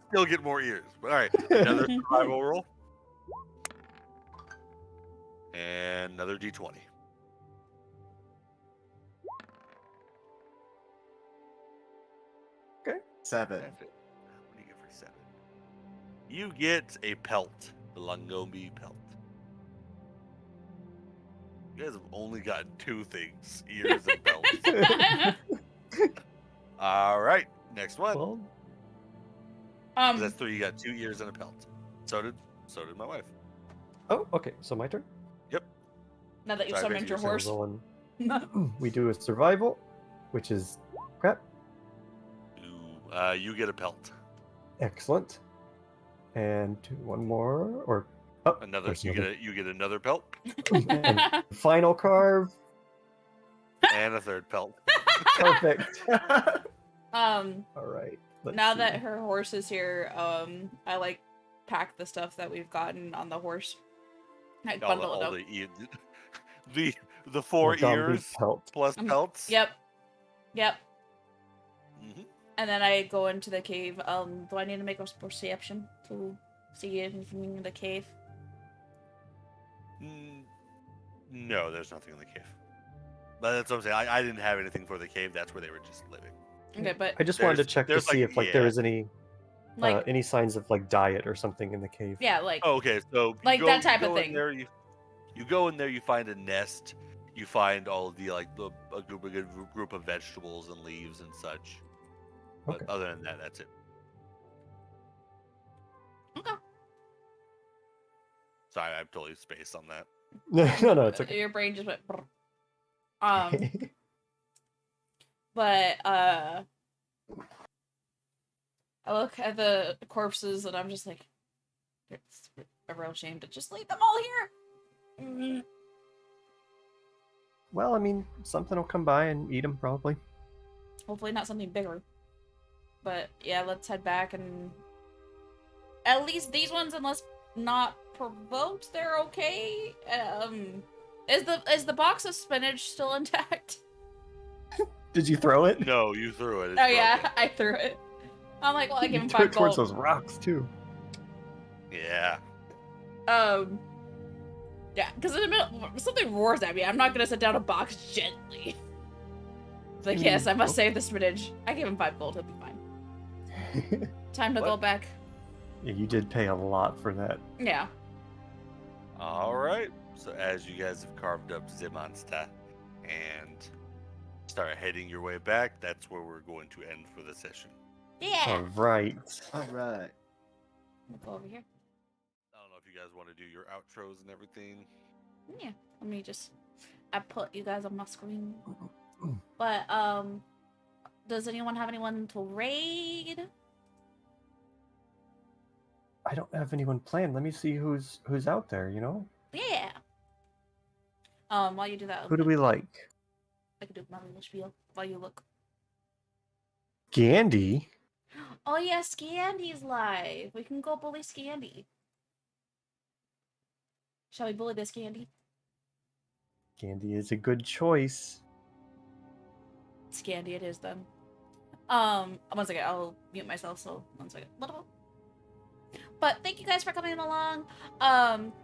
Still get more ears. But all right, another survival roll. And another d20. 7. What do you get for 7? You get a pelt, the Lungombi pelt. You guys have only got 2 things: ears and pelts. All right, next one. Well, 'Cause that's 3. You got 2 ears and a pelt. So did my wife. oh, okay. So my turn. Now that you Sorry, summoned Becky, your So horse. rolling- we do a survival, which is crap. You get a pelt. Excellent. And one more, or oh, Another. there's You get another pelt and final carve. and a third pelt. Perfect. All right. let's Now see. that her horse is here, I like pack the stuff that we've gotten on the horse. I bundle it up. The 4 Lungombi ears pelt. plus pelts. Yep. Mhm. And then I go into the cave. Do I need to make a perception to see anything in the cave? No, there's nothing in the cave. But that's what I'm saying. I didn't have anything for the cave. That's where they were just living. Okay, but I just wanted to check to there's, see like, if there yeah. was any signs of like diet or something in the cave. yeah, like Oh, okay, so you Like that type of go in thing. there, you go in there, you find a nest, you find all of the a good group of vegetables and leaves and such. But Okay. other than that, that's it. Okay. Sorry, I'm totally spaced on that. no, it's okay. your brain just went. Brr. But I look at the corpses and I'm just like, it's a real shame to just leave them all here. Mm. Well, I mean, something will come by and eat them probably. Hopefully not something bigger. But yeah, let's head back and at least these ones, unless not provoked, they're okay. Is the box of spinach still intact? Did you throw it? No, you threw it. It's Oh yeah, broken. I threw it. I'm like, well, I give You him threw 5 it towards gold. those rocks too. Yeah. Yeah, because in the middle, something roars at me. I'm not gonna set down a box gently. It's like, yes, I must save the spinach. I gave him 5 gold. He'll be fine. Time to go What? back. Yeah, you did pay a lot for that. Yeah. All right. So as you guys have carved up Zimonsta and start heading your way back, that's where we're going to end for the session. Yeah. All right. Alright. We'll go over here. I don't know if you guys want to do your outros and everything. Yeah. Let me just. I put you guys on my screen. But does anyone have anyone to raid? I don't have anyone planned. Let me see who's out there. You know, Yeah. While you do that, who do we like? I can do my little spiel while you look. Gandhi. Oh yeah, Scandy's live. We can go bully Scandy. Shall we bully this Scandy? Gandhi is a good choice. Scandy it is then. One second, I'll mute myself, so 1 second. But thank you guys for coming along.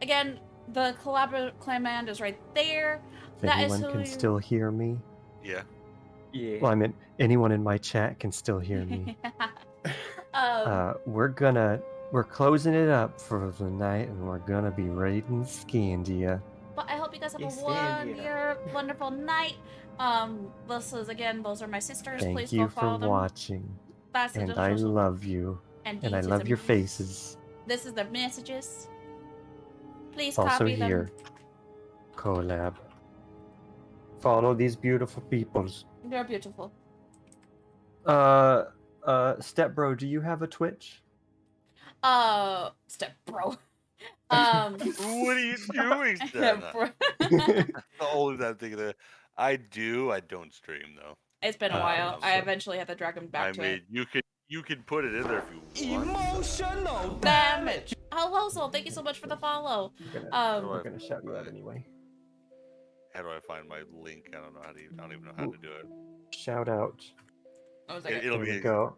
Again, the collaborative command is right there. If That is anyone who can you- still hear me. Yeah. Yeah. Well, I meant anyone in my chat can still hear me. We're closing it up for the night, and we're gonna be raiding Scandia. But I hope you guys have a Exandia. wonderful night. Those are my sisters. Thank Please you go for follow them. watching, That's and I love you, and I these love is your faces. This is the messages. Please Also copy here, them. collab. Follow these beautiful peoples. They're beautiful. Step Bro, do you have a Twitch? Step bro. What are you doing, Steph? Bro. The only that I'm thinking of. I do. I don't stream though. It's been a while. so- I eventually had to drag him back I to mean, you could put it in there if you want. Emotional damage. Hello, Soul. Thank you so much for the follow. We're gonna shout you out anyway. How do I find my link? I don't know how to. I don't even know how to do it. Shout out. It'll There we be. go.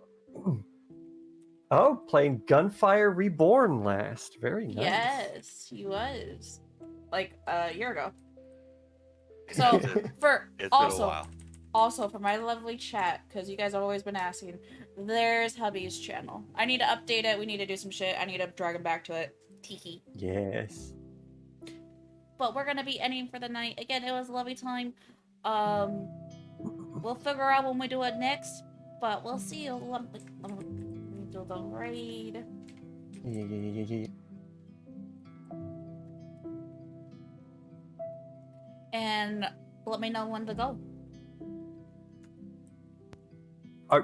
Oh, playing Gunfire Reborn last. Very nice. Yes, he was. Like a year ago. So for It's been a while. also for my lovely chat, because you guys have always been asking, there's hubby's channel. I need to update it. We need to do some shit. I need to drag him back to it. Tiki. Yes. But we're gonna be ending for the night. Again, it was a lovely time. We'll figure out when we do it next, but we'll see you. Let me do the raid. Yeah. And let me know when to go.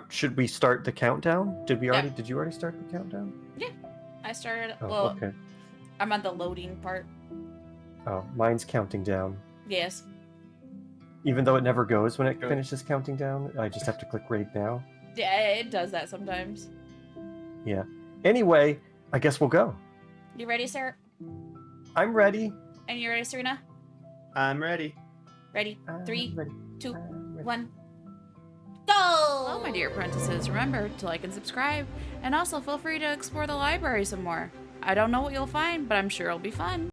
Should we start the countdown? Did you Yeah. already start the countdown? I started. Oh, Well, okay. I'm on the loading part. Oh, mine's counting down. Yes. Even though it never goes when it finishes counting down, I just have to click raid now. Yeah, it does that sometimes. Yeah. Anyway, I guess we'll go. You ready, sir? I'm ready. And you ready, Serena? I'm ready. Ready? I'm 3, ready. 2, I'm ready. 1. Go! Hello, my dear apprentices. Remember to like and subscribe, and also feel free to explore the library some more. I don't know what you'll find, but I'm sure it'll be fun.